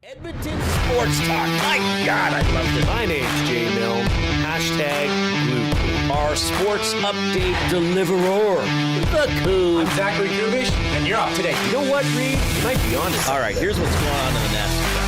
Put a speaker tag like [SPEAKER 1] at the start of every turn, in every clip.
[SPEAKER 1] Edmonton Sports Talk. My God, I love this.
[SPEAKER 2] My name's J Milne. Hashtag Blue.
[SPEAKER 1] Our sports update deliverer, the Coop.
[SPEAKER 2] I'm Zachary Kubish, and you're up today.
[SPEAKER 1] You know what, Reid?
[SPEAKER 2] You might be honest.
[SPEAKER 1] All right, here's what's going on in the Nasty Cup.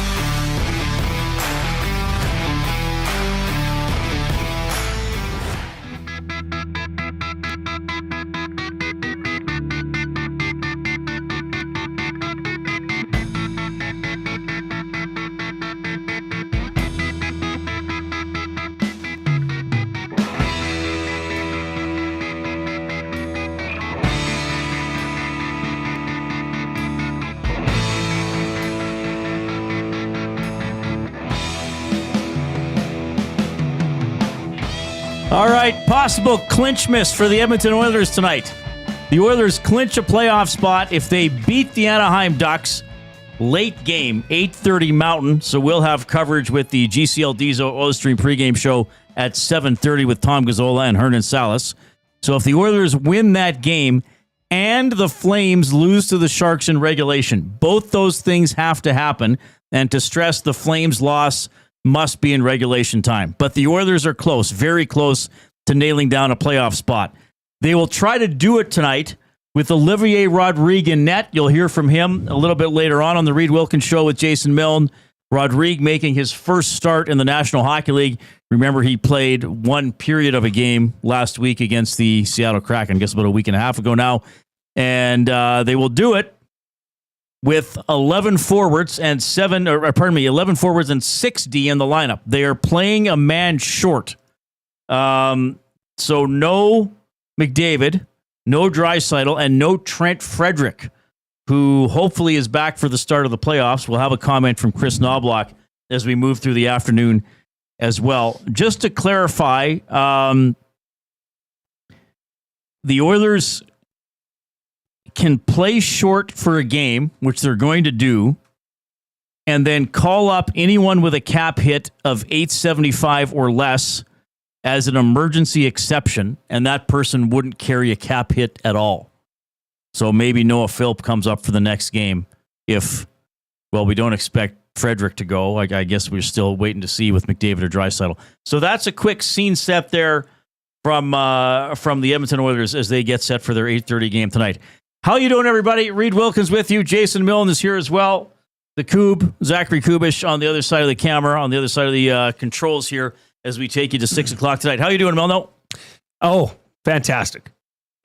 [SPEAKER 3] All right, possible clinch miss for the Edmonton Oilers tonight. The Oilers clinch a playoff spot if they beat the Anaheim Ducks. Late game, 8:30 Mountain, so we'll have coverage with the GCL Diesel Oil Stream pregame show at 7:30 with Tom Gazzola and Hernan Salas. So if the Oilers win that game and the Flames lose to the Sharks in regulation, both those things have to happen. And to stress, the Flames' loss must be in regulation time. But the Oilers are close, very close to nailing down a playoff spot. They will try to do it tonight with Olivier Rodrigue in net. You'll hear from him a little bit later on the Reid Wilkins Show with Jason Milne. Rodrigue making his first start in the National Hockey League. Remember, he played one period of a game last week against the Seattle Kraken, I guess about a week and a half ago now. And they will do it with 11 forwards and 11 forwards and 6D in the lineup. They are playing a man short. So no McDavid, no Draisaitl, and no Trent Frederic, who hopefully is back for the start of the playoffs. We'll have a comment from Chris Knobloch as we move through the afternoon as well. Just to clarify, the Oilers can play short for a game, which they're going to do, and then call up anyone with a cap hit of $875 or less as an emergency exception, and that person wouldn't carry a cap hit at all. So maybe Noah Philp comes up for the next game if, well, we don't expect Frederic to go. I guess we're still waiting to see with McDavid or Draisaitl. So that's a quick scene set there from the Edmonton Oilers as they get set for their 8:30 game tonight. How you doing, everybody? Reid Wilkins with you. Jason Milne is here as well. The Coob, Zachary Kubish on the other side of the camera, on the other side of the controls here as we take you to 6 o'clock tonight. How you doing, Milno?
[SPEAKER 4] Oh, fantastic.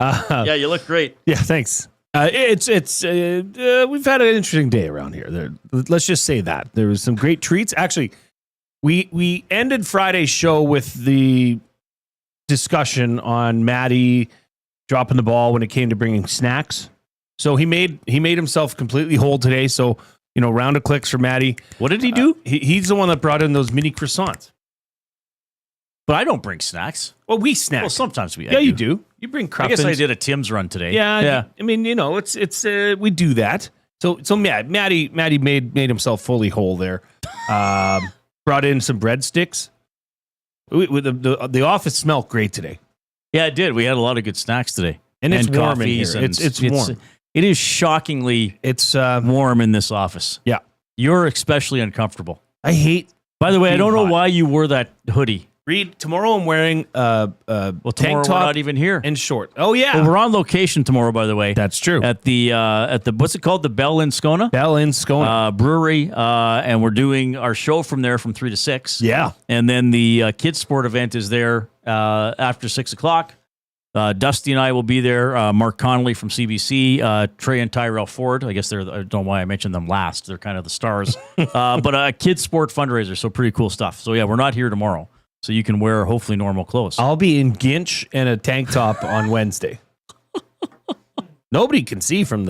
[SPEAKER 3] Yeah, you look great.
[SPEAKER 4] Yeah, thanks. We've had an interesting day around here. Let's just say that. There was some great treats. Actually, we ended Friday's show with the discussion on Matty dropping the ball when it came to bringing snacks. So he made himself completely whole today. So, round of clicks for Matty.
[SPEAKER 3] What did he do?
[SPEAKER 4] He's the one that brought in those mini croissants.
[SPEAKER 3] But I don't bring snacks.
[SPEAKER 4] Well, we snack.
[SPEAKER 3] Well, sometimes we.
[SPEAKER 4] Yeah, you do. You bring cruffins.
[SPEAKER 3] I guess I did a Tim's run today.
[SPEAKER 4] Yeah. I mean, it's we do that. So Matty made himself fully whole there. Brought in some breadsticks. The office smelled great today.
[SPEAKER 3] Yeah, it did. We had a lot of good snacks today.
[SPEAKER 4] And it's warm in here. It's warm.
[SPEAKER 3] It is shockingly warm in this office.
[SPEAKER 4] Yeah.
[SPEAKER 3] You're especially uncomfortable.
[SPEAKER 4] I hate.
[SPEAKER 3] By the way, I don't know why you wore that hoodie.
[SPEAKER 4] Reid, tomorrow I'm wearing
[SPEAKER 3] tomorrow
[SPEAKER 4] tank top
[SPEAKER 3] we're not even here.
[SPEAKER 4] and short. Oh, yeah.
[SPEAKER 3] Well, we're on location tomorrow, by the way.
[SPEAKER 4] That's true.
[SPEAKER 3] At the what's it called? The Bell in Scona?
[SPEAKER 4] Bell in Scona.
[SPEAKER 3] Brewery. And we're doing our show from there from 3 to 6.
[SPEAKER 4] Yeah.
[SPEAKER 3] And then the kids sport event is there after 6 o'clock. Dusty and I will be there. Mark Connolly from CBC, Trey and Tyrell Ford. I guess I don't know why I mentioned them last. They're kind of the stars. But a kids sport fundraiser, so pretty cool stuff. So yeah, we're not here tomorrow, so you can wear hopefully normal clothes.
[SPEAKER 4] I'll be in Ginch and a tank top on Wednesday. Nobody can see from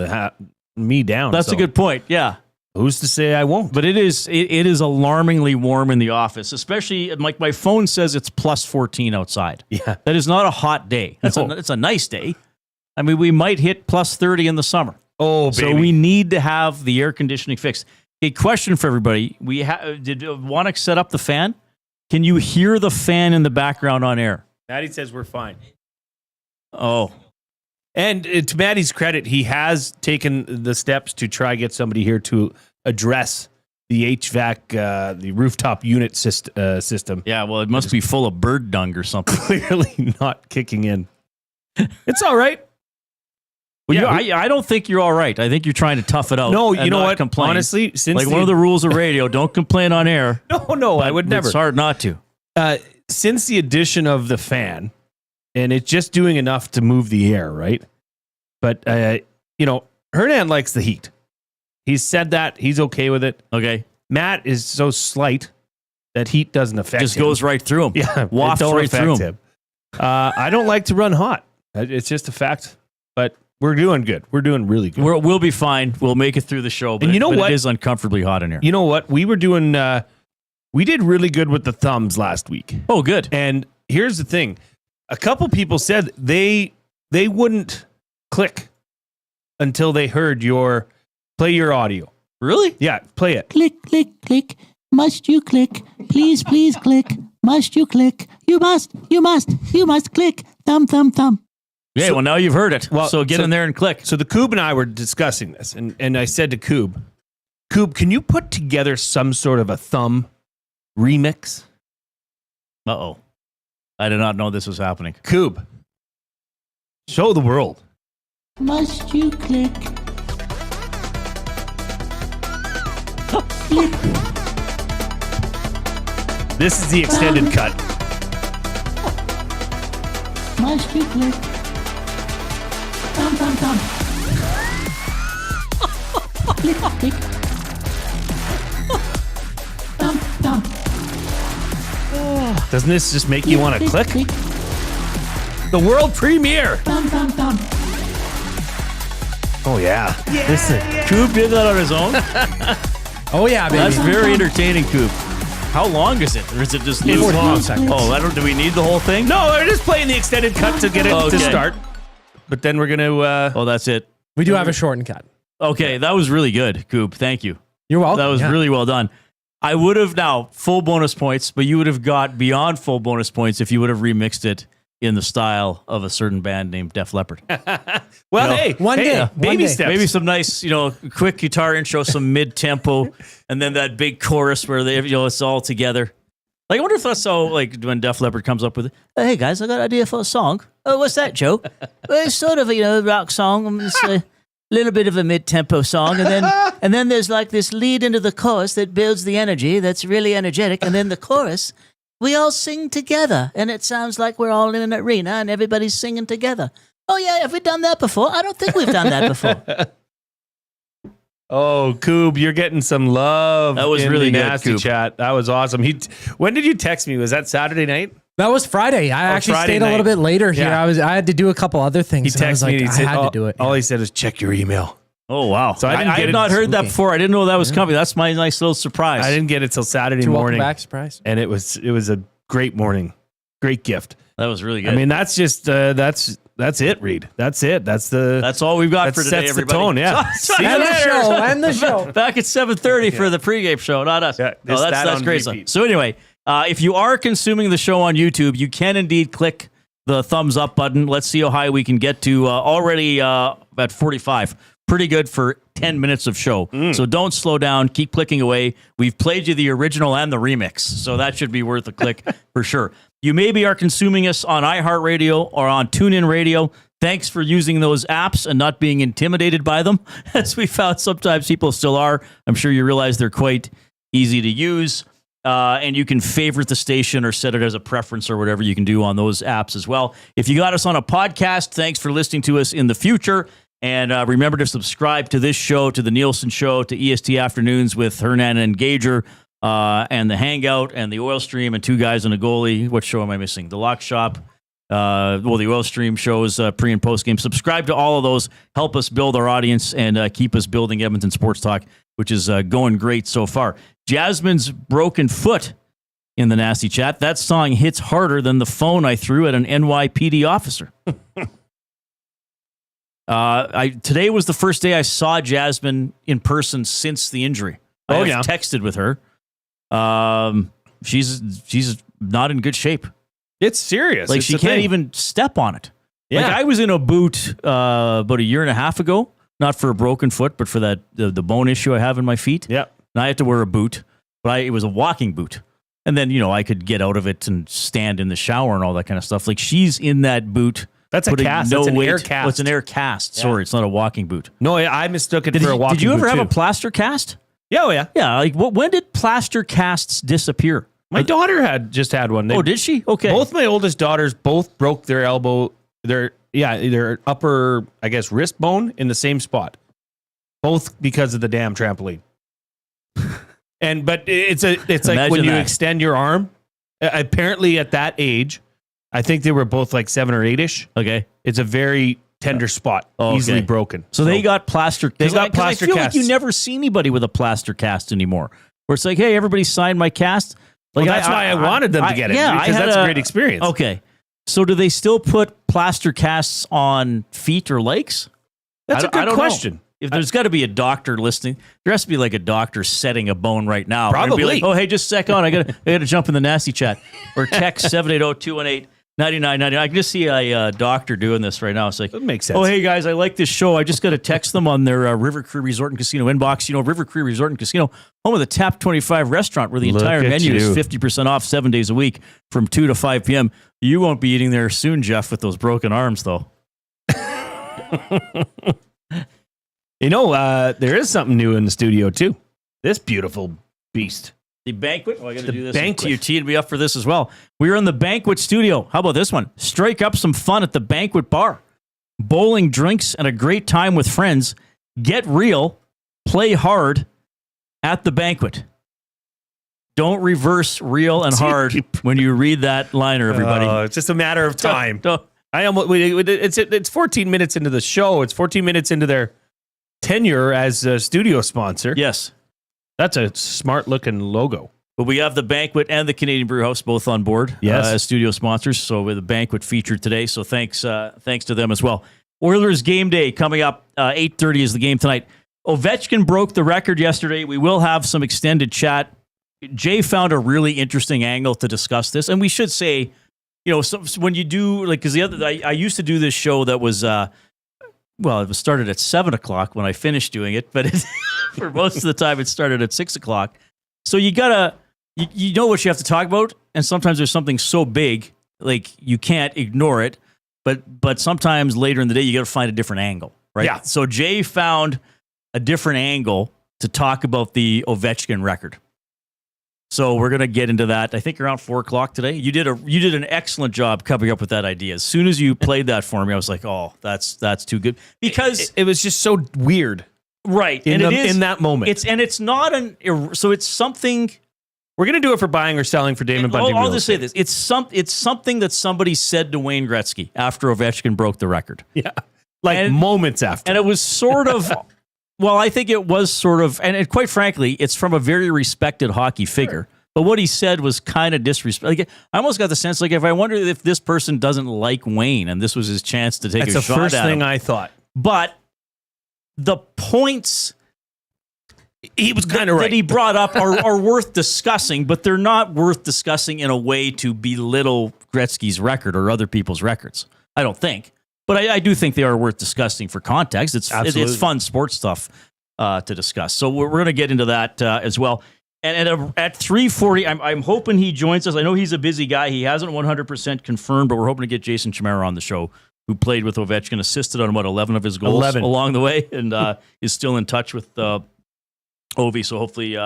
[SPEAKER 4] me down.
[SPEAKER 3] That's a good point. Yeah.
[SPEAKER 4] Who's to say I won't?
[SPEAKER 3] But it is alarmingly warm in the office, especially like my phone says it's plus 14 outside.
[SPEAKER 4] Yeah.
[SPEAKER 3] That is not a hot day. It's a nice day. I mean, we might hit plus 30 in the summer.
[SPEAKER 4] Oh, baby.
[SPEAKER 3] So we need to have the air conditioning fixed. A question for everybody. Did Wannick set up the fan? Can you hear the fan in the background on air?
[SPEAKER 4] Matty says we're fine.
[SPEAKER 3] Oh.
[SPEAKER 4] And to Matty's credit, he has taken the steps to try get somebody here to address HVAC, the rooftop unit system.
[SPEAKER 3] Yeah, well, it must be full of bird dung or something.
[SPEAKER 4] Clearly not kicking in. It's all right.
[SPEAKER 3] Well,
[SPEAKER 4] Yeah,
[SPEAKER 3] I don't think you're all right. I think you're trying to tough it out.
[SPEAKER 4] No,
[SPEAKER 3] and
[SPEAKER 4] you know
[SPEAKER 3] not
[SPEAKER 4] what?
[SPEAKER 3] Complain.
[SPEAKER 4] Honestly, since
[SPEAKER 3] one of the rules of radio, don't complain on air.
[SPEAKER 4] No, I would never.
[SPEAKER 3] It's hard not to.
[SPEAKER 4] Since the addition of the fan, and it's just doing enough to move the air, right? But Hernan likes the heat. He's said that he's okay with it.
[SPEAKER 3] Okay,
[SPEAKER 4] Matt is so slight that heat doesn't affect him.
[SPEAKER 3] just goes right through him.
[SPEAKER 4] Yeah,
[SPEAKER 3] wafts
[SPEAKER 4] it don't
[SPEAKER 3] right
[SPEAKER 4] affect
[SPEAKER 3] through
[SPEAKER 4] him. I don't like to run hot. It's just a fact. But we're doing good. We're doing really good.
[SPEAKER 3] We'll be fine. We'll make it through the show. But
[SPEAKER 4] And you know what?
[SPEAKER 3] It is uncomfortably hot in here.
[SPEAKER 4] You know what? We were doing. We did really good with the thumbs last week.
[SPEAKER 3] Oh, good.
[SPEAKER 4] And here's the thing: a couple people said they wouldn't click until they heard play your audio.
[SPEAKER 3] Really?
[SPEAKER 4] Yeah, play it.
[SPEAKER 5] Click, click, click. Must you click? Please, please click. Must you click? You must click. Thumb, thumb, thumb.
[SPEAKER 3] Yeah, well, now you've heard it. So get in there and click.
[SPEAKER 4] So the Coob and I were discussing this, and I said to Coob, can you put together some sort of a thumb remix?
[SPEAKER 3] Uh-oh. I did not know this was happening.
[SPEAKER 4] Coob, show the world.
[SPEAKER 5] Must you click? Click.
[SPEAKER 4] This is the extended cut.
[SPEAKER 5] Must you click? Thumb, thumb, thumb. Click, click. Thumb, thumb.
[SPEAKER 4] Doesn't this just make you want to click?
[SPEAKER 5] Click.
[SPEAKER 4] The world premiere.
[SPEAKER 5] Thumb, thumb, thumb.
[SPEAKER 4] Oh yeah.
[SPEAKER 3] Listen, Coop did that on his own.
[SPEAKER 6] Oh yeah, baby.
[SPEAKER 3] That's very entertaining, Coop. How long is it? Or is it just
[SPEAKER 6] 45 seconds.
[SPEAKER 3] Oh, do we need the whole thing?
[SPEAKER 4] No, we're just playing the extended cut to get it
[SPEAKER 3] Okay.
[SPEAKER 4] to start. But then we're gonna.
[SPEAKER 3] Oh, that's it.
[SPEAKER 6] We do have a shortened cut.
[SPEAKER 3] Okay, that was really good, Coop. Thank you.
[SPEAKER 6] You're welcome.
[SPEAKER 3] That was really well done. I would have now full bonus points, but you would have got beyond full bonus points if you would have remixed it in the style of a certain band named Def Leppard.
[SPEAKER 4] Well,
[SPEAKER 3] No.
[SPEAKER 4] hey,
[SPEAKER 6] One day. One
[SPEAKER 4] baby
[SPEAKER 6] day.
[SPEAKER 4] steps.
[SPEAKER 3] Maybe some nice, quick guitar intro, some mid-tempo, and then that big chorus where it's all together. Like, I wonder if that's so, when Def Leppard comes up with, hey guys, I got an idea for a song. Oh, what's that, Joe? Well, it's sort of a rock song. It's a little bit of a mid-tempo song, and then there's like this lead into the chorus that builds the energy. That's really energetic, and then the chorus, we all sing together, and it sounds like we're all in an arena and everybody's singing together. Oh yeah, have we done that before? I don't think we've done that before.
[SPEAKER 4] Oh, Coob, you're getting some love.
[SPEAKER 3] That was
[SPEAKER 4] in
[SPEAKER 3] really
[SPEAKER 4] the
[SPEAKER 3] good,
[SPEAKER 4] nasty
[SPEAKER 3] Coob.
[SPEAKER 4] chat. That was awesome. When did you text me? Was that Saturday night?
[SPEAKER 6] That was Friday. I actually
[SPEAKER 4] Friday
[SPEAKER 6] stayed a little
[SPEAKER 4] night.
[SPEAKER 6] bit later here.
[SPEAKER 4] Yeah.
[SPEAKER 6] I had to do a couple other things.
[SPEAKER 4] He
[SPEAKER 6] and I was
[SPEAKER 4] texted me.
[SPEAKER 6] like,
[SPEAKER 4] And he said,
[SPEAKER 6] I had to do it.
[SPEAKER 4] All he said is check your email.
[SPEAKER 3] Oh, wow.
[SPEAKER 4] So I didn't get
[SPEAKER 3] had
[SPEAKER 4] it.
[SPEAKER 3] not heard that
[SPEAKER 6] Okay.
[SPEAKER 3] before. I didn't know that was coming. That's my nice little surprise.
[SPEAKER 4] I didn't get it till Saturday
[SPEAKER 6] You're welcome
[SPEAKER 4] morning,
[SPEAKER 6] back, surprise.
[SPEAKER 4] and it was a great morning, great gift.
[SPEAKER 3] That was really good.
[SPEAKER 4] I mean, that's just that's it, Reid. That's it. That's
[SPEAKER 3] all we've got
[SPEAKER 4] that
[SPEAKER 3] for today,
[SPEAKER 4] sets
[SPEAKER 3] everybody.
[SPEAKER 4] the tone. Yeah. See you
[SPEAKER 6] And the
[SPEAKER 4] later.
[SPEAKER 6] show. And the show.
[SPEAKER 3] Back at 7:30 for the pregame show, not us.
[SPEAKER 4] Yeah,
[SPEAKER 3] Oh,
[SPEAKER 4] just that
[SPEAKER 3] that's
[SPEAKER 4] on
[SPEAKER 3] great
[SPEAKER 4] repeat.
[SPEAKER 3] stuff. So anyway, if you are consuming the show on YouTube, you can indeed click the thumbs up button. Let's see how high we can get to. Already at 45. Pretty good for 10 minutes of show. So don't slow down. Keep clicking away. We've played you the original and the remix, so that should be worth a click for sure. You maybe are consuming us on iHeartRadio or on TuneIn Radio. Thanks for using those apps and not being intimidated by them, as we found sometimes people still are. I'm sure you realize they're quite easy to use. And you can favorite the station or set it as a preference or whatever you can do on those apps as well. If you got us on a podcast, thanks for listening to us in the future. And remember to subscribe to this show, to the Nielsen Show, to EST Afternoons with Hernan and Gager, and the Hangout and the Oil Stream and Two Guys and a Goalie. What show am I missing? The Lock Shop. The Oil Stream shows pre and post game. Subscribe to all of those. Help us build our audience and keep us building Edmonton Sports Talk, which is going great so far. Jasmine's Broken Foot in the nasty chat. That song hits harder than the phone I threw at an NYPD officer. Today was the first day I saw Jasmine in person since the injury. I have texted with her. She's not in good shape.
[SPEAKER 4] It's serious.
[SPEAKER 3] Like
[SPEAKER 4] It's
[SPEAKER 3] she
[SPEAKER 4] a
[SPEAKER 3] can't
[SPEAKER 4] thing.
[SPEAKER 3] even step on it.
[SPEAKER 4] Yeah.
[SPEAKER 3] Like I was in a boot about a year and a half ago, not for a broken foot, but for that the bone issue I have in my feet.
[SPEAKER 4] Yeah.
[SPEAKER 3] and I had to wear a boot, but it was a walking boot. And then, I could get out of it and stand in the shower and all that kind of stuff. Like, she's in that boot.
[SPEAKER 4] That's a cast.
[SPEAKER 3] No
[SPEAKER 4] That's an
[SPEAKER 3] weight.
[SPEAKER 4] air cast.
[SPEAKER 3] Oh, it's an air cast. Sorry, it's not a walking boot.
[SPEAKER 4] No, I mistook it for a walking boot.
[SPEAKER 3] Did you ever have
[SPEAKER 4] too.
[SPEAKER 3] a plaster cast?
[SPEAKER 4] Yeah, oh yeah.
[SPEAKER 3] Yeah, like when did plaster casts disappear?
[SPEAKER 4] My daughter just had one.
[SPEAKER 3] Did she? Okay.
[SPEAKER 4] Both my oldest daughters broke their elbow, their upper, I guess, wrist bone in the same spot. Both because of the damn trampoline. But it's like
[SPEAKER 3] Imagine
[SPEAKER 4] when you
[SPEAKER 3] that.
[SPEAKER 4] extend your arm. Apparently, at that age, I think they were both like 7 or 8ish.
[SPEAKER 3] Okay.
[SPEAKER 4] It's a very tender spot, easily broken.
[SPEAKER 3] So they got plaster.
[SPEAKER 4] They got plaster
[SPEAKER 3] I feel
[SPEAKER 4] casts.
[SPEAKER 3] like you never see anybody with a plaster cast anymore. Where it's like, hey, everybody sign my cast. Like
[SPEAKER 4] Well, that's why I wanted them to get it, because that's a great experience.
[SPEAKER 3] Okay. So do they still put plaster casts on feet or legs?
[SPEAKER 4] That's a
[SPEAKER 3] I
[SPEAKER 4] good
[SPEAKER 3] don't
[SPEAKER 4] question.
[SPEAKER 3] know. If there's got to be a doctor listening, there has to be like a doctor setting a bone right now.
[SPEAKER 4] Probably.
[SPEAKER 3] Be like, oh, hey, just a second. I gotta jump in the nasty chat. Or text 780-218-9999. I can just see a doctor doing this right now. It's like,
[SPEAKER 4] That makes sense.
[SPEAKER 3] oh, hey, guys, I like this show. I just got to text them on their River Cree Resort and Casino inbox. River Cree Resort and Casino, home of the Tap 25 restaurant, where the
[SPEAKER 4] Look
[SPEAKER 3] entire
[SPEAKER 4] at
[SPEAKER 3] menu
[SPEAKER 4] you.
[SPEAKER 3] is 50% off 7 days a week from 2 to 5 p.m. You won't be eating there soon, Jeff, with those broken arms, though.
[SPEAKER 4] There is something new in the studio, too. This beautiful beast.
[SPEAKER 3] The banquet. Oh, I got to
[SPEAKER 4] The
[SPEAKER 3] do this.
[SPEAKER 4] banquet.
[SPEAKER 3] You teed me up for this as well. We are in the banquet studio. How about this one? Strike up some fun at the banquet bar. Bowling, drinks, and a great time with friends. Get real. Play hard at the banquet. Don't reverse real and hard when you read that liner, everybody.
[SPEAKER 4] It's just a matter of time.
[SPEAKER 3] Don't-
[SPEAKER 4] It's 14 minutes into the show. It's 14 minutes into their tenure as a studio sponsor.
[SPEAKER 3] Yes.
[SPEAKER 4] That's a smart-looking logo.
[SPEAKER 3] But we have the banquet and the Canadian Brew House both on board as studio sponsors. So with the banquet featured today. So thanks to them as well. Oilers game day coming up. 8:30 is the game tonight. Ovechkin broke the record yesterday. We will have some extended chat. Jay found a really interesting angle to discuss this. And we should say, so when you do, like, because I used to do this show that was, it was started at 7 o'clock when I finished doing it, but for most of the time it started at 6 o'clock. So you gotta, you know what you have to talk about, and sometimes there's something so big, like you can't ignore it, but sometimes later in the day you gotta find a different angle, right?
[SPEAKER 4] Yeah.
[SPEAKER 3] So Jay found a different angle to talk about the Ovechkin record. So we're gonna get into that. I think around 4 o'clock today. You did an excellent job coming up with that idea. As soon as you played that for me, I was like, "Oh, that's too good," because
[SPEAKER 4] It was just so weird,
[SPEAKER 3] right
[SPEAKER 4] in
[SPEAKER 3] in
[SPEAKER 4] that moment.
[SPEAKER 3] It's not so it's something.
[SPEAKER 4] We're gonna do it for buying or selling for Damon Bunting.
[SPEAKER 3] I'll
[SPEAKER 4] real
[SPEAKER 3] just say
[SPEAKER 4] estate.
[SPEAKER 3] this: it's something that somebody said to Wayne Gretzky after Ovechkin broke the record,
[SPEAKER 4] Yeah, like moments after.
[SPEAKER 3] and it was sort of. Well, I think it was sort of, and quite frankly, it's from a very respected hockey figure. But what he said was kind of disrespectful. Like, I almost got the sense, like, if I wonder if this person doesn't like Wayne, and this was his chance to take
[SPEAKER 4] That's
[SPEAKER 3] a
[SPEAKER 4] the
[SPEAKER 3] shot
[SPEAKER 4] first
[SPEAKER 3] at
[SPEAKER 4] thing
[SPEAKER 3] him.
[SPEAKER 4] I thought.
[SPEAKER 3] But the points
[SPEAKER 4] He was kind of right.
[SPEAKER 3] that he brought up are worth discussing, but they're not worth discussing in a way to belittle Gretzky's record or other people's records. I don't think. But I do think they are worth discussing for context. It's fun sports stuff to discuss. So we're going to get into that as well. And at 3:40, I'm hoping he joins us. I know he's a busy guy. He hasn't 100% confirmed, but we're hoping to get Jason Chimera on the show, who played with Ovechkin, assisted on, 11 of his goals
[SPEAKER 4] 11.
[SPEAKER 3] along the way, and is still in touch with Ovi. So hopefully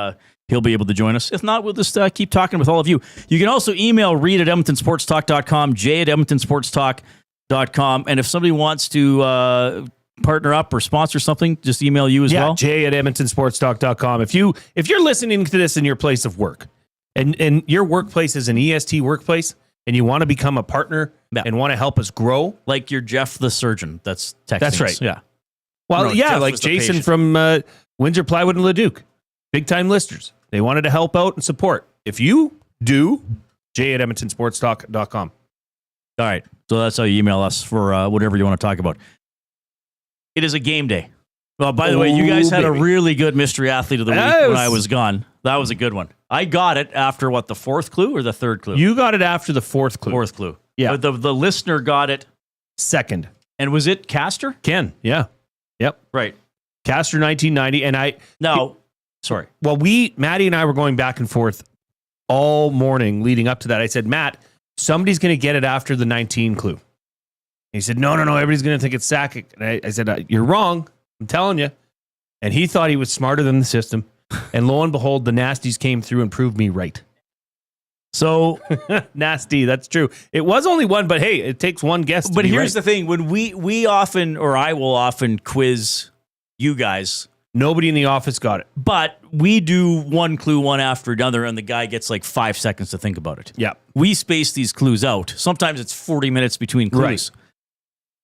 [SPEAKER 3] he'll be able to join us. If not, we'll just keep talking with all of you. You can also email Reid at EdmontonSportsTalk.com, Jay at EdmontonSportsTalk.com. And if somebody wants to partner up or sponsor something, just email you as well.
[SPEAKER 4] Jay at EdmontonSportsTalk.com. If you're listening to this in your place of work, and your workplace is an EST workplace, and you want to become a partner and want to help us grow,
[SPEAKER 3] Like you're Jeff the surgeon. That's texting
[SPEAKER 4] That's right.
[SPEAKER 3] us. Yeah.
[SPEAKER 4] well,
[SPEAKER 3] No,
[SPEAKER 4] yeah,
[SPEAKER 3] Jeff
[SPEAKER 4] like
[SPEAKER 3] was the
[SPEAKER 4] Jason
[SPEAKER 3] patient.
[SPEAKER 4] from Windsor Plywood and Leduc, big time listers. They wanted to help out and support. If you do, Jay at EdmontonSportsTalk.com.
[SPEAKER 3] All right. So that's how you email us for whatever you want to talk about. It is a game day. Well, by the way, you guys had a really good mystery athlete of the week when I was gone. That was a good one. I got it after the fourth clue or the third clue?
[SPEAKER 4] You got it after the fourth clue.
[SPEAKER 3] Fourth clue.
[SPEAKER 4] Yeah.
[SPEAKER 3] But the listener got it.
[SPEAKER 4] Second.
[SPEAKER 3] And was it Castor?
[SPEAKER 4] Ken, yeah. Yep.
[SPEAKER 3] Right.
[SPEAKER 4] Castor 1990. And
[SPEAKER 3] Now, Sorry.
[SPEAKER 4] Well, Maddie and I were going back and forth all morning leading up to that. I said, Matt, somebody's going to get it after the 19 clue. And he said, no, everybody's going to think it's Sakic. And I said, you're wrong. I'm telling you. And he thought he was smarter than the system. And lo and behold, the nasties came through and proved me right.
[SPEAKER 3] So
[SPEAKER 4] nasty, that's true. It was only one, but hey, it takes one guess.
[SPEAKER 3] But here's the thing: when we often, or I will often quiz you guys.
[SPEAKER 4] Nobody in the office got it,
[SPEAKER 3] but we do one clue one after another, and the guy gets like 5 seconds to think about it.
[SPEAKER 4] Yeah,
[SPEAKER 3] we space these clues out. Sometimes it's 40 minutes between clues.
[SPEAKER 4] Right.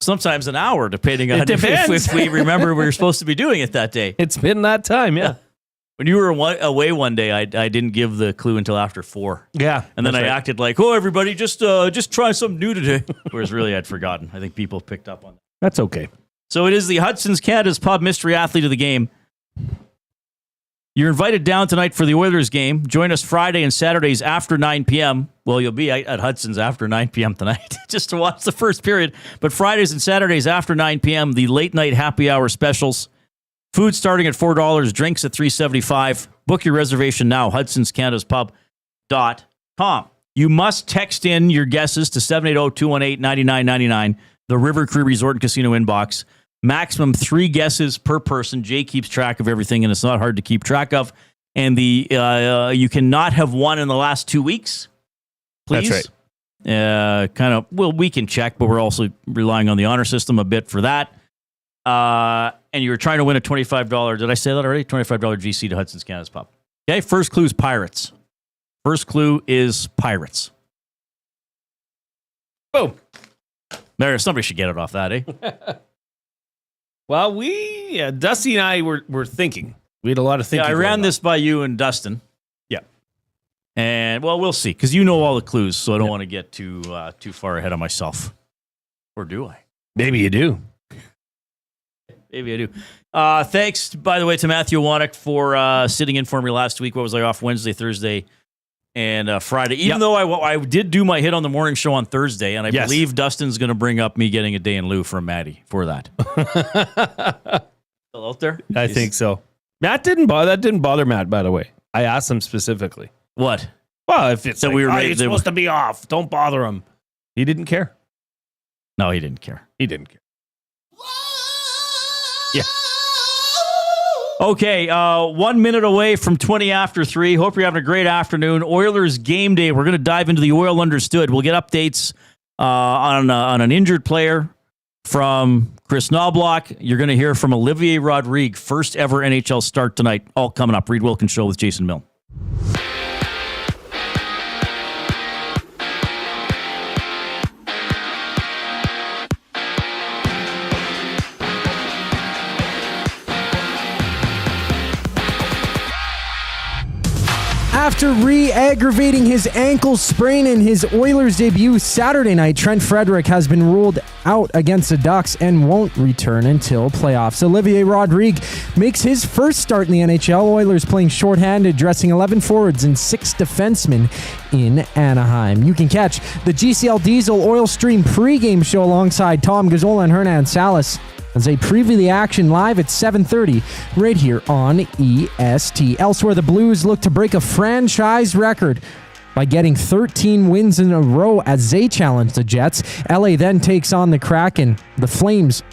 [SPEAKER 3] Sometimes an hour, depending on if we remember we were supposed to be doing it that day.
[SPEAKER 4] It's been that time, yeah.
[SPEAKER 3] When you were away one day, I didn't give the clue until after 4.
[SPEAKER 4] Yeah.
[SPEAKER 3] And then I acted like, oh, everybody, just try something new today. Whereas really I'd forgotten. I think people picked up on that.
[SPEAKER 4] That's okay.
[SPEAKER 3] So it is the Hudson's Canada's Pub Mystery Athlete of the Game. You're invited down tonight for the Oilers game. Join us Friday and Saturdays after 9 p.m. Well, you'll be at Hudson's after 9 p.m. tonight just to watch the first period. But Fridays and Saturdays after 9 p.m., the late night happy hour specials. Food starting at $4, drinks at $3.75. Book your reservation now, hudsonscanadaspub.com. You must text in your guesses to 780-218-9999, the River Cree Resort and Casino inbox. Maximum 3 guesses per person. Jay keeps track of everything, and it's not hard to keep track of. And you cannot have won in the last 2 weeks, please.
[SPEAKER 4] That's right.
[SPEAKER 3] We can check, but we're also relying on the honor system a bit for that. And you were trying to win a $25, did I say that already? $25 GC to Hudson's Canada's Pub. Okay, first clue is Pirates. First clue is Pirates.
[SPEAKER 4] Boom.
[SPEAKER 3] There, somebody should get it off that, eh?
[SPEAKER 4] Well, Dusty and I were thinking. We had a lot of thinking.
[SPEAKER 3] Yeah, I ran this by you and Dustin.
[SPEAKER 4] Yeah.
[SPEAKER 3] And, well, we'll see, because you know all the clues, so I don't want to get too far ahead of myself. Or do I?
[SPEAKER 4] Maybe you do.
[SPEAKER 3] Maybe I do. Thanks, by the way, to Matthew Wannock for sitting in for me last week. What was I off? Wednesday, Thursday, and Friday. Even though I did do my hit on the morning show on Thursday, and I believe Dustin's going to bring up me getting a day in lieu from Maddie for that. Still out there?
[SPEAKER 4] I think so. That didn't bother Matt, by the way. I asked him specifically.
[SPEAKER 3] What?
[SPEAKER 4] Well, if it's
[SPEAKER 3] so
[SPEAKER 4] like,
[SPEAKER 3] we were
[SPEAKER 4] you're supposed to be off, don't bother him. He didn't care.
[SPEAKER 3] No, he didn't care.
[SPEAKER 4] He didn't care.
[SPEAKER 3] Yeah. Okay, 1 minute away from 20 after 3. Hope you're having a great afternoon. Oilers game day. We're going to dive into the Oil Understood. We'll get updates on an injured player from Chris Knobloch. You're going to hear from Olivier Rodrigue, first ever NHL start tonight. All coming up. Reid Wilkins Show with Jason Milne.
[SPEAKER 6] After re-aggravating his ankle sprain in his Oilers debut Saturday night, Trent Frederic has been ruled out against the Ducks and won't return until playoffs. Olivier Rodrigue makes his first start in the NHL. Oilers playing shorthanded, dressing 11 forwards and 6 defensemen in Anaheim. You can catch the GCL Diesel Oil Stream pregame show alongside Tom Gazzola and Hernan Salas as they preview the action live at 7:30 right here on EST. Elsewhere, the Blues look to break a franchise record by getting 13 wins in a row as they challenge the Jets. LA then takes on the Kraken. The Flames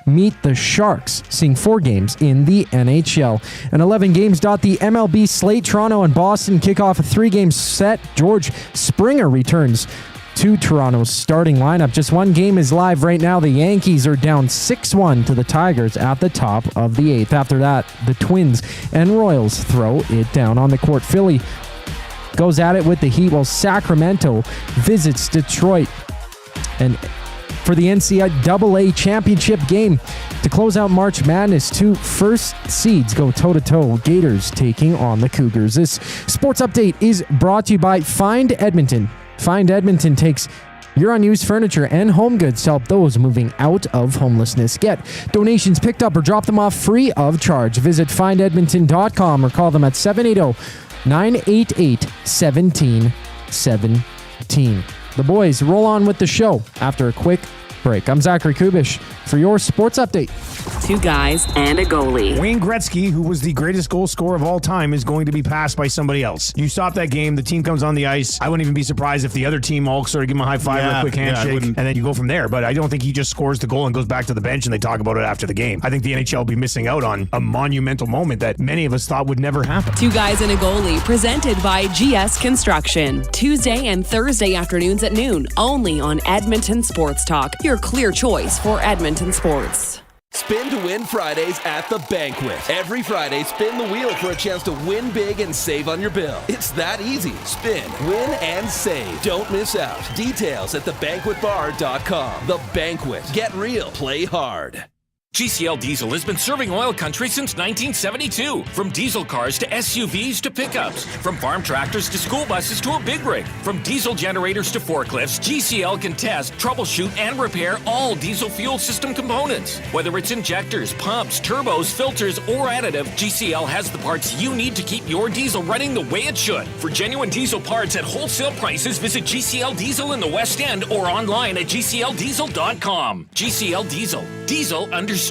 [SPEAKER 6] meet the Sharks, seeing 4 games in the NHL. And 11 games dot the MLB slate. Toronto and Boston kick off a 3-game set. George Springer returns to Toronto's starting lineup. Just 1 game is live right now. The Yankees are down 6-1 to the Tigers at the top of the 8th. After that, the Twins and Royals throw it down on the court. Philly goes at it with the Heat while Sacramento visits Detroit. And for the NCAA championship game to close out March Madness, 2 first seeds go toe-to-toe. Gators taking on the Cougars. This sports update is brought to you by Find Edmonton. Find Edmonton takes your unused furniture and home goods to help those moving out of homelessness. Get donations picked up or drop them off free of charge. Visit findedmonton.com or call them at 780-988-1717. The boys roll on with the show after a quick break. I'm Zachary Kubish for your sports update.
[SPEAKER 7] Two guys and a goalie.
[SPEAKER 8] Wayne Gretzky, who was the greatest goal scorer of all time, is going to be passed by somebody else. You stop that game, the team comes on the ice. I wouldn't even be surprised if the other team all sort of give him a high five or a quick handshake, and then you go from there. But I don't think he just scores the goal and goes back to the bench and they talk about it after the game. I think the NHL will be missing out on a monumental moment that many of us thought would never happen.
[SPEAKER 7] Two guys and a goalie, presented by GS Construction. Tuesday and Thursday afternoons at noon, only on Edmonton Sports Talk, your clear choice for Edmonton sports.
[SPEAKER 9] Spin to win Fridays at the Banquet. Every Friday, spin the wheel for a chance to win big and save on your bill. It's that easy. Spin, win, and save. Don't miss out. Details at thebanquetbar.com. The Banquet. Get real. Play hard.
[SPEAKER 10] GCL Diesel has been serving oil country since 1972. From diesel cars to SUVs to pickups. From farm tractors to school buses to a big rig. From diesel generators to forklifts, GCL can test, troubleshoot, and repair all diesel fuel system components. Whether it's injectors, pumps, turbos, filters, or additive, GCL has the parts you need to keep your diesel running the way it should. For genuine diesel parts at wholesale prices, visit GCL Diesel in the West End or online at GCLDiesel.com. GCL Diesel. Diesel understood.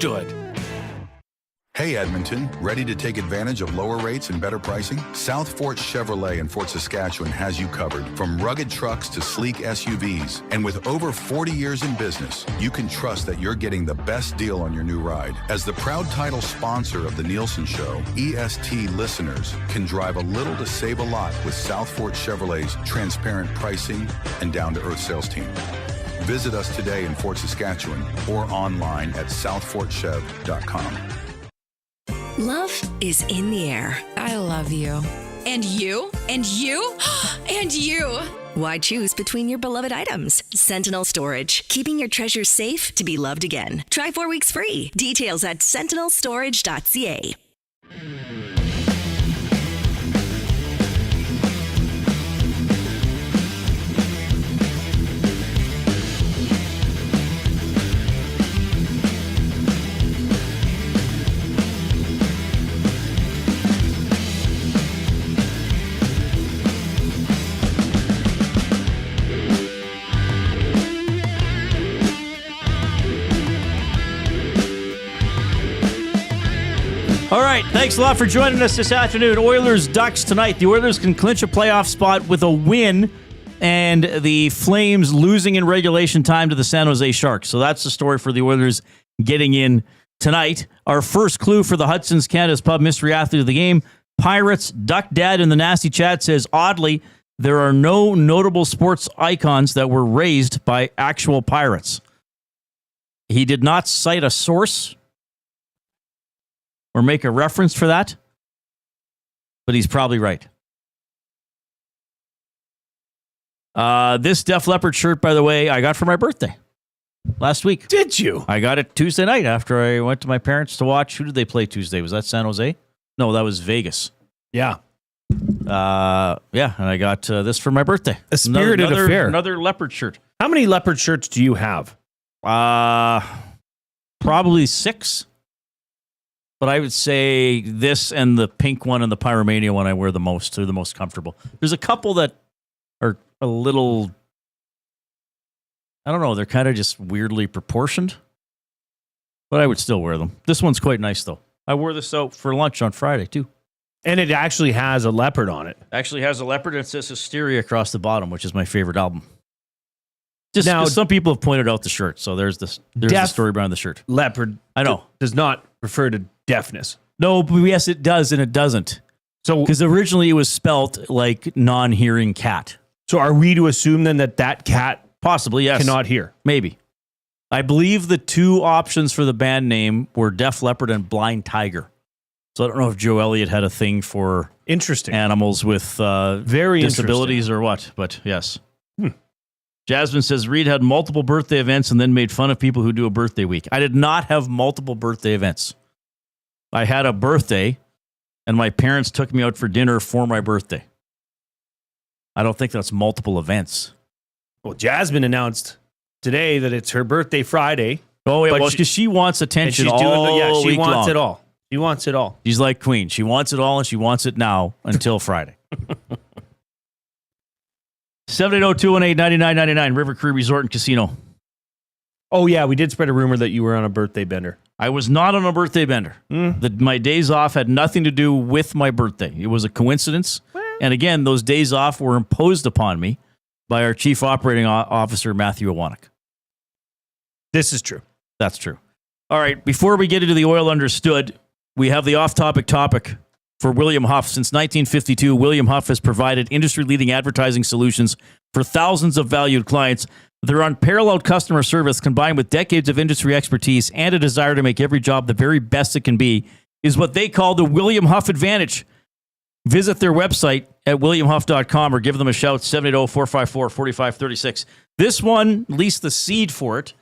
[SPEAKER 11] Hey Edmonton, ready to take advantage of lower rates and better pricing? South Fort Chevrolet in Fort Saskatchewan has you covered. From rugged trucks to sleek SUVs. And with over 40 years in business, you can trust that you're getting the best deal on your new ride. As the proud title sponsor of the Nielsen Show, EST listeners can drive a little to save a lot with South Fort Chevrolet's transparent pricing and down-to-earth sales team. Visit us today in Fort Saskatchewan or online at southfortchev.com.
[SPEAKER 12] Love is in the air. I love you. And you? And you? And you! Why choose between your beloved items? Sentinel Storage, keeping your treasures safe to be loved again. Try 4 weeks free. Details at sentinelstorage.ca.
[SPEAKER 3] All right, thanks a lot for joining us this afternoon. Oilers Ducks tonight. The Oilers can clinch a playoff spot with a win, and the Flames losing in regulation time to the San Jose Sharks. So that's the story for the Oilers getting in tonight. Our first clue for the Hudson's Canada's Pub Mystery Athlete of the Game. Pirates. Duck Dad in the Nasty Chat says, oddly, there are no notable sports icons that were raised by actual Pirates. He did not cite a source or make a reference for that, but he's probably right. This Def Leppard shirt, by the way, I got for my birthday last week.
[SPEAKER 4] Did you?
[SPEAKER 3] I got it Tuesday night after I went to my parents to watch. Who did they play Tuesday? Was that San Jose? No, that was Vegas.
[SPEAKER 4] Yeah.
[SPEAKER 3] Yeah, and I got this for my birthday.
[SPEAKER 4] A spirited affair.
[SPEAKER 3] Another Leopard shirt.
[SPEAKER 4] How many Leopard shirts do you have?
[SPEAKER 3] Probably 6. But I would say this and the pink one and the Pyromania one I wear the most. They're the most comfortable. There's a couple that are a little, I don't know, they're kind of just weirdly proportioned. But I would still wear them. This one's quite nice, though. I wore this out for lunch on Friday, too.
[SPEAKER 4] And it actually has a leopard on it.
[SPEAKER 3] Actually has a leopard and it says Hysteria across the bottom, which is my favorite album. Just now, some people have pointed out the shirt, so there's the story behind the shirt.
[SPEAKER 4] Leopard,
[SPEAKER 3] I know,
[SPEAKER 4] does not refer to deafness.
[SPEAKER 3] No, but yes, it does, and it doesn't. So, because originally it was spelt like non-hearing cat.
[SPEAKER 4] So, are we to assume then that cat
[SPEAKER 3] possibly
[SPEAKER 4] cannot hear?
[SPEAKER 3] Maybe. I believe the two options for the band name were Def Leppard and Blind Tiger. So I don't know if Joe Elliott had a thing for animals with
[SPEAKER 4] very
[SPEAKER 3] disabilities or what, but yes. Jasmine says Reid had multiple birthday events and then made fun of people who do a birthday week. I did not have multiple birthday events. I had a birthday, and my parents took me out for dinner for my birthday. I don't think that's multiple events.
[SPEAKER 4] Well, Jasmine announced today that it's her birthday Friday.
[SPEAKER 3] Oh, yeah, well, because she wants attention
[SPEAKER 4] she
[SPEAKER 3] week
[SPEAKER 4] wants
[SPEAKER 3] long.
[SPEAKER 4] It all. She wants it all.
[SPEAKER 3] She's like Queen. She wants it all, and she wants it now until Friday. 780-218-9999, River Cree Resort and Casino.
[SPEAKER 4] Oh, yeah, we did spread a rumor that you were on a birthday bender.
[SPEAKER 3] I was not on a birthday bender. My days off had nothing to do with my birthday. It was a coincidence. And again, those days off were imposed upon me by our Chief Operating Officer, Matthew Iwanek.
[SPEAKER 4] This is true.
[SPEAKER 3] That's true. All right, before we get into the Oil Understood, we have the off-topic topic for William Huff. Since 1952, William Huff has provided industry-leading advertising solutions for thousands of valued clients. Their unparalleled customer service, combined with decades of industry expertise and a desire to make every job the very best it can be, is what they call the William Huff Advantage. Visit their website at williamhuff.com or give them a shout, 780-454-4536. This one, at least the seed for it,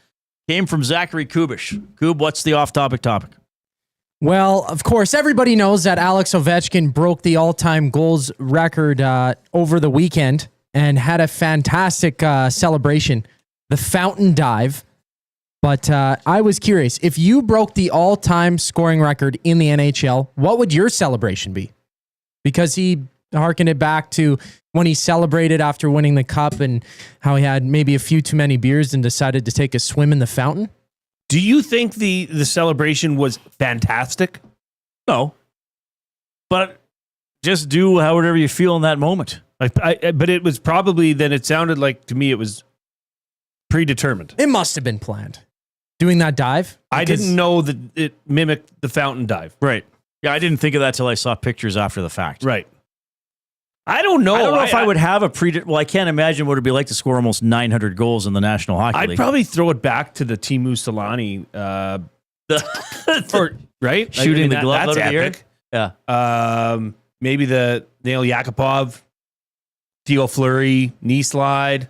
[SPEAKER 3] came from Zachary Kubish. Kub, what's the off-topic topic?
[SPEAKER 6] Well, of course, everybody knows that Alex Ovechkin broke the all-time goals record over the weekend and had a fantastic celebration, the fountain dive. But I was curious, if you broke the all-time scoring record in the NHL, what would your celebration be? Because he hearkened it back to when he celebrated after winning the cup and how he had maybe a few too many beers and decided to take a swim in the fountain.
[SPEAKER 4] Do you think the celebration was fantastic?
[SPEAKER 3] No. But just do however you feel in that moment.
[SPEAKER 4] But it was probably, then it sounded like to me it was predetermined.
[SPEAKER 6] It must have been planned. Doing that dive?
[SPEAKER 4] I didn't know that it mimicked the fountain dive.
[SPEAKER 3] Right. Yeah, I didn't think of that till I saw pictures after the fact.
[SPEAKER 4] Right. I don't know.
[SPEAKER 3] I don't know if I would have a well, I can't imagine what it'd be like to score almost 900 goals in the National Hockey League.
[SPEAKER 4] I'd probably throw it back to the Teemu Selanne, right?
[SPEAKER 3] Shooting the glove out of the air.
[SPEAKER 4] Yeah. Maybe the Nail Yakupov, Theo Fleury, knee slide.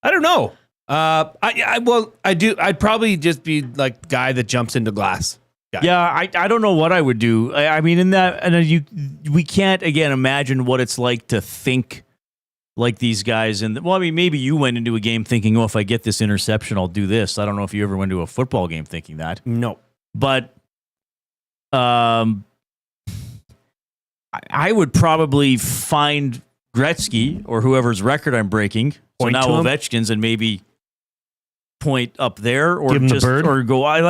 [SPEAKER 4] I don't know. I'd probably just be like the guy that jumps into glass.
[SPEAKER 3] Yeah, I don't know what I would do. I mean, in that, and we can't again imagine what it's like to think like these guys. And well, I mean, maybe you went into a game thinking, "Oh, if I get this interception, I'll do this." I don't know if you ever went to a football game thinking that.
[SPEAKER 4] No,
[SPEAKER 3] but I would probably find Gretzky or whoever's record I'm breaking. So now Ovechkin's and maybe point up there or
[SPEAKER 4] give him
[SPEAKER 3] just
[SPEAKER 4] the bird.
[SPEAKER 3] Or go. I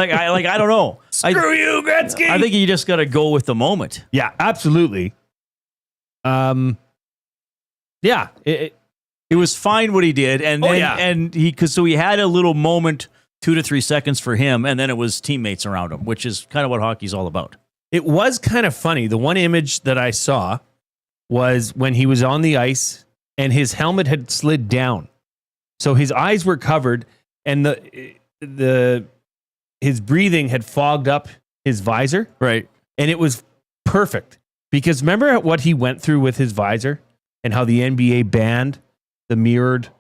[SPEAKER 3] don't know.
[SPEAKER 4] Screw you, Gretzky.
[SPEAKER 3] I think you just got to go with the moment.
[SPEAKER 4] Yeah, absolutely. Yeah,
[SPEAKER 3] it was fine what he did, and then, and he had a little moment, 2 to 3 seconds for him, and then it was teammates around him, which is kind of what hockey's all about.
[SPEAKER 4] It was kind of funny. The one image that I saw was when he was on the ice and his helmet had slid down, so his eyes were covered. And his breathing had fogged up his visor.
[SPEAKER 3] Right.
[SPEAKER 4] And it was perfect. Because remember what he went through with his visor and how the NBA banned the mirrored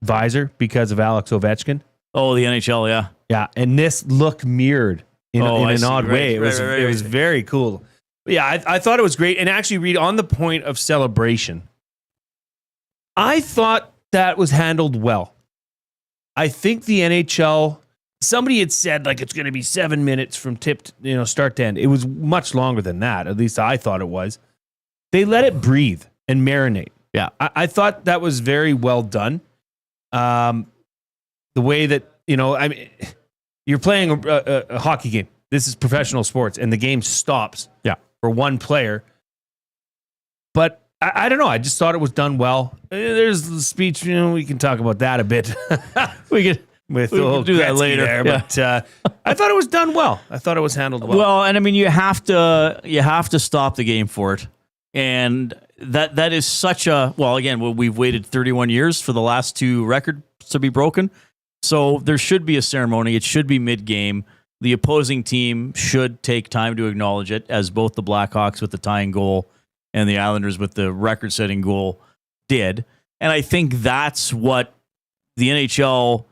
[SPEAKER 4] visor because of Alex Ovechkin?
[SPEAKER 3] Oh, the NHL, yeah.
[SPEAKER 4] Yeah. And this looked mirrored in an odd way. It was very cool. But yeah, I thought it was great. And actually, Reid, on the point of celebration, I thought that was handled well. I think the NHL, somebody had said like it's going to be 7 minutes from start to end. It was much longer than that. At least I thought it was. They let it breathe and marinate.
[SPEAKER 3] Yeah.
[SPEAKER 4] I thought that was very well done. The way that, I mean, you're playing a hockey game. This is professional sports and the game stops for one player. But I don't know. I just thought it was done well. There's the speech. We can talk about that a bit. we can do that later. There, yeah. But I thought it was done well. I thought it was handled well.
[SPEAKER 3] Well, and I mean, you have to stop the game for it, and that is such a Again, we've waited 31 years for the last 2 records to be broken, so there should be a ceremony. It should be mid-game. The opposing team should take time to acknowledge it, as both the Blackhawks with the tying goal and the Islanders with the record-setting goal did. And I think that's what the NHL,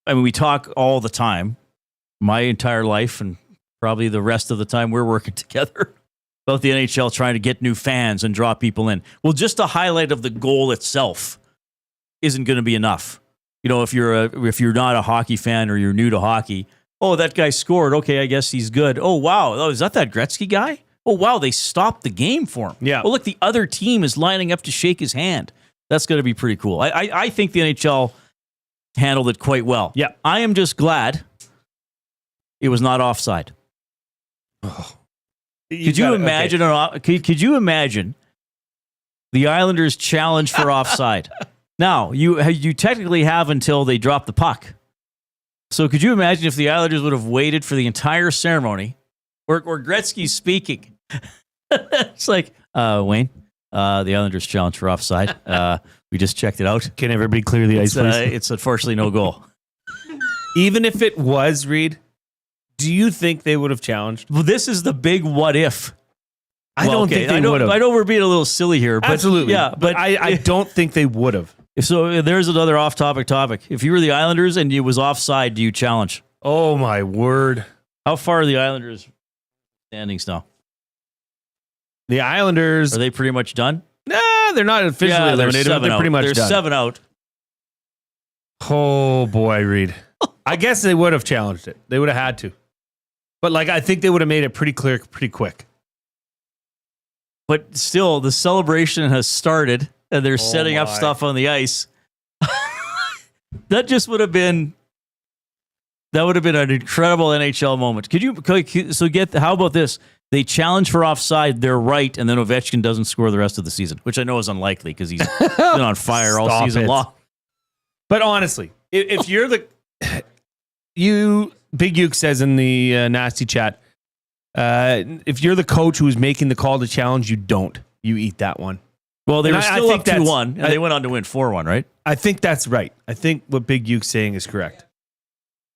[SPEAKER 3] we talk all the time, my entire life and probably the rest of the time we're working together, about the NHL trying to get new fans and draw people in. Well, just a highlight of the goal itself isn't going to be enough. If you're not a hockey fan or you're new to hockey, oh, that guy scored. Okay, I guess he's good. Oh, wow. Oh, is that Gretzky guy? Oh, wow, they stopped the game for him.
[SPEAKER 4] Yeah.
[SPEAKER 3] Well, look, the other team is lining up to shake his hand. That's going to be pretty cool. I think the NHL handled it quite well.
[SPEAKER 4] Yeah.
[SPEAKER 3] I am just glad it was not offside. Could you imagine the Islanders challenge for offside? Now, you technically have until they drop the puck. So could you imagine if the Islanders would have waited for the entire ceremony, or Gretzky speaking? It's like, Wayne, the Islanders challenge for offside. We just checked it out.
[SPEAKER 4] Can everybody clear the ice, please?
[SPEAKER 3] It's unfortunately no goal.
[SPEAKER 4] Even if it was, Reid, do you think they would have challenged?
[SPEAKER 3] Well, this is the big what if.
[SPEAKER 4] I don't think they would have.
[SPEAKER 3] I know we're being a little silly here. But
[SPEAKER 4] Absolutely.
[SPEAKER 3] Yeah, but
[SPEAKER 4] I don't think they would have.
[SPEAKER 3] So there's another off-topic topic. If you were the Islanders and it was offside, do you challenge?
[SPEAKER 4] Oh, my word.
[SPEAKER 3] How far are the Islanders standings now?
[SPEAKER 4] The Islanders...
[SPEAKER 3] Are they pretty much done?
[SPEAKER 4] Nah, they're not officially eliminated. They're pretty much
[SPEAKER 3] done. They're 7 out.
[SPEAKER 4] Oh, boy, Reid. I guess they would have challenged it. They would have had to. But, I think they would have made it pretty clear, pretty quick.
[SPEAKER 3] But still, the celebration has started, and they're setting up stuff on the ice. That just would have been... That would have been an incredible NHL moment. How about this? They challenge for offside, they're right, and then Ovechkin doesn't score the rest of the season, which I know is unlikely because he's been on fire all season long.
[SPEAKER 4] But honestly, if you're Big Uke says in the nasty chat, if you're the coach who's making the call to challenge, you don't. You eat that one.
[SPEAKER 3] Well, they were still up 2-1, and they went on to win 4-1, right?
[SPEAKER 4] I think that's right. I think what Big Uke's saying is correct.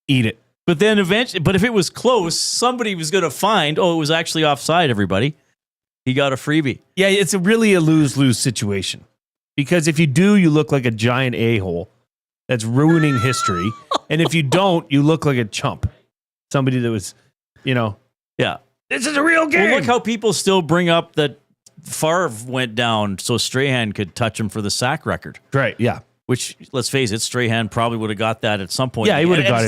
[SPEAKER 4] Eat it.
[SPEAKER 3] But then eventually, if it was close, somebody was going to find, it was actually offside, everybody. He got a freebie.
[SPEAKER 4] Yeah, it's really a lose-lose situation. Because if you do, you look like a giant a-hole that's ruining history. And if you don't, you look like a chump. Somebody that was,
[SPEAKER 3] Yeah.
[SPEAKER 4] This is a real game.
[SPEAKER 3] Well, look how people still bring up that Favre went down so Strahan could touch him for the sack record.
[SPEAKER 4] Right, yeah.
[SPEAKER 3] Which, let's face it, Strahan probably would have got that at some point.
[SPEAKER 4] Yeah, he would have got it.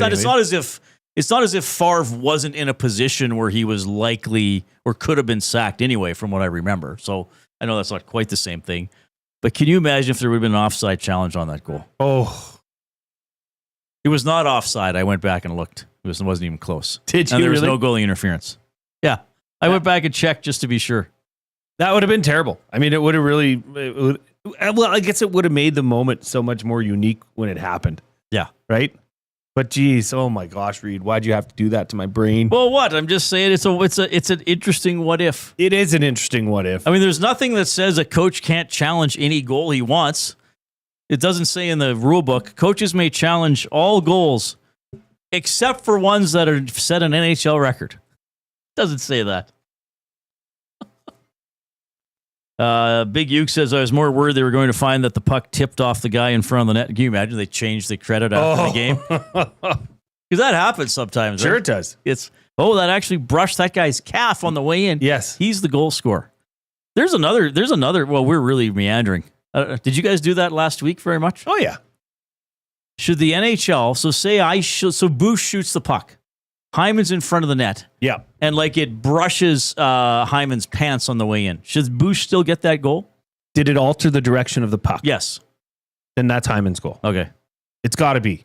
[SPEAKER 3] It's not as if Favre wasn't in a position where he was likely or could have been sacked anyway, from what I remember. So I know that's not quite the same thing. But can you imagine if there would have been an offside challenge on that goal?
[SPEAKER 4] Oh.
[SPEAKER 3] It was not offside. I went back and looked. It wasn't even close.
[SPEAKER 4] Did you?
[SPEAKER 3] And there was
[SPEAKER 4] really?
[SPEAKER 3] no goalie interference. Yeah. I went back and checked just to be sure.
[SPEAKER 4] That would have been terrible. I mean, it would have really... I guess it would have made the moment so much more unique when it happened.
[SPEAKER 3] Yeah.
[SPEAKER 4] Right? But geez, oh my gosh, Reid, why'd you have to do that to my brain?
[SPEAKER 3] Well, what? I'm just saying it's an interesting what if.
[SPEAKER 4] It is an interesting what if.
[SPEAKER 3] I mean, there's nothing that says a coach can't challenge any goal he wants. It doesn't say in the rule book, coaches may challenge all goals except for ones that are set an NHL record. It doesn't say that. Big Uke says, I was more worried they were going to find that the puck tipped off the guy in front of the net. Can you imagine they changed the credit after the game? Because that happens sometimes.
[SPEAKER 4] Sure
[SPEAKER 3] right?
[SPEAKER 4] it does.
[SPEAKER 3] It's, that actually brushed that guy's calf on the way in.
[SPEAKER 4] Yes.
[SPEAKER 3] He's the goal scorer. There's another, well, we're really meandering. Did you guys do that last week very much?
[SPEAKER 4] Oh, yeah.
[SPEAKER 3] Should the NHL, so Boosh shoots the puck. Hyman's in front of the net.
[SPEAKER 4] Yeah.
[SPEAKER 3] And it brushes Hyman's pants on the way in. Should Boosh still get that goal?
[SPEAKER 4] Did it alter the direction of the puck?
[SPEAKER 3] Yes.
[SPEAKER 4] Then that's Hyman's goal.
[SPEAKER 3] Okay.
[SPEAKER 4] It's got to be.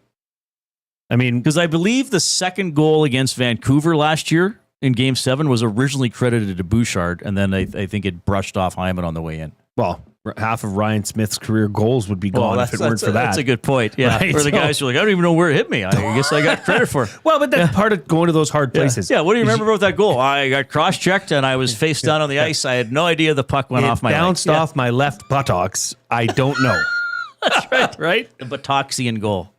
[SPEAKER 4] I mean...
[SPEAKER 3] Because I believe the second goal against Vancouver last year in Game 7 was originally credited to Bouchard, and then I think it brushed off Hyman on the way in.
[SPEAKER 4] Well, half of Ryan Smith's career goals would be gone if it weren't for that.
[SPEAKER 3] That's a good point. Yeah. Right? Or the guys who are like, I don't even know where it hit me. I guess I got credit for it.
[SPEAKER 4] Well, but that's part of going to those hard places.
[SPEAKER 3] Yeah. What do you remember about that goal? I got cross-checked and I was face down on the ice. I had no idea the puck went off my leg.
[SPEAKER 4] Bounced off my left buttocks. I don't know.
[SPEAKER 3] That's right. Right? The Buttoxian goal.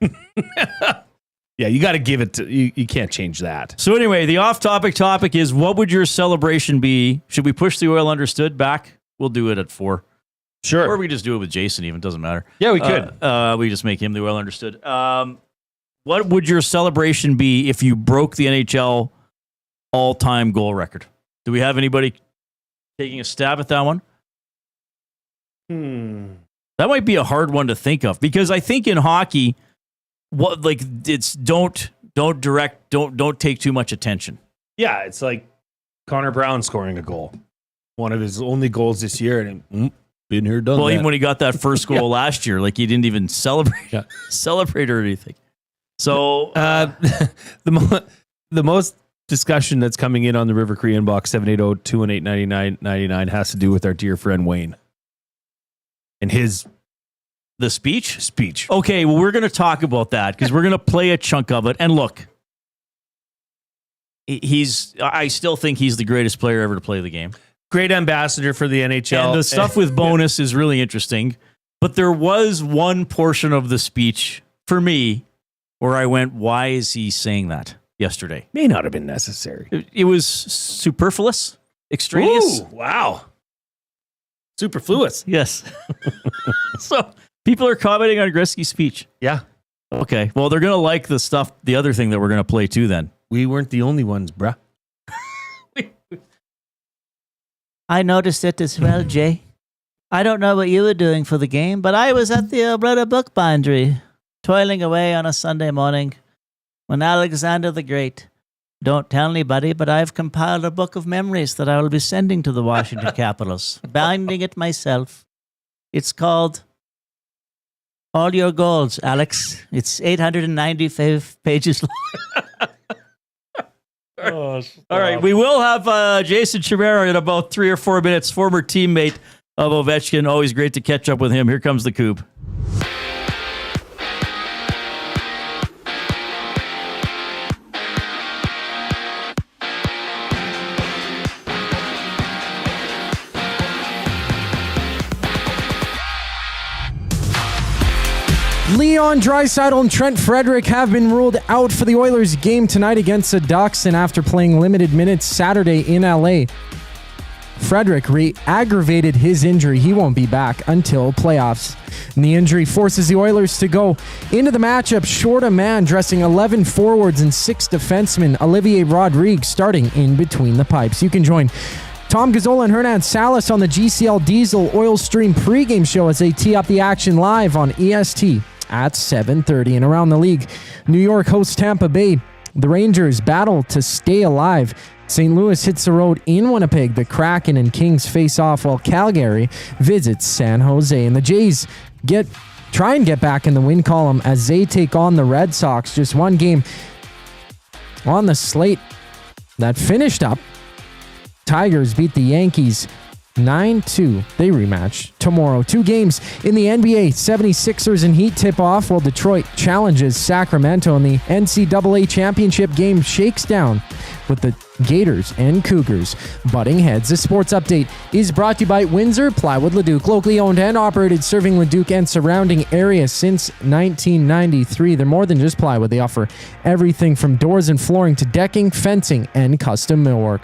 [SPEAKER 4] Yeah, you got to give it to... You can't change that.
[SPEAKER 3] So anyway, the off-topic topic is, what would your celebration be? Should we push the Oil Understood back? We'll do it at 4.
[SPEAKER 4] Sure.
[SPEAKER 3] Or we just do it with Jason even. Doesn't matter.
[SPEAKER 4] Yeah, we could.
[SPEAKER 3] We just make him the Well Understood. What would your celebration be if you broke the NHL all-time goal record? Do we have anybody taking a stab at that one? That might be a hard one to think of, because I think in hockey, it's don't take too much attention.
[SPEAKER 4] Yeah, it's like Connor Brown scoring a goal. One of his only goals this year, and Been here, done that.
[SPEAKER 3] Even when he got that first goal last year, like he didn't even celebrate or anything. So
[SPEAKER 4] the most discussion that's coming in on the River Cree inbox 780-218-9999 has to do with our dear friend Wayne and
[SPEAKER 3] the speech. Okay, well, we're going to talk about that because we're going to play a chunk of it. And look, I still think he's the greatest player ever to play the game.
[SPEAKER 4] Great ambassador for the NHL.
[SPEAKER 3] And the stuff with bonus is really interesting. But there was one portion of the speech for me where I went, why is he saying that yesterday?
[SPEAKER 4] May not have been necessary.
[SPEAKER 3] It was superfluous, extraneous.
[SPEAKER 4] Ooh, wow. Superfluous.
[SPEAKER 3] Yes. So people are commenting on Gretzky's speech.
[SPEAKER 4] Yeah.
[SPEAKER 3] Okay. Well, they're going to like the other thing that we're going to play too then.
[SPEAKER 4] We weren't the only ones, bruh.
[SPEAKER 5] I noticed it as well, Jay. I don't know what you were doing for the game, but I was at the Alberta Book Bindery, toiling away on a Sunday morning when Alexander the Great, don't tell anybody, but I've compiled a book of memories that I will be sending to the Washington Capitals, binding it myself. It's called All Your Goals, Alex. It's 895 pages long.
[SPEAKER 3] All right, we will have Jason Chimera in about 3 or 4 minutes, former teammate of Ovechkin. Always great to catch up with him. Here comes the Coop.
[SPEAKER 6] Leon Draisaitl and Trent Frederic have been ruled out for the Oilers game tonight against the Ducks, and after playing limited minutes Saturday in LA. Frederic re-aggravated his injury. He won't be back until playoffs. And the injury forces the Oilers to go into the matchup short a man, dressing 11 forwards and 6 defensemen. Olivier Rodrigue starting in between the pipes. You can join Tom Gazzola and Hernan Salas on the GCL Diesel Oil Stream pregame show as they tee up the action live on EST at 7:30. And around the league, New York hosts Tampa Bay. The Rangers battle to stay alive. St. Louis hits the road in Winnipeg. The Kraken and Kings face off while Calgary visits San Jose. And the Jays try and get back in the win column as they take on the Red Sox. Just one game on the slate that finished up. Tigers beat the Yankees 9-2. They rematch tomorrow. 2 games in the NBA. 76ers and Heat tip off while Detroit challenges Sacramento, and the NCAA championship game shakes down with the Gators and Cougars butting heads. This sports update is brought to you by Windsor Plywood Leduc, locally owned and operated, serving Leduc and surrounding areas since 1993. They're more than just plywood. They offer everything from doors and flooring to decking, fencing, and custom millwork.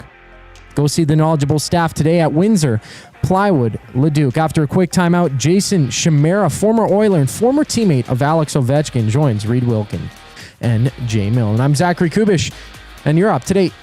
[SPEAKER 6] Go see the knowledgeable staff today at Windsor Plywood Leduc. After a quick timeout, Jason Chimera, former Oiler and former teammate of Alex Ovechkin, joins Reid Wilkins and Jay Milne. I'm Zachary Kubish, and you're up to date.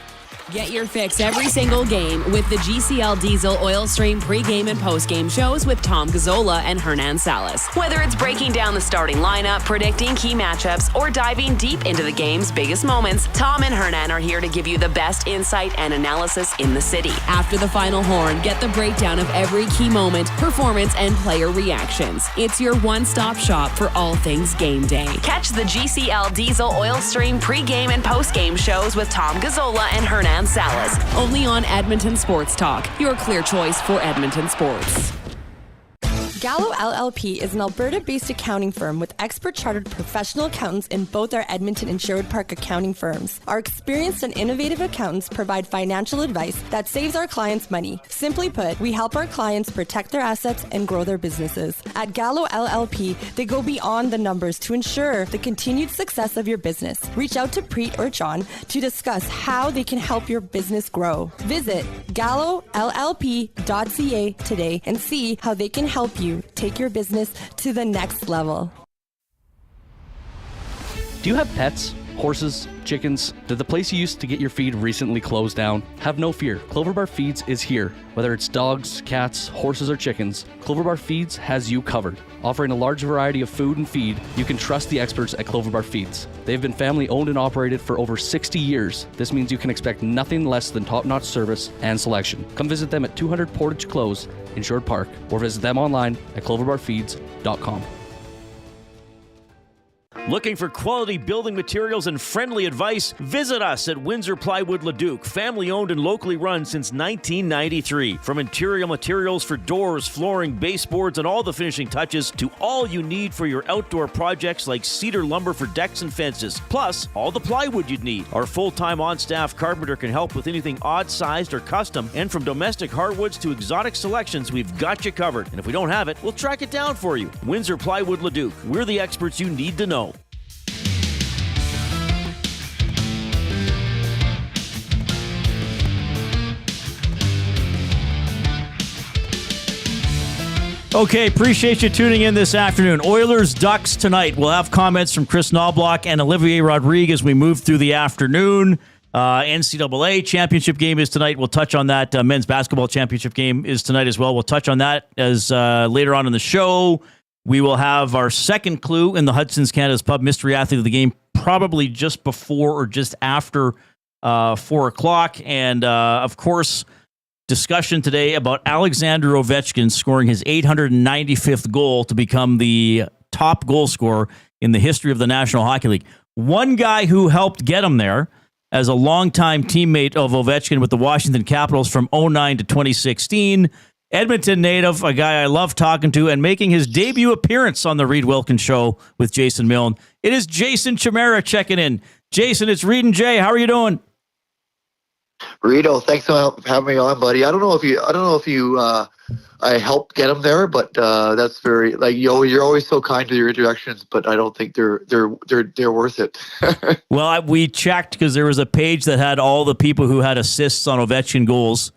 [SPEAKER 7] Get your fix every single game with the GCL Diesel Oil Stream pregame and postgame shows with Tom Gazzola and Hernan Salas. Whether it's breaking down the starting lineup, predicting key matchups, or diving deep into the game's biggest moments, Tom and Hernan are here to give you the best insight and analysis in the city. After the final horn, get the breakdown of every key moment, performance, and player reactions. It's your one-stop shop for all things game day. Catch the GCL Diesel Oil Stream pregame and postgame shows with Tom Gazzola and Hernan Salas, only on Edmonton Sports Talk, your clear choice for Edmonton sports.
[SPEAKER 13] Gallo LLP is an Alberta-based accounting firm with expert chartered professional accountants in both our Edmonton and Sherwood Park accounting firms. Our experienced and innovative accountants provide financial advice that saves our clients money. Simply put, we help our clients protect their assets and grow their businesses. At Gallo LLP, they go beyond the numbers to ensure the continued success of your business. Reach out to Preet or John to discuss how they can help your business grow. Visit gallollp.ca today and see how they can help you take your business to the next level.
[SPEAKER 14] Do you have pets? horses, chickens? Did the place you used to get your feed recently close down? Have no fear. Clover Bar Feeds is here. Whether it's dogs, cats, horses, or chickens, Clover Bar Feeds has you covered. Offering a large variety of food and feed, you can trust the experts at Clover Bar Feeds. They've been family owned and operated for over 60 years. This means you can expect nothing less than top-notch service and selection. Come visit them at 200 Portage Close in Sherwood Park or visit them online at cloverbarfeeds.com.
[SPEAKER 3] Looking for quality building materials and friendly advice? Visit us at Windsor Plywood Leduc, family owned and locally run since 1993. From interior materials for doors, flooring, baseboards, and all the finishing touches to all you need for your outdoor projects like cedar lumber for decks and fences, plus all the plywood you'd need. Our full-time on-staff carpenter can help with anything odd-sized or custom, and from domestic hardwoods to exotic selections, we've got you covered. And if we don't have it, we'll track it down for you. Windsor Plywood Leduc. We're the experts you need to know. Okay, appreciate you tuning in this afternoon. Oilers Ducks tonight. We'll have comments from Chris Knobloch and Olivier Rodrigue as we move through the afternoon. NCAA championship game is tonight. We'll touch on that. Men's basketball championship game is tonight as well. We'll touch on that as later on in the show. We will have our second clue in the Hudson's Canada's Pub mystery athlete of the game, probably just before or just after 4 o'clock. And of course, discussion today about Alexander Ovechkin scoring his 895th goal to become the top goal scorer in the history of the National Hockey League. One guy who helped get him there as a longtime teammate of Ovechkin with the Washington Capitals from 2009 to 2016, Edmonton native, a guy I love talking to, and making his debut appearance on the Reid Wilkins Show with Jason Milne. It is Jason Chimera checking in. Jason, it's Reid and Jay. How are you doing?
[SPEAKER 15] Rito, thanks for having me on, buddy. I don't know if you I helped get him there, but that's very you're always so kind to your introductions, but I don't think they're worth it.
[SPEAKER 3] Well, we checked because there was a page that had all the people who had assists on Ovechkin goals.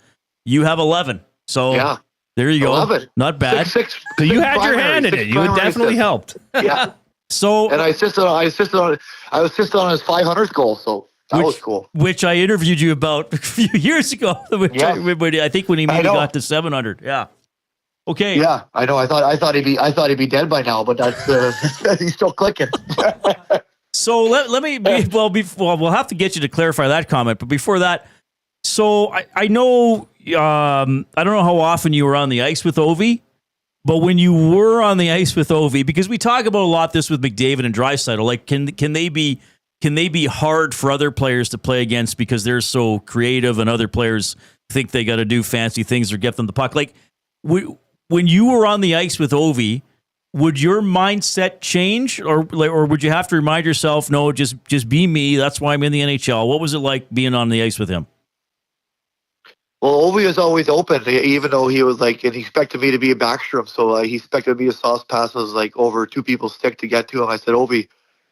[SPEAKER 3] You have 11, so yeah. There you go. 11. Not bad.
[SPEAKER 4] Six so you had your hand in it. You had definitely helped.
[SPEAKER 15] Yeah.
[SPEAKER 3] So
[SPEAKER 15] and I assisted on his 500th goal. So. That was cool.
[SPEAKER 3] Which I interviewed you about a few years ago. I think when he maybe got to 700. Yeah. Okay.
[SPEAKER 15] Yeah, I know. I thought he'd be dead by now, but that's he's still clicking.
[SPEAKER 3] So let me we'll have to get you to clarify that comment, but before that, so I know I don't know how often you were on the ice with Ovi, but when you were on the ice with Ovi, because we talk about a lot this with McDavid and Draisaitl, like can they be hard for other players to play against because they're so creative and other players think they got to do fancy things or get them the puck? Like, when you were on the ice with Ovi, would your mindset change, or would you have to remind yourself, no, just be me? That's why I'm in the NHL. What was it like being on the ice with him?
[SPEAKER 15] Well, Ovi was always open, even though he was and he expected me to be a backstrom. So he expected me to sauce passes over two people's stick to get to him. I said, Ovi,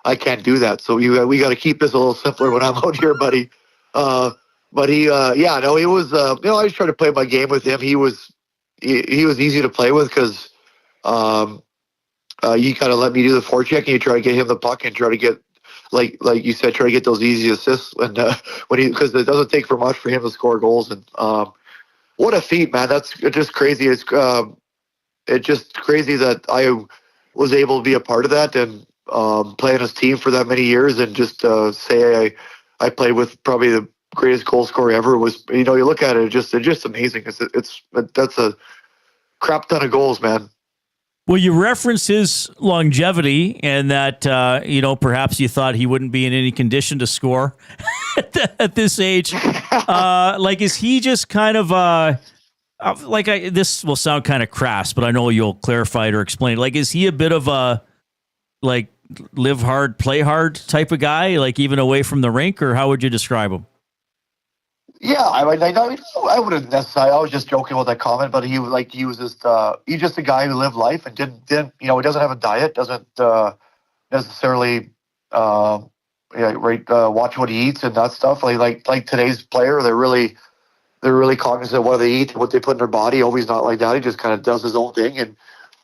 [SPEAKER 15] I can't do that. So we got to keep this a little simpler when I'm out here, buddy. But he was, I just tried to play my game with him. He was easy to play with because you kind of let me do the forecheck and you try to get him the puck and try to get, like you said, try to get those easy assists. And because it doesn't take for much for him to score goals. And what a feat, man. That's just crazy. It's just crazy that I was able to be a part of that and play on his team for that many years and just say I played with probably the greatest goal scorer ever. Was, you look at it, it's just amazing. That's a crap ton of goals, man.
[SPEAKER 3] Well, you reference his longevity and that perhaps you thought he wouldn't be in any condition to score at this age. Is he just kind of this will sound kind of crass, but I know you'll clarify it or explain. Is he a bit of a live hard, play hard type of guy, even away from the rink, or how would you describe him?
[SPEAKER 15] Yeah, I wouldn't necessarily. I was just joking with that comment, but he was he's just a guy who lived life and didn't he doesn't have a diet, doesn't necessarily watch what he eats and that stuff. Like today's player, they're really cognizant of what they eat, what they put in their body. Always not like that. He just kind of does his own thing and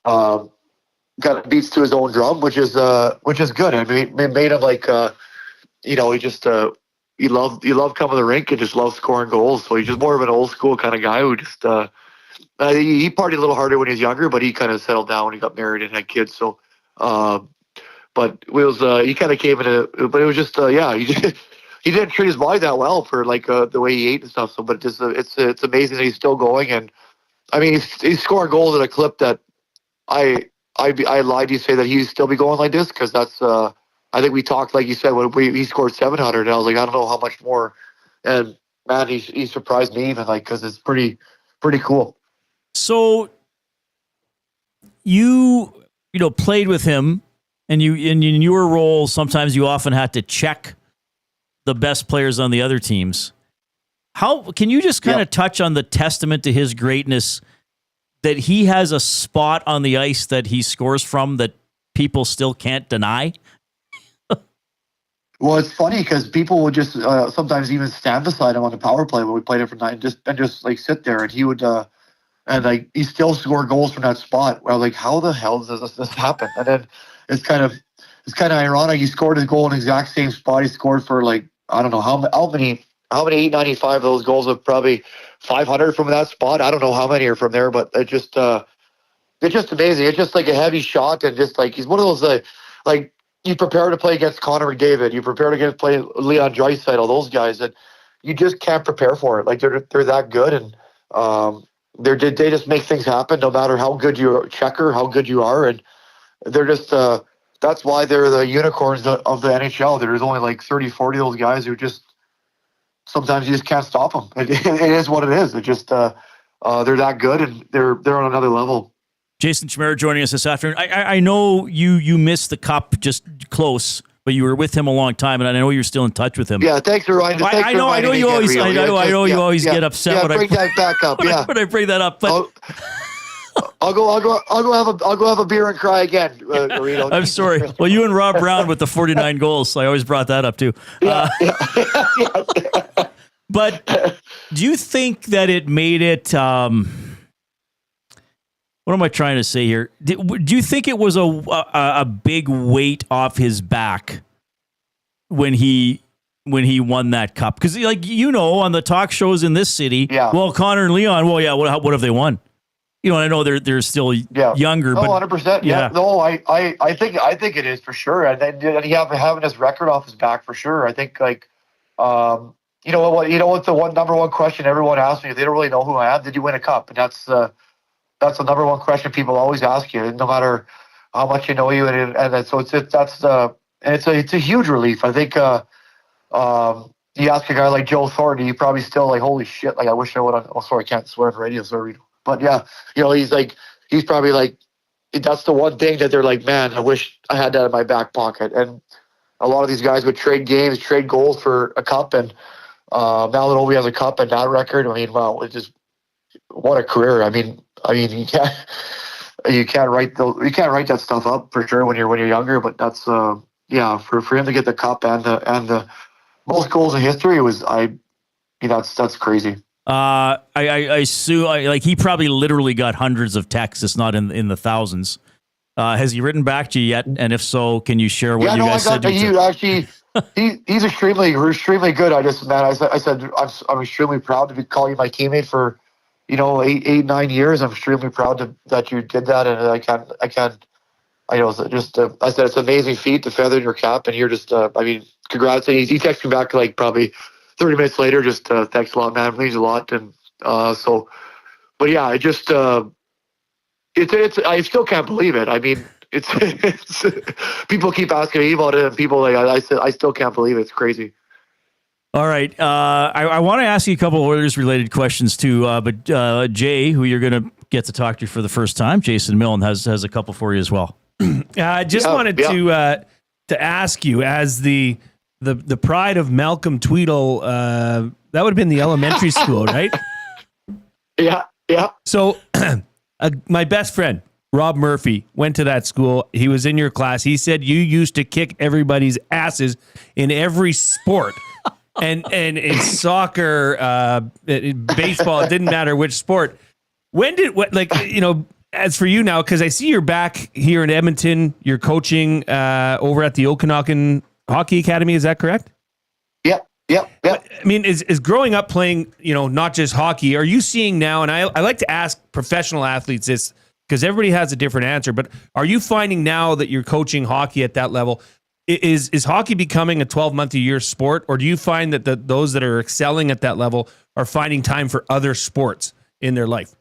[SPEAKER 15] kind of beats to his own drum, which is good. I mean, it made him he just he loved coming to the rink and just loved scoring goals. So he's just more of an old school kind of guy who just he partied a little harder when he was younger, but he kind of settled down when he got married and had kids. So, but it was he kind of came into, but it was just he didn't treat his body that well for like the way he ate and stuff. So, but just it's amazing that he's still going. And I mean, he's scoring goals at a clip that I lied to you say that he'd still be going like this, because that's I think we talked, like you said, when he scored 700, and I was like, I don't know how much more. And man, he surprised me even, like, because it's pretty cool.
[SPEAKER 3] So you played with him, and in your role, sometimes you often had to check the best players on the other teams. How can you just kind of touch on the testament to his greatness that he has a spot on the ice that he scores from that people still can't deny?
[SPEAKER 15] Well, it's funny because people would just sometimes even stand beside him on the power play when we played it for night and just like sit there, and he would and like he still scored goals from that spot. Well, like, how the hell does this happen? And then it's kind of ironic. He scored his goal in the exact same spot he scored for, like, I don't know how many 895 of those goals of probably 500 from that spot. I don't know how many are from there, but it's just amazing. It's just like a heavy shot, and just like he's one of those like you prepare to play against Connor McDavid, you prepare to play Leon Draisaitl, those guys, and you just can't prepare for it. Like they're that good, and they just make things happen no matter how good you're a checker, how good you are, and they're just that's why they're the unicorns of the NHL. There's only like 30, 40 of those guys who just sometimes you just can't stop them. It is what it is. It just they're that good, and they're on another level.
[SPEAKER 3] Jason Chimera joining us this afternoon. I know you missed the cup just close, but you were with him a long time, and I know you're still in touch with him.
[SPEAKER 15] Yeah, thanks for reminding.
[SPEAKER 3] I know you always get upset when
[SPEAKER 15] bring that back up.
[SPEAKER 3] when I bring that up. But
[SPEAKER 15] I'll go have a beer and cry again.
[SPEAKER 3] I'm sorry. Well, you and Rob Brown with the 49 goals. I always brought that up too. But do you think that it made it? What am I trying to say here? Do you think it was a big weight off his back when he won that cup? Because, like, on the talk shows in this city, well, Connor and Leon, what have they won? I know they're still younger, but
[SPEAKER 15] 100%. Yeah. No, I think it is for sure. And then having his record off his back for sure. I think, like, you know what the number one question everyone asks me, if they don't really know who I am, did you win a cup? And that's the number one question people always ask you, no matter how much you know you. And so it's a huge relief. I think you ask a guy like Joe Thornton, you probably still like, holy shit, like I wish I would have. Oh, sorry, I can't swear on the radio, sorry. But yeah, he's probably like, that's the one thing that they're like, man, I wish I had that in my back pocket. And a lot of these guys would trade games, trade goals for a cup, and now that Ovi has a cup and that record, I mean, wow, it's just what a career. I mean, you can't write that stuff up for sure when you're younger. But that's for him to get the cup and the most goals in history that's crazy.
[SPEAKER 3] I assume like he probably literally got hundreds of texts. It's not in the thousands. Has he written back to you yet? And if so, can you share what you guys said?
[SPEAKER 15] Actually, he's extremely good. I said I'm extremely proud to call you my teammate for 8-9 years. I'm extremely proud that you did that, and I said it's an amazing feat to feather in your cap, and you're just congrats. And he texted me back like probably 30 minutes later, just thanks a lot, man. It means a lot. And but yeah, I just I still can't believe it. I mean, it's people keep asking me about it, and people I still can't believe it. It's crazy.
[SPEAKER 3] All right. I want to ask you a couple of Oilers related questions too. But Jay, who you're going to get to talk to for the first time, Jason Milne has a couple for you as well.
[SPEAKER 4] I just wanted to ask you, as the pride of Malcolm Tweedle, that would have been the elementary school, right?
[SPEAKER 15] Yeah.
[SPEAKER 4] So my best friend, Rob Murphy, went to that school. He was in your class. He said you used to kick everybody's asses in every sport. And in soccer, in baseball, it didn't matter which sport. As for you now, because I see you're back here in Edmonton, you're coaching over at the Okanagan Hockey Academy. Is that correct?
[SPEAKER 15] Yep.
[SPEAKER 4] I mean, is growing up playing, not just hockey, are you seeing now, and I like to ask professional athletes this because everybody has a different answer, but are you finding now that you're coaching hockey at that level, is hockey becoming a 12-month-a-year sport, or do you find that those that are excelling at that level are finding time for other sports in their life?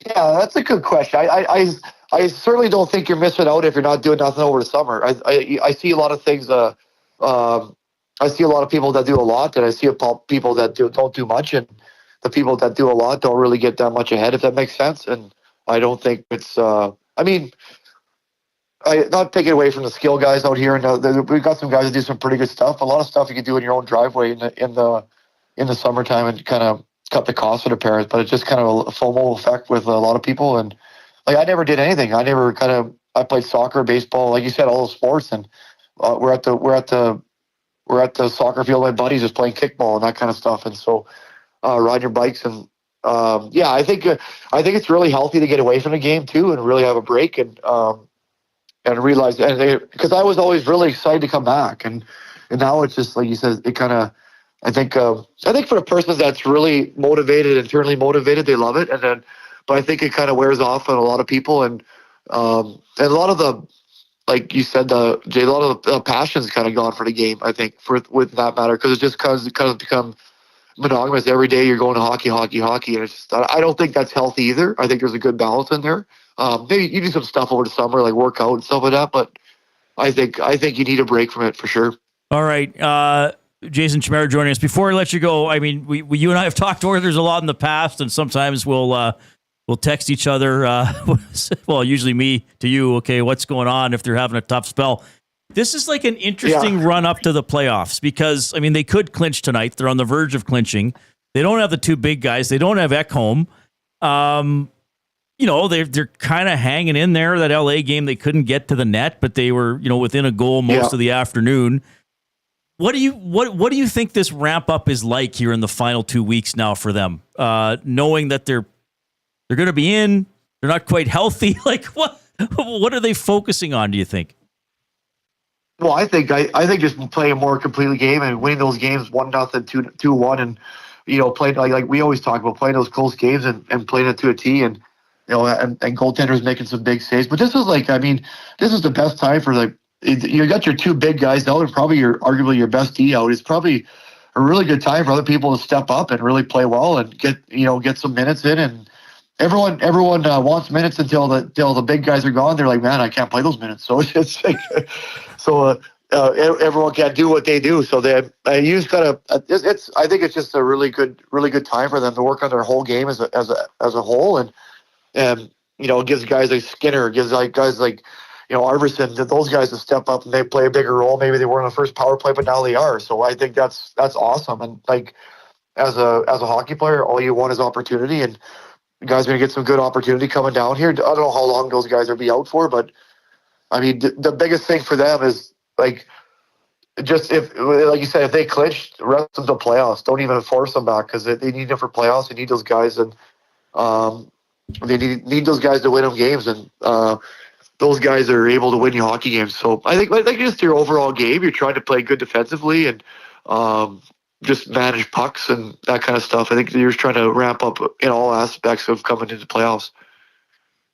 [SPEAKER 15] Yeah, that's a good question. I certainly don't think you're missing out if you're not doing nothing over the summer. I see a lot of things. I see a lot of people that do a lot, and I see people that don't do much, and the people that do a lot don't really get that much ahead, if that makes sense. And I don't think it's. I mean, not taking away from the skill guys out here, and we've got some guys that do some pretty good stuff. A lot of stuff you can do in your own driveway in the summertime and kind of cut the cost of the parents. But it's just kind of a FOMO effect with a lot of people. And like I never did anything. I played soccer, baseball, like you said, all those sports, and we're at the soccer field. My buddies just playing kickball and that kind of stuff, and so riding your bikes and I think it's really healthy to get away from the game too and really have a break and realize because I was always really excited to come back and now it's just like you said, it kind of I think for the person that's really motivated, internally motivated, they love it, but I think it kind of wears off on a lot of people and a lot of the. Like you said, Jay, a lot of the passion's kind of gone for the game, I think, with that matter, because it's just kind of become monogamous. Every day you're going to hockey, and it's just, I don't think that's healthy either. I think there's a good balance in there. Maybe you do some stuff over the summer, like work out and stuff like that, but I think you need a break from it for sure.
[SPEAKER 3] All right, Jason Chimera joining us. Before I let you go, I mean, you and I have talked Oilers a lot in the past, and sometimes we'll text each other, well, usually me to you, okay, what's going on if they're having a tough spell. This is like an interesting run up to the playoffs because, I mean, they could clinch tonight. They're on the verge of clinching. They don't have the two big guys. They don't have Ekholm. They're kind of hanging in there. That LA game, they couldn't get to the net, but they were, within a goal most of the afternoon. What do you think this ramp up is like here in the final 2 weeks now for them? Knowing that they're going to be in. They're not quite healthy. Like what are they focusing on, do you think?
[SPEAKER 15] Well, I think just playing a more completely game and winning those games 1-0, 2-1, and playing like we always talk about playing those close games and playing it to a T, and and goaltenders making some big saves. But this is this is the best time for you got your two big guys out and probably arguably your best D out. It's probably a really good time for other people to step up and really play well and get some minutes in. And everyone wants minutes until the big guys are gone. They're like, man, I can't play those minutes. So it's like, everyone can't do what they do. So you just gotta. I think it's just a really good time for them to work on their whole game as a whole, and it gives guys like Skinner, gives guys like Arvidsson, those guys to step up and they play a bigger role. Maybe they weren't on the first power play, but now they are. So I think that's awesome. And as a hockey player, all you want is opportunity, and the guys are going to get some good opportunity coming down here. I don't know how long those guys will be out for, but I mean, the biggest thing for them is just if you said, if they clinch, rest of the playoffs, don't even force them back because they need them for playoffs. They need those guys, and they need those guys to win them games, and those guys are able to win you hockey games. So I think just your overall game, you're trying to play good defensively and just manage pucks and that kind of stuff. I think you're trying to ramp up in all aspects of coming into playoffs.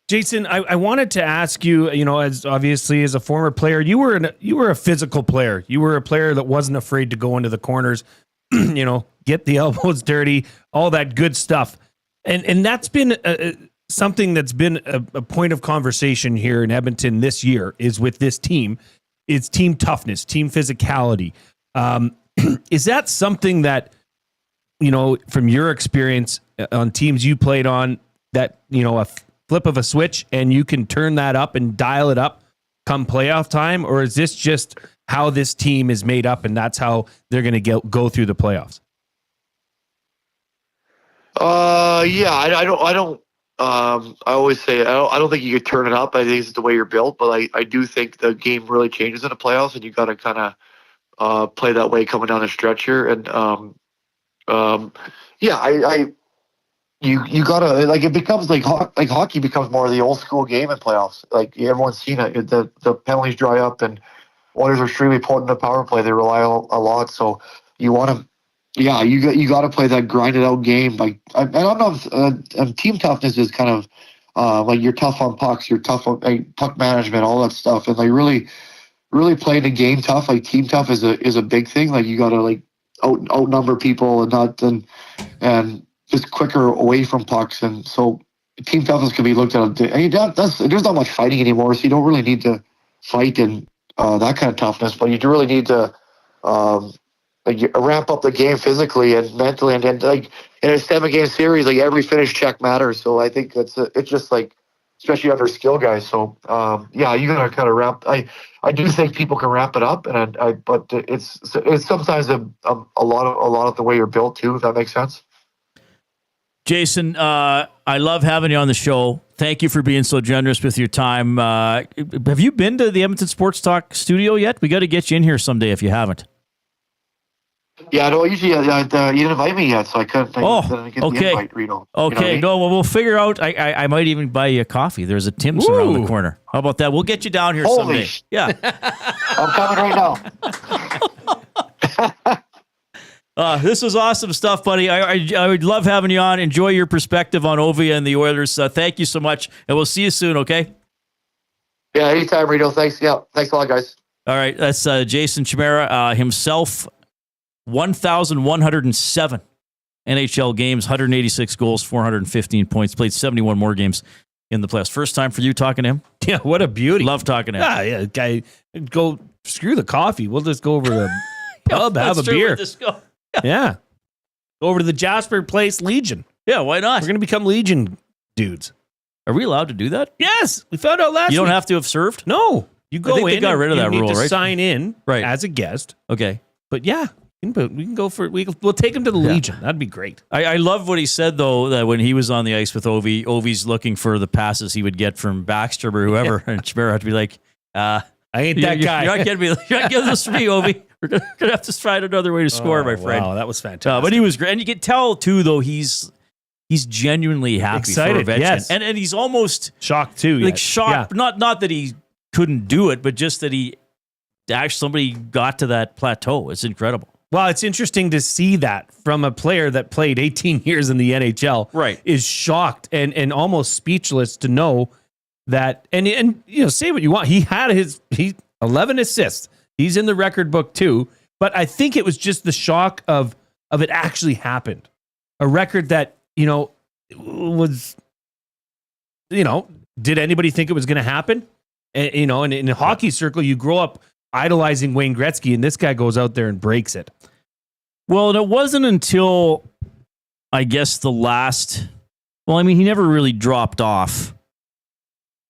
[SPEAKER 4] Jason, I wanted to ask you, as obviously as a former player, you were a physical player. You were a player that wasn't afraid to go into the corners, get the elbows dirty, all that good stuff. And that's been something that's been a point of conversation here in Edmonton this year is with this team. It's team toughness, team physicality. Is that something that, from your experience on teams you played on, that, a flip of a switch and you can turn that up and dial it up come playoff time? Or is this just how this team is made up and that's how they're going to go through the playoffs?
[SPEAKER 15] I always say I don't think you could turn it up. I think it's the way you're built, but I do think the game really changes in the playoffs, and you got to kind of play that way coming down the stretch here. And you gotta it becomes like hockey becomes more of the old school game in playoffs. Like everyone's seen it. The penalties dry up, and Oilers are extremely potent in the power play. They rely a lot. So you want to, you got to play that grinded out game. Like, I don't know if team toughness is kind of like you're tough on pucks, you're tough on puck management, all that stuff, and like really playing the game tough. Like team tough is a big thing. Like you got to like outnumber people and just quicker away from pucks, and so team toughness can be looked at. There's not much fighting anymore, so you don't really need to fight and that kind of toughness, but you do really need to ramp up the game physically and mentally, and like in a 7-game series, like every finish check matters. So I think it's just like, especially under skill guys. So you gotta kind of ramp. I do think people can ramp it up, and but it's sometimes a lot of the way you're built too. If that makes sense.
[SPEAKER 3] Jason, I love having you on the show. Thank you for being so generous with your time. Have you been to the Edmonton Sports Talk studio yet? We got to get you in here someday if you haven't.
[SPEAKER 15] Yeah, no, usually you didn't invite me yet, so I couldn't. Get
[SPEAKER 3] okay.
[SPEAKER 15] The invite, Reno.
[SPEAKER 3] Okay, no, well, we'll figure out. I might even buy you a coffee. There's a Tim's around the corner. How about that? We'll get you down here someday. Yeah.
[SPEAKER 15] I'm coming right now.
[SPEAKER 3] This was awesome stuff, buddy. I would love having you on. Enjoy your perspective on Ovi and the Oilers. Thank you so much, and we'll see you soon, okay?
[SPEAKER 15] Yeah, anytime, Reno. Thanks. Yeah, thanks a lot, guys.
[SPEAKER 3] All right, that's Jason Chimera himself. 1,107 NHL games, 186 goals, 415 points. Played 71 more games in the playoffs. First time for you talking to him?
[SPEAKER 4] Yeah, what a beauty.
[SPEAKER 3] Love talking to him.
[SPEAKER 4] Yeah, guy, go screw the coffee. We'll just go over to the pub, have a beer.
[SPEAKER 3] Go.
[SPEAKER 4] Yeah. Go over to the Jasper Place Legion.
[SPEAKER 3] Yeah, why not?
[SPEAKER 4] We're going to become Legion dudes.
[SPEAKER 3] Are we allowed to do that?
[SPEAKER 4] Yes. We found out last week.
[SPEAKER 3] You don't have to have served?
[SPEAKER 4] No. You go
[SPEAKER 3] I think
[SPEAKER 4] in.
[SPEAKER 3] They got rid of that rule,
[SPEAKER 4] right?
[SPEAKER 3] right?
[SPEAKER 4] Sign in
[SPEAKER 3] right.
[SPEAKER 4] as a guest.
[SPEAKER 3] Okay.
[SPEAKER 4] But yeah. We can go for it. We'll take him to the Legion. That'd be great.
[SPEAKER 3] I love what he said, though, that when he was on the ice with Ovi's looking for the passes he would get from Backstrom or whoever, and Chimera had to be like,
[SPEAKER 4] I ain't that guy.
[SPEAKER 3] You're not getting this to me, Ovi. We're going to have to find another way to score, my friend.
[SPEAKER 4] Wow, that was fantastic.
[SPEAKER 3] But he was great. And you could tell, too, though, he's genuinely happy
[SPEAKER 4] excited,
[SPEAKER 3] for Ovechkin.
[SPEAKER 4] yes.
[SPEAKER 3] And he's almost
[SPEAKER 4] shocked, too.
[SPEAKER 3] Like, shocked. Yeah. Not that he couldn't do it, but just that somebody got to that plateau. It's incredible.
[SPEAKER 4] Well, it's interesting to see that from a player that played 18 years in the NHL.
[SPEAKER 3] Right.
[SPEAKER 4] Is shocked and almost speechless to know that, and say what you want. He had his 11 assists. He's in the record book too. But I think it was just the shock of it actually happened. A record that, was, did anybody think it was going to happen? And, in a hockey circle, you grow up idolizing Wayne Gretzky, and this guy goes out there and breaks it.
[SPEAKER 3] Well, and it wasn't until, I guess, he never really dropped off.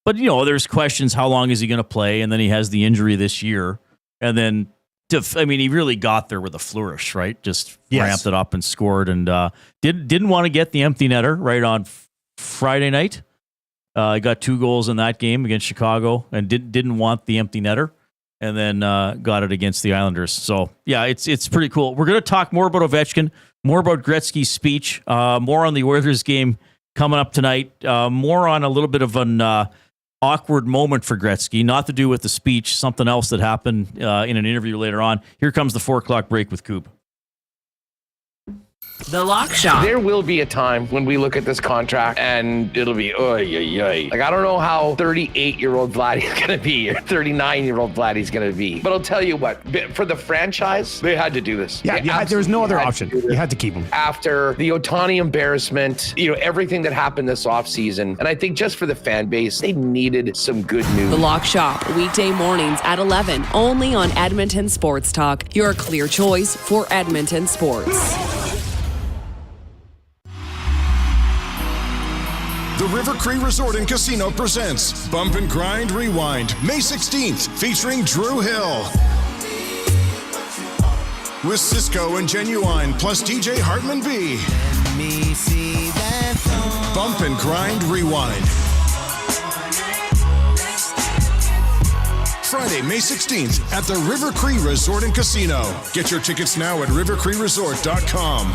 [SPEAKER 3] But, there's questions, how long is he going to play? And then he has the injury this year. And then, he really got there with a flourish, right? Just ramped it up and scored. And didn't want to get the empty netter right on Friday night. He got 2 goals in that game against Chicago and didn't want the empty netter. And then got it against the Islanders. So, yeah, it's pretty cool. We're going to talk more about Ovechkin, more about Gretzky's speech, more on the Oilers game coming up tonight, more on a little bit of an awkward moment for Gretzky, not to do with the speech, something else that happened in an interview later on. Here comes the 4 o'clock break with Coop.
[SPEAKER 16] The Lock Shop. There will be a time when we look at this contract and it'll be, like, I don't know how 38-year-old Vladdy's going to be or 39-year-old Vladdy's going to be. But I'll tell you what, for the franchise, they had to do this.
[SPEAKER 8] Yeah, there was no other option. You had to keep him.
[SPEAKER 16] After the Ohtani embarrassment, everything that happened this offseason. And I think just for the fan base, they needed some good news.
[SPEAKER 7] The Lock Shop, weekday mornings at 11, only on Edmonton Sports Talk, your clear choice for Edmonton sports.
[SPEAKER 17] The River Cree Resort and Casino presents Bump and Grind Rewind, May 16th, featuring Drew Hill. With Cisco and Genuine, plus DJ Hartman B. Bump and Grind Rewind. Friday, May 16th at the River Cree Resort and Casino. Get your tickets now at rivercreeresort.com.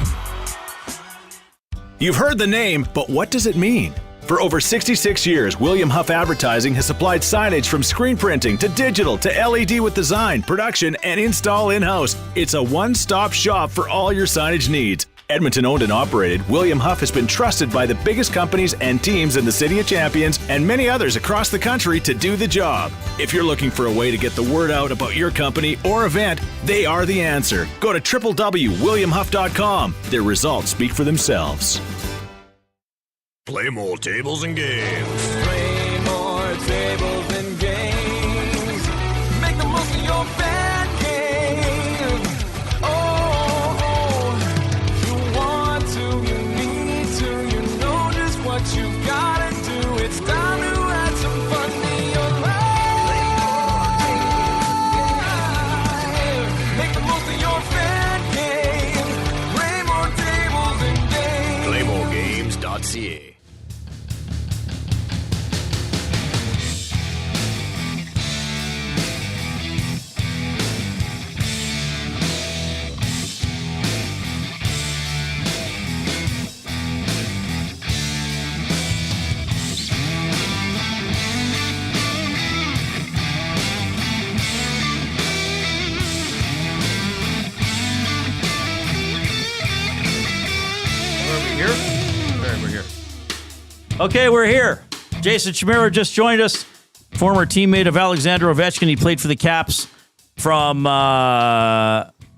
[SPEAKER 18] You've heard the name, but what does it mean? For over 66 years, William Huff Advertising has supplied signage from screen printing to digital to LED with design, production, and install in-house. It's a one-stop shop for all your signage needs. Edmonton owned and operated, William Huff has been trusted by the biggest companies and teams in the City of Champions and many others across the country to do the job. If you're looking for a way to get the word out about your company or event, they are the answer. Go to www.williamhuff.com. Their results speak for themselves.
[SPEAKER 17] Play more tables and games.
[SPEAKER 19] Play more tables and games. Make the most of your bad game. Oh, you want to, you need to, you know just what you gotta do. It's time to add some fun to your life. Make the most of your bad game. Play more tables and games.
[SPEAKER 17] Playmoregames.ca.
[SPEAKER 3] Okay, we're here. Jason Chimera just joined us, former teammate of Alexander Ovechkin. He played for the Caps from,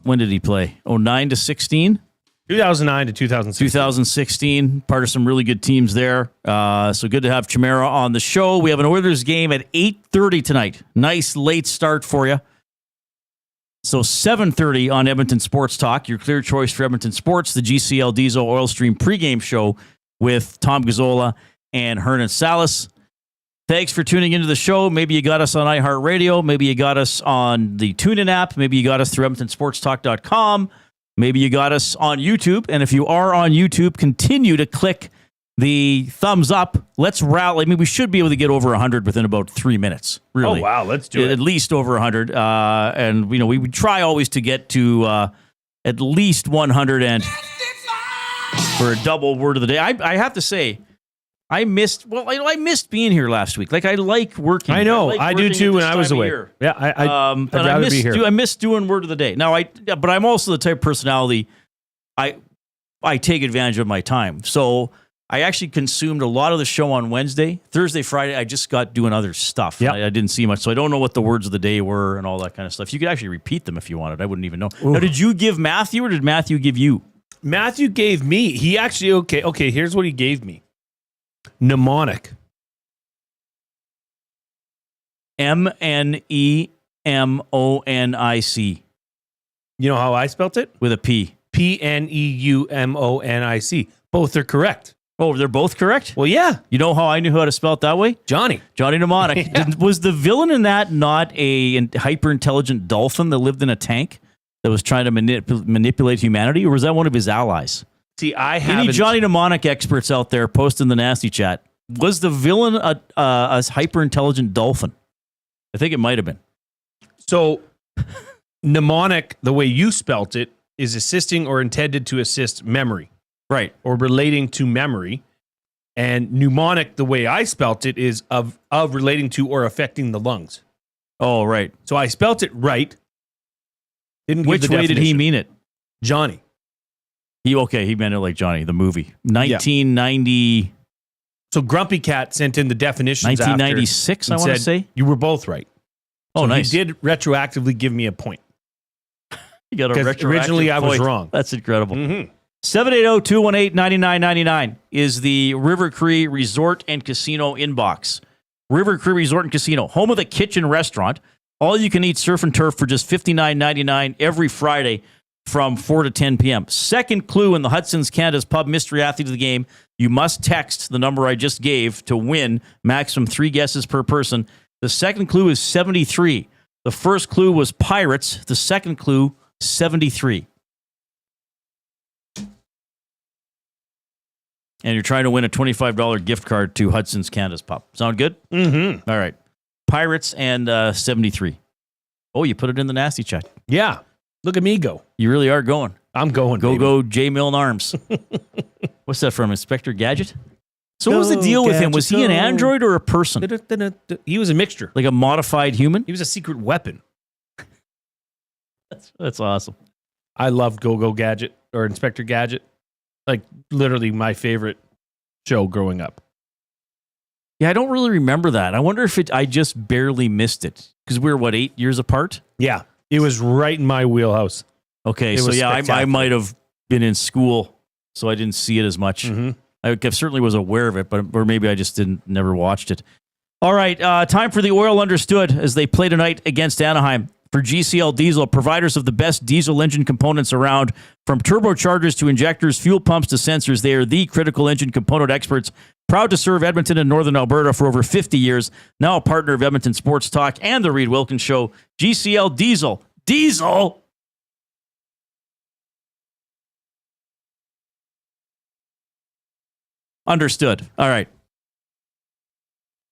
[SPEAKER 3] when did he play? 09 to 16?
[SPEAKER 4] 2009 to 2016.
[SPEAKER 3] 2016, part of some really good teams there. So good to have Chimera on the show. We have an Oilers game at 8:30 tonight. Nice late start for you. So 7:30 on Edmonton Sports Talk, your clear choice for Edmonton Sports, the GCL Diesel Oil Stream pregame show with Tom Gazzola and Hernan Salas. Thanks for tuning into the show. Maybe you got us on iHeartRadio. Maybe you got us on the TuneIn app. Maybe you got us through EdmontonSportsTalk.com. Maybe you got us on YouTube. And if you are on YouTube, continue to click the thumbs up. Let's rally. I mean, we should be able to get over 100 within about 3 minutes. Really.
[SPEAKER 4] Oh, wow. Let's do it.
[SPEAKER 3] At least over 100. And, you know, we would try always to get to at least 100 and for a double word of the day. I have to say, I missed being here last week. Like, I like working.
[SPEAKER 4] I know.
[SPEAKER 3] like
[SPEAKER 4] I do
[SPEAKER 3] working
[SPEAKER 4] too
[SPEAKER 3] at
[SPEAKER 4] when
[SPEAKER 3] this
[SPEAKER 4] I was
[SPEAKER 3] time of
[SPEAKER 4] away.
[SPEAKER 3] year.
[SPEAKER 4] Yeah, I'd rather be here.
[SPEAKER 3] I miss doing word of the day. Now, but I'm also the type of personality, I take advantage of my time. So I actually consumed a lot of the show on Wednesday. Thursday, Friday, I just got doing other stuff.
[SPEAKER 4] Yep.
[SPEAKER 3] I didn't see much. So I don't know what the words of the day were and all that kind of stuff. You could actually repeat them if you wanted. I wouldn't even know. Now, did you give Matthew or did Matthew give you?
[SPEAKER 4] Matthew gave me. He actually, okay, here's what he gave me. Mnemonic.
[SPEAKER 3] Mnemonic.
[SPEAKER 4] You know how I spelt it?
[SPEAKER 3] With a P.
[SPEAKER 4] Pneumonic. Both are correct.
[SPEAKER 3] Oh, they're both correct?
[SPEAKER 4] Well, yeah.
[SPEAKER 3] You know how I knew how to spell it that way? Johnny Mnemonic.
[SPEAKER 4] Yeah.
[SPEAKER 3] Was the villain in that not a hyper-intelligent dolphin that lived in a tank that was trying to manipulate humanity, or was that one of his allies?
[SPEAKER 4] See, I haven't.
[SPEAKER 3] Any Johnny Mnemonic experts out there, post in the nasty chat. Was the villain a hyper-intelligent dolphin? I think it might have been.
[SPEAKER 4] So, mnemonic, the way you spelt it, is assisting or intended to assist memory.
[SPEAKER 3] Right.
[SPEAKER 4] Or relating to memory. And mnemonic, the way I spelt it, is of relating to or affecting the lungs.
[SPEAKER 3] Oh, right.
[SPEAKER 4] So I spelt it right.
[SPEAKER 3] Which way did he mean it?
[SPEAKER 4] Johnny.
[SPEAKER 3] He meant it like Johnny, the movie. 1990.
[SPEAKER 4] So Grumpy Cat sent in the definitions
[SPEAKER 3] 1996, I want to say.
[SPEAKER 4] You were both right.
[SPEAKER 3] Oh,
[SPEAKER 4] so
[SPEAKER 3] nice.
[SPEAKER 4] He did retroactively give me a point.
[SPEAKER 3] You got a retroactive
[SPEAKER 4] originally I was
[SPEAKER 3] point.
[SPEAKER 4] wrong.
[SPEAKER 3] That's incredible.
[SPEAKER 4] Mm-hmm.
[SPEAKER 3] 780-218-9999 is the River Cree Resort and Casino inbox. River Cree Resort and Casino, home of the kitchen restaurant. All you can eat surf and turf for just $59.99 every Friday from 4 to 10 p.m. Second clue in the Hudson's Canada's Pub Mystery Athlete of the Game. You must text the number I just gave to win. Maximum 3 guesses per person. The second clue is 73. The first clue was Pirates. The second clue, 73. And you're trying to win a $25 gift card to Hudson's Canada's Pub. Sound good?
[SPEAKER 4] Mm-hmm.
[SPEAKER 3] All right. Pirates and 73. Oh, you put it in the nasty chat.
[SPEAKER 4] Yeah. Look at me go.
[SPEAKER 3] You really are going.
[SPEAKER 4] I'm going.
[SPEAKER 3] Go, J. Milne Arms. What's that from? Inspector Gadget? So what was the deal with him? Was he an android or a person?
[SPEAKER 4] He was a mixture.
[SPEAKER 3] Like a modified human?
[SPEAKER 4] He was a secret weapon.
[SPEAKER 3] That's awesome.
[SPEAKER 4] I loved Go-Go Gadget or Inspector Gadget. Like literally my favorite show growing up.
[SPEAKER 3] Yeah, I don't really remember that. I wonder if I just barely missed it. Because we were, 8 years apart?
[SPEAKER 4] Yeah. It was right in my wheelhouse.
[SPEAKER 3] Okay, so yeah, I might have been in school, so I didn't see it as much. I certainly was aware of it, or maybe I just never watched it. All right, time for the Oil Understood as they play tonight against Anaheim. For GCL Diesel, providers of the best diesel engine components around, from turbochargers to injectors, fuel pumps to sensors, they are the critical engine component experts. Proud to serve Edmonton and Northern Alberta for over 50 years. Now a partner of Edmonton Sports Talk and the Reid Wilkins Show. GCL Diesel. Diesel! Understood. All right.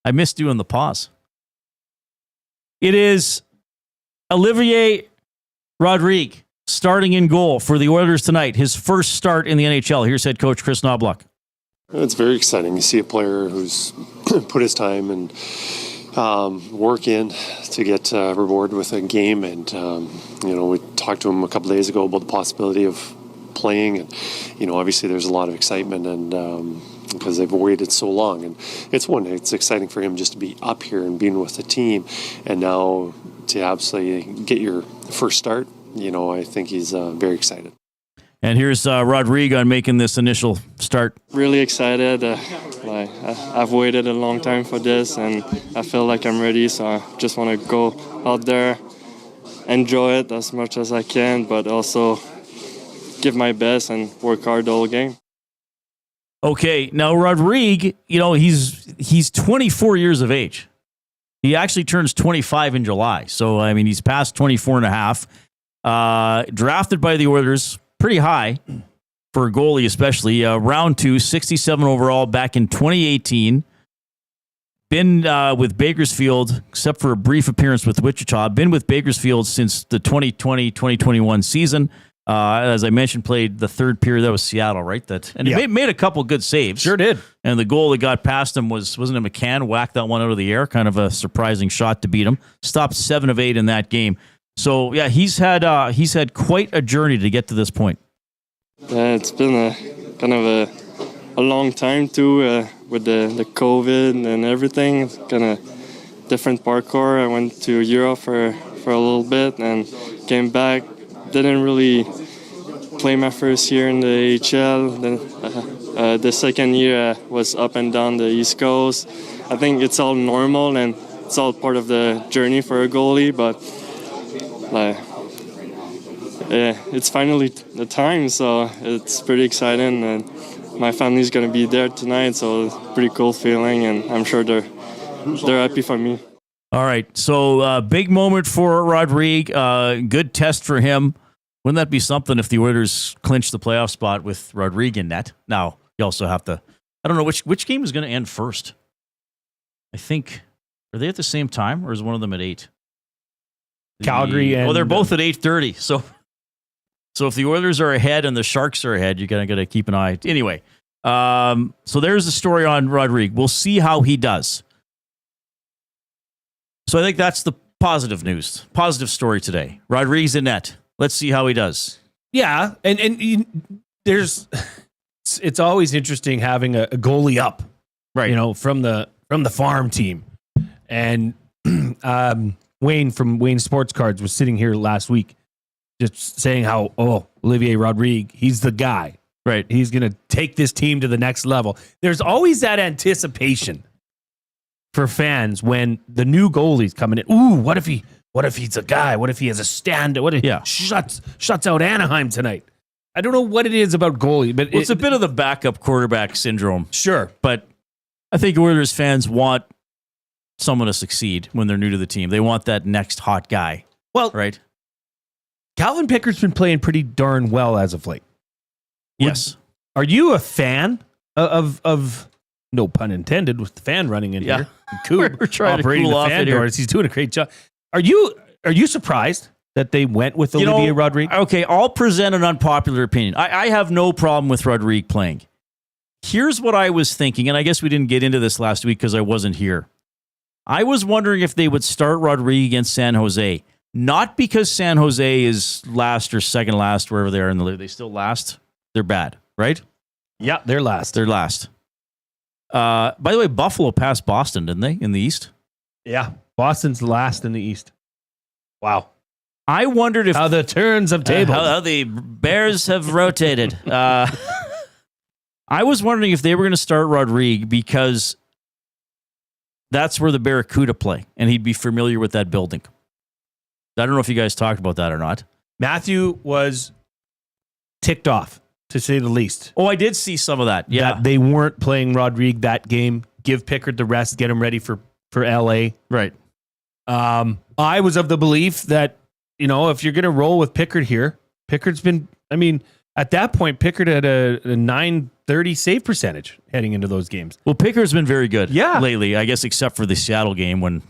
[SPEAKER 3] I missed doing the pause. It is Olivier Rodrigue starting in goal for the Oilers tonight. His first start in the NHL. Here's head coach Chris Knobloch.
[SPEAKER 20] It's very exciting. You see a player who's put his time and work in to get rewarded with a game. And, we talked to him a couple days ago about the possibility of playing. And, obviously there's a lot of excitement and because they've waited so long. And it's exciting for him just to be up here and being with the team. And now to absolutely get your first start, I think he's very excited.
[SPEAKER 3] And here's Rodrigue on making this initial start.
[SPEAKER 21] Really excited. I've waited a long time for this, and I feel like I'm ready. So I just want to go out there, enjoy it as much as I can, but also give my best and work hard the whole game.
[SPEAKER 3] Okay, now Rodrigue, he's 24 years of age. He actually turns 25 in July. So, he's past 24 and a half. Drafted by the Oilers pretty high for a goalie, especially. Round 2, 67 overall back in 2018. Been with Bakersfield, except for a brief appearance with Wichita. Been with Bakersfield since the 2020-2021 season. As I mentioned, played the third period. That was Seattle, right? He made a couple good saves.
[SPEAKER 4] Sure did.
[SPEAKER 3] And the goal that got past him wasn't it McCann? Whacked that one out of the air. Kind of a surprising shot to beat him. Stopped 7 of 8 in that game. So yeah, he's had quite a journey to get to this point.
[SPEAKER 21] Yeah, it's been a long time too with the COVID and everything. It's kind of different parkour. I went to Europe for a little bit and came back. Didn't really play my first year in the AHL. Then the second year was up and down the East Coast. I think it's all normal and it's all part of the journey for a goalie. But it's finally the time, so it's pretty exciting. And my family's gonna be there tonight, so it's a pretty cool feeling. And I'm sure they're happy for me.
[SPEAKER 3] All right, so big moment for Rodrigue. Good test for him. Wouldn't that be something if the Oilers clinch the playoff spot with Rodrigue in net? Now, you also have to... I don't know, which game is going to end first? I think... Are they at the same time, or is one of them at 8?
[SPEAKER 4] Calgary and...
[SPEAKER 3] they're both at 8:30. So if the Oilers are ahead and the Sharks are ahead, you're going to keep an eye. Anyway, so there's the story on Rodrigue. We'll see how he does. So I think that's the positive news, positive story today. Rodrigue's in net. Let's see how he does.
[SPEAKER 4] Yeah, and there's it's always interesting having a goalie up,
[SPEAKER 3] right?
[SPEAKER 4] From the farm team. And Wayne from Wayne Sports Cards was sitting here last week, just saying how Olivier Rodrigue, he's the guy,
[SPEAKER 3] right?
[SPEAKER 4] He's gonna take this team to the next level. There's always that anticipation for fans when the new goalie's coming in. Ooh, what if he's a guy? What if he has a stand? What if shuts out Anaheim tonight? I don't know what it is about goalie, but
[SPEAKER 3] it's a bit of the backup quarterback syndrome.
[SPEAKER 4] Sure.
[SPEAKER 3] But I think Oilers fans want someone to succeed when they're new to the team. They want that next hot guy.
[SPEAKER 4] Well,
[SPEAKER 3] right.
[SPEAKER 4] Calvin Pickett's been playing pretty darn well as of late.
[SPEAKER 3] Yes.
[SPEAKER 4] Are you a fan of no pun intended with the fan running in here?
[SPEAKER 3] We're trying to cool off
[SPEAKER 4] fan doors. He's doing a great job. Are you surprised that they went with Olivier Rodrigue?
[SPEAKER 3] Okay, I'll present an unpopular opinion. I have no problem with Rodrigue playing. Here's what I was thinking, and I guess we didn't get into this last week because I wasn't here. I was wondering if they would start Rodrigue against San Jose. Not because San Jose is last or second last, wherever they are in the league. They still last. They're bad, right?
[SPEAKER 4] Yeah, they're last.
[SPEAKER 3] They're last. By the way, Buffalo passed Boston, didn't they, in the East?
[SPEAKER 4] Yeah, Boston's last in the East. Wow.
[SPEAKER 3] I wondered if...
[SPEAKER 4] How the turns of tables.
[SPEAKER 3] How the Bears have rotated. I was wondering if they were going to start Rodrigue because that's where the Barracuda play, and he'd be familiar with that building. I don't know if you guys talked about that or not.
[SPEAKER 4] Matthew was ticked off, to say the least.
[SPEAKER 3] Oh, I did see some of that. Yeah.
[SPEAKER 4] That they weren't playing Rodrigue that game. Give Pickard the rest, get him ready for LA.
[SPEAKER 3] Right.
[SPEAKER 4] I was of the belief that, if you're going to roll with Pickard here, Pickard's been, at that point, Pickard had a 930 save percentage heading into those games.
[SPEAKER 3] Well, Pickard's been very good
[SPEAKER 4] Yeah.
[SPEAKER 3] lately, I guess, except for the Seattle game when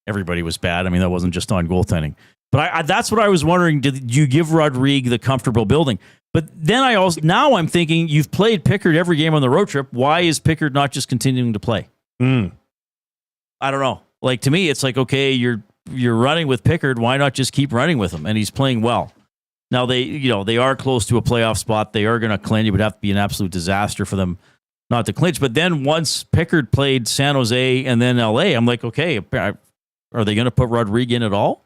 [SPEAKER 3] everybody was bad. That wasn't just on goaltending. But that's what I was wondering. Did you give Rodrigue the comfortable building? But then now I'm thinking, you've played Pickard every game on the road trip. Why is Pickard not just continuing to play? I don't know. Like, to me, it's like, okay, you're running with Pickard. Why not just keep running with him? And he's playing well. Now they are close to a playoff spot. They are going to clinch. It would have to be an absolute disaster for them not to clinch. But then once Pickard played San Jose and then LA, I'm like, okay, are they going to put Rodrigue in at all?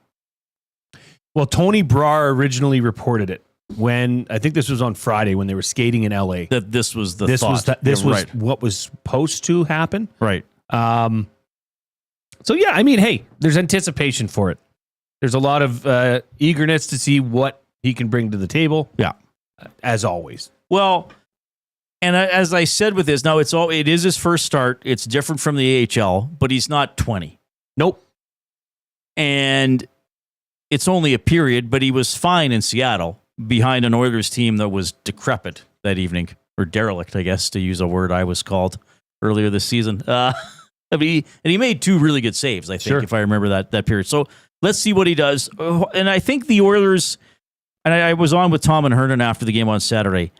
[SPEAKER 4] Well, Tony Brar originally reported it when, I think this was on Friday when they were skating in LA.
[SPEAKER 3] That this was the
[SPEAKER 4] this
[SPEAKER 3] thought.
[SPEAKER 4] Was
[SPEAKER 3] right.
[SPEAKER 4] what was supposed to happen.
[SPEAKER 3] Right.
[SPEAKER 4] So yeah, hey, there's anticipation for it. There's a lot of eagerness to see what he can bring to the table.
[SPEAKER 3] Yeah,
[SPEAKER 4] as always.
[SPEAKER 3] Well, and as I said with this, now it is his first start. It's different from the AHL, but he's not 20.
[SPEAKER 4] Nope.
[SPEAKER 3] And it's only a period, but he was fine in Seattle behind an Oilers team that was decrepit that evening, or derelict, I guess, to use a word I was called earlier this season. He made 2 really good saves, I think, if I remember that period. So let's see what he does. And I think the Oilers, and I was on with Tom and Hernan after the game on Saturday.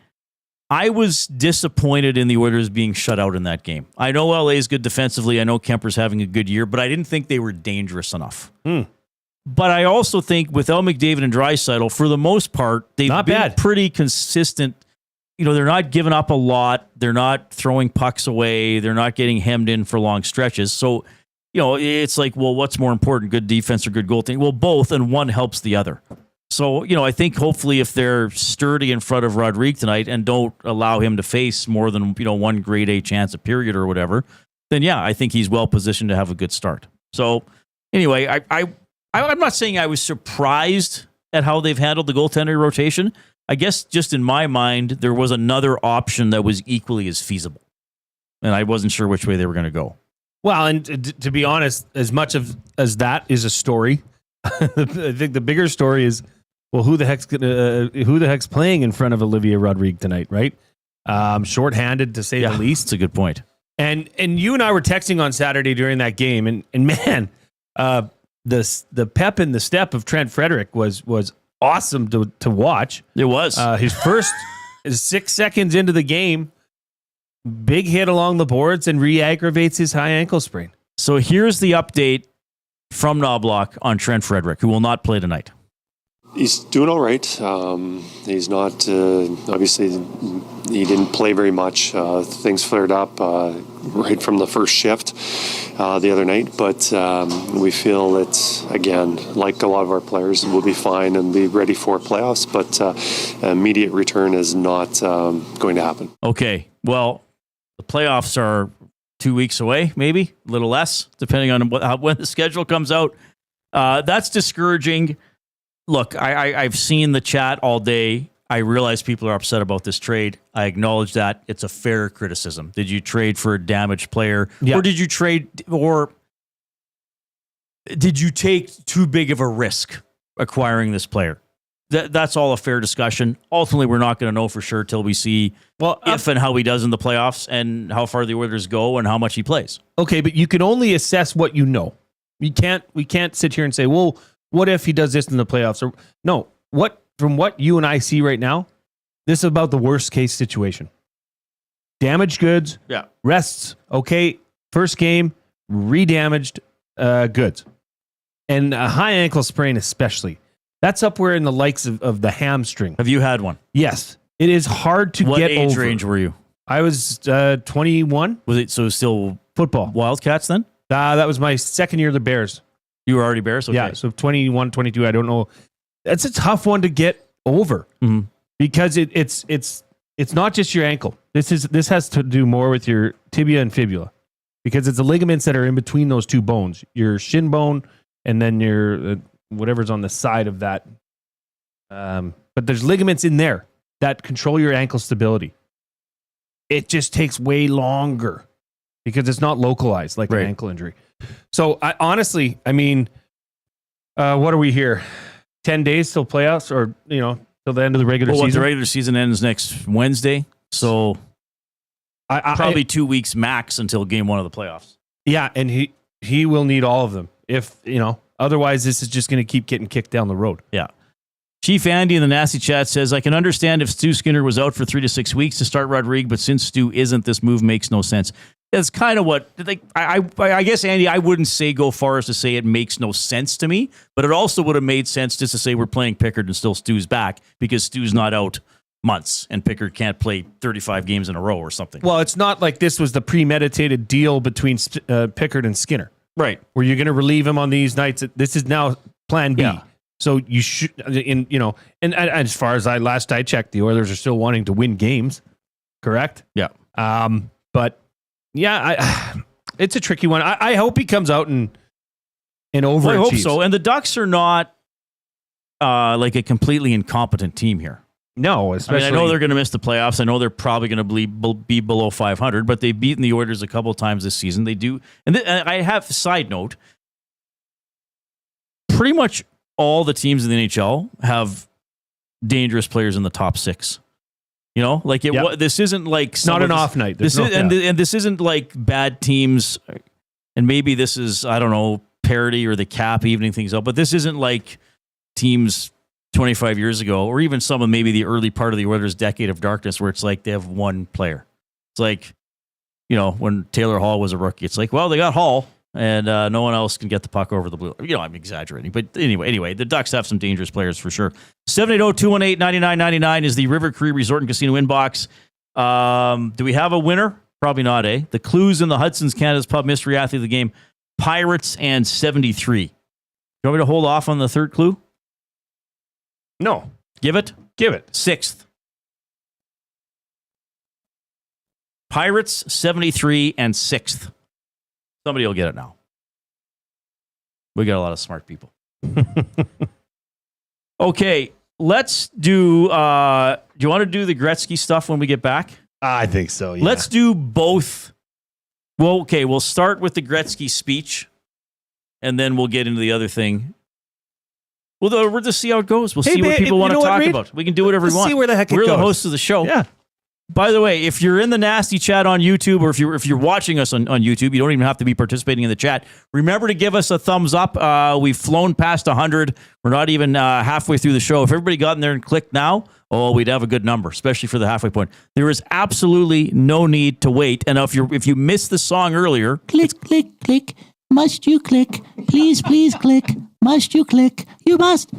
[SPEAKER 3] I was disappointed in the Oilers being shut out in that game. I know LA is good defensively. I know Kemper's having a good year, but I didn't think they were dangerous enough. But I also think without McDavid and Draisaitl, for the most part, they've been pretty consistent. They're not giving up a lot. They're not throwing pucks away. They're not getting hemmed in for long stretches. So, it's like, well, what's more important, good defense or good goaltending? Well, both, and one helps the other. So, I think hopefully if they're sturdy in front of Rodrigue tonight and don't allow him to face more than, one grade A chance a period or whatever, then yeah, I think he's well positioned to have a good start. So anyway, I'm not saying I was surprised at how they've handled the goaltender rotation. I guess just in my mind, there was another option that was equally as feasible. And I wasn't sure which way they were going to go.
[SPEAKER 4] Well, and to be honest, as much as that is a story, I think the bigger story is, well, who the heck's playing in front of Olivier Rodrigue tonight, right? Shorthanded, to say the least.
[SPEAKER 3] That's a good point.
[SPEAKER 4] And you and I were texting on Saturday during that game, and man, the pep in the step of Trent Frederic was awesome to watch.
[SPEAKER 3] It was.
[SPEAKER 4] His first 6 seconds into the game, big hit along the boards and re-aggravates his high ankle sprain.
[SPEAKER 3] So here's the update from Knobloch on Trent Frederic, who will not play tonight.
[SPEAKER 20] He's doing all right. He's not, obviously, he didn't play very much. Things flared up right from the first shift the other night. But we feel that, again, like a lot of our players, we'll be fine and be ready for playoffs. But immediate return is not going to happen.
[SPEAKER 3] Okay. Well, the playoffs are 2 weeks away, maybe a little less, depending on when the schedule comes out. That's discouraging. Look, I've seen the chat all day. I realize people are upset about this trade. I acknowledge that. It's a fair criticism. Did you trade for a damaged player?
[SPEAKER 4] Yeah.
[SPEAKER 3] Or did you take too big of a risk acquiring this player? That's all a fair discussion. Ultimately, we're not going to know for sure till we see if and how he does in the playoffs and how far the Oilers go and how much he plays.
[SPEAKER 4] Okay, but you can only assess what you know. We can't sit here and say, well, what if he does this in the playoffs? Or no, from what you and I see right now, this is about the worst case situation. damaged goods.
[SPEAKER 3] Yeah.
[SPEAKER 4] Rests, okay. First game, redamaged goods. And a high ankle sprain especially. That's up where in the likes of the hamstring.
[SPEAKER 3] Have you had one?
[SPEAKER 4] Yes. It is hard to
[SPEAKER 3] what
[SPEAKER 4] get
[SPEAKER 3] age
[SPEAKER 4] over.
[SPEAKER 3] range were you?
[SPEAKER 4] I was 21.
[SPEAKER 3] Was it so still
[SPEAKER 4] football?
[SPEAKER 3] Wildcats then?
[SPEAKER 4] That was my second year of the Bears.
[SPEAKER 3] You were already Bears? Okay.
[SPEAKER 4] Yeah, so 21, 22, I don't know. That's a tough one to get over because it's not just your ankle. This has to do more with your tibia and fibula because it's the ligaments that are in between those two bones, your shin bone and then your whatever's on the side of that. But there's ligaments in there that control your ankle stability. It just takes way longer because it's not localized like an ankle injury. So honestly, I mean, what are we here? 10 days till playoffs or, till the end of the regular season?
[SPEAKER 3] The regular season ends next Wednesday. So probably 2 weeks max until game one of the playoffs.
[SPEAKER 4] Yeah. And he will need all of them if, otherwise this is just going to keep getting kicked down the road.
[SPEAKER 3] Yeah. Chief Andy in the Nasty Chat says, I can understand if Stu Skinner was out for 3 to 6 weeks to start Rodrigue, but since Stu isn't, this move makes no sense. That's kind of what, I guess, Andy, I wouldn't say go far as to say it makes no sense to me, but it also would have made sense just to say we're playing Pickard and still Stu's back because Stu's not out months and Pickard can't play 35 games in a row or something.
[SPEAKER 4] Well, it's not like this was the premeditated deal between Pickard and Skinner.
[SPEAKER 3] Right.
[SPEAKER 4] Where you're going to relieve him on these nights. This is now plan B.
[SPEAKER 3] Yeah.
[SPEAKER 4] So you should, and as far as last I checked, the Oilers are still wanting to win games, correct?
[SPEAKER 3] Yeah.
[SPEAKER 4] But yeah, it's a tricky one. I hope he comes out and overachieves.
[SPEAKER 3] I hope so. And the Ducks are not like a completely incompetent team here.
[SPEAKER 4] No, especially.
[SPEAKER 3] I know they're going to miss the playoffs. I know they're probably going to be below 500, but they've beaten the Oilers a couple of times this season. They do, and I have a side note. Pretty much all the teams in the NHL have dangerous players in the top 6. This isn't like
[SPEAKER 4] not an off night.
[SPEAKER 3] And this isn't like bad teams. And maybe this is, I don't know, parity or the cap evening things up. But this isn't like teams 25 years ago, or even some of maybe the early part of the Oilers' decade of darkness, where it's like they have one player. It's like, when Taylor Hall was a rookie, it's like, well, they got Hall. And no one else can get the puck over the blue. I'm exaggerating. But anyway, the Ducks have some dangerous players for sure. 780-218-9999 is the River Cree Resort and Casino inbox. Do we have a winner? Probably not, eh? The clues in the Hudson's Canada's Pub Mystery Athlete of the Game, Pirates and 73. You want me to hold off on the third clue?
[SPEAKER 4] No.
[SPEAKER 3] Give it?
[SPEAKER 4] Give it.
[SPEAKER 3] 6th. Pirates, 73, and 6th. Somebody will get it now. We got a lot of smart people. Okay, let's do... do you want to do the Gretzky stuff when we get back?
[SPEAKER 4] I think so, yeah.
[SPEAKER 3] Let's do both. Well, okay, we'll start with the Gretzky speech, and then we'll get into the other thing. Well, we'll just see how it goes. We'll see what people want to talk about. We can do whatever we want.
[SPEAKER 4] See where the heck it goes.
[SPEAKER 3] We're the hosts of the show.
[SPEAKER 4] Yeah.
[SPEAKER 3] By the way, if you're in the Nasty Chat on YouTube, or if you're watching us on YouTube, you don't even have to be participating in the chat. Remember to give us a thumbs up. We've flown past 100. We're not even halfway through the show. If everybody got in there and clicked now, we'd have a good number, especially for the halfway point. There is absolutely no need to wait. And if you missed the song earlier,
[SPEAKER 5] click, click, click. Must you click? Please, please click. Must you click? You must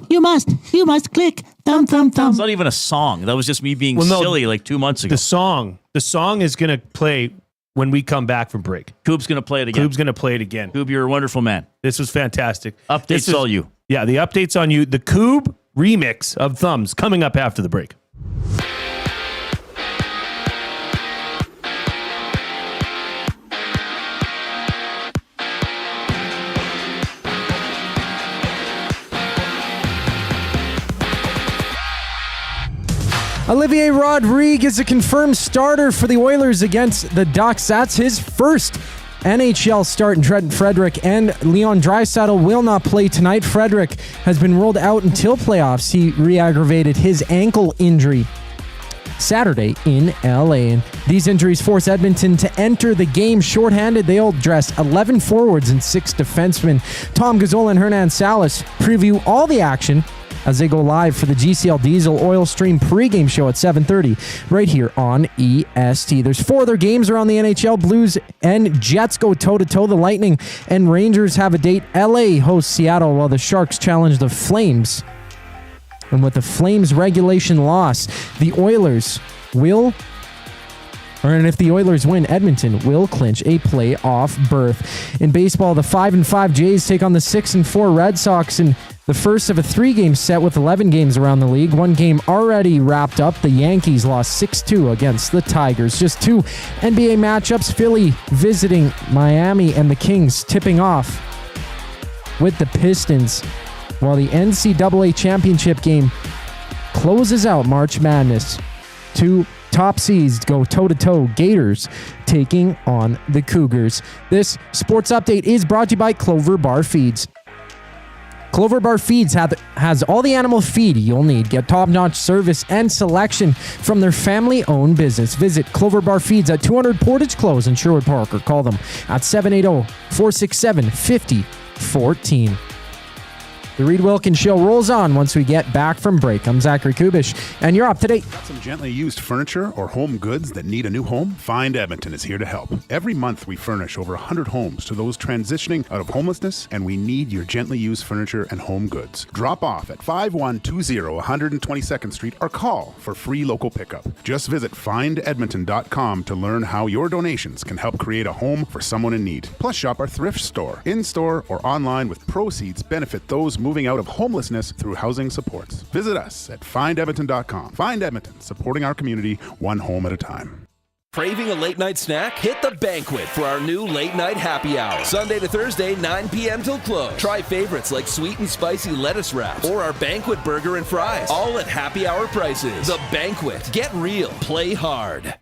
[SPEAKER 5] click. Thumb, thumb, thumb.
[SPEAKER 3] It's not even a song. That was just me being silly like 2 months ago.
[SPEAKER 4] The song is going to play when we come back from break.
[SPEAKER 3] Coop's going to play it again. Coop, you're a wonderful man.
[SPEAKER 4] This was fantastic.
[SPEAKER 3] Updates all you.
[SPEAKER 4] Yeah, the updates on you. The Coob remix of Thumbs coming up after the break.
[SPEAKER 6] Olivier Rodrigue is a confirmed starter for the Oilers against the Ducks. That's his first NHL start, and Trent Frederic and Leon Draisaitl will not play tonight. Frederic has been ruled out until playoffs. He re-aggravated his ankle injury Saturday in LA. And these injuries force Edmonton to enter the game shorthanded. They'll dress 11 forwards and 6 defensemen. Tom Gazzola and Hernan Salas preview all the action as they go live for the GCL Diesel Oil Stream pregame show at 7:30 right here on EST. There's 4 other games around the NHL. Blues and Jets go toe-to-toe. The Lightning and Rangers have a date. LA hosts Seattle while the Sharks challenge the Flames. And with the Flames regulation loss, the Oilers and if the Oilers win, Edmonton will clinch a playoff berth. In baseball, the 5-5 Jays take on the 6-4 Red Sox in the first of a 3-game set with 11 games around the league. 1 game already wrapped up. The Yankees lost 6-2 against the Tigers. Just 2 NBA matchups. Philly visiting Miami and the Kings tipping off with the Pistons, while the NCAA championship game closes out March Madness. 2 top seeds go toe-to-toe. Gators taking on the Cougars. This sports update is brought to you by Clover Bar Feeds. Clover Bar Feeds has all the animal feed you'll need. Get top-notch service and selection from their family-owned business. Visit Clover Bar Feeds at 200 Portage Close in Sherwood Park or call them at 780-467-5014. The Reid Wilkins Show rolls on once we get back from break. I'm Zachary Kubish, and you're up to date.
[SPEAKER 2] Got some gently used furniture or home goods that need a new home? Find Edmonton is here to help. Every month we furnish over 100 homes to those transitioning out of homelessness, and we need your gently used furniture and home goods. Drop off at 5120 122nd Street or call for free local pickup. Just visit findedmonton.com to learn how your donations can help create a home for someone in need. Plus shop our thrift store, in-store or online, with proceeds benefit those moving out of homelessness through housing supports. Visit us at findedmonton.com. Find Edmonton, supporting our community one home at a time.
[SPEAKER 9] Craving a late night snack? Hit the Banquet for our new late night happy hour. Sunday to Thursday, 9 p.m. till close. Try favorites like sweet and spicy lettuce wraps or our Banquet burger and fries, all at happy hour prices. The Banquet. Get real. Play hard.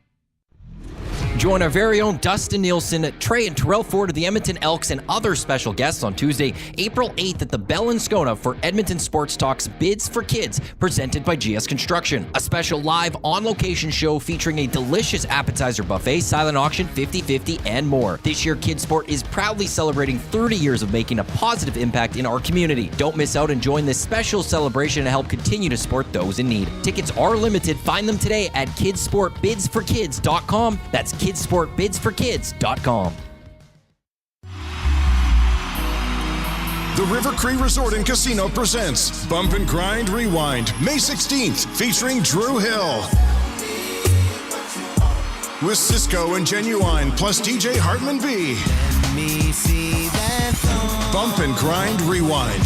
[SPEAKER 22] Join our very own Dustin Nielsen, Trey and Terrell Ford of the Edmonton Elks, and other special guests on Tuesday, April 8th at the Bell in Scona for Edmonton Sports Talks Bids for Kids, presented by GS Construction. A special live on-location show featuring a delicious appetizer buffet, silent auction, 50/50, and more. This year, Kids Sport is proudly celebrating 30 years of making a positive impact in our community. Don't miss out and join this special celebration to help continue to support those in need. Tickets are limited. Find them today at kidsportbidsforkids.com. That's kidsportbidsforkids.com.
[SPEAKER 17] The River Cree Resort and Casino presents Bump and Grind Rewind, May 16th, featuring Drew Hill. With Cisco and Genuine, plus DJ Hartman B. Bump and Grind Rewind.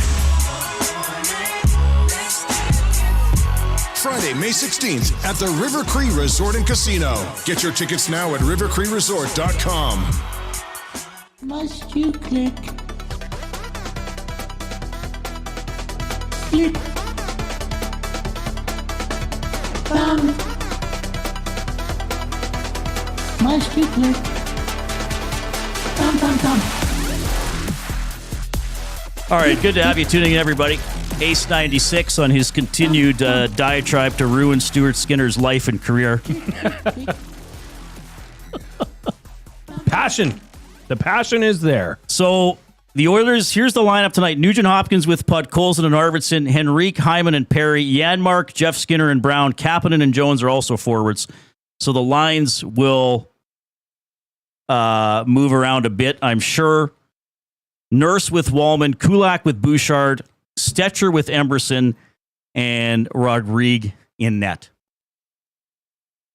[SPEAKER 17] Friday, May 16th at the River Cree Resort and Casino. Get your tickets now at rivercreeresort.com.
[SPEAKER 23] Must you click? Click. Bam. Must you click? Bam, bam, bam.
[SPEAKER 3] All right, good to have you tuning in, everybody. Ace 96 on his continued diatribe to ruin Stuart Skinner's life and career.
[SPEAKER 4] Passion. The passion is there.
[SPEAKER 3] So the Oilers, here's the lineup tonight. Nugent Hopkins with Putt, Colson and Arvidsson, Henrique, Hyman and Perry, Janmark, Jeff Skinner and Brown, Kapanen and Jones are also forwards. So the lines will move around a bit, I'm sure. Nurse with Wallman, Kulak with Bouchard, Stetcher with Emberson, and Rodrigue in net.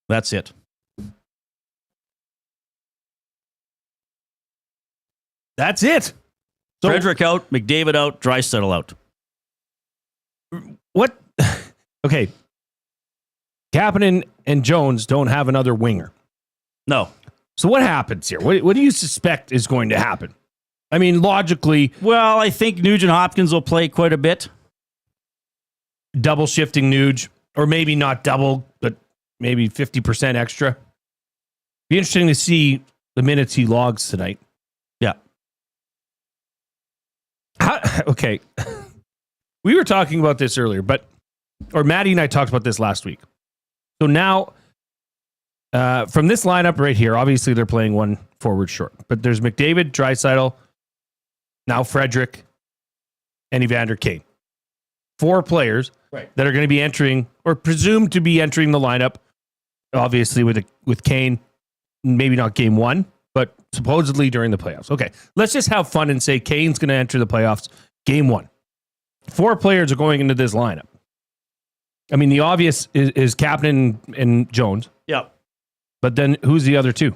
[SPEAKER 3] That's it.
[SPEAKER 4] That's it.
[SPEAKER 3] So, Frederic out, McDavid out, Draisaitl out.
[SPEAKER 4] What? Okay. Kapanen and Jones don't have another winger.
[SPEAKER 3] No.
[SPEAKER 4] So what happens here? What do you suspect is going to happen? I mean, logically...
[SPEAKER 3] Well, I think Nugent Hopkins will play quite a bit.
[SPEAKER 4] Double shifting Nuge. Or maybe not double, but maybe 50% extra. Be interesting to see the minutes he logs tonight.
[SPEAKER 3] Yeah.
[SPEAKER 4] Okay. We were talking about this earlier, or Maddie and I talked about this last week. So now, from this lineup right here, obviously they're playing one forward short. But there's McDavid, Draisaitl, now Frederic, and Evander, Kane. 4 players that are going to be entering or presumed to be entering the lineup. Obviously, with Kane, maybe not game 1, but supposedly during the playoffs. Okay, let's just have fun and say Kane's going to enter the playoffs game 1. 4 players are going into this lineup. I mean, the obvious is Captain and Jones.
[SPEAKER 3] Yeah.
[SPEAKER 4] But then who's the other 2?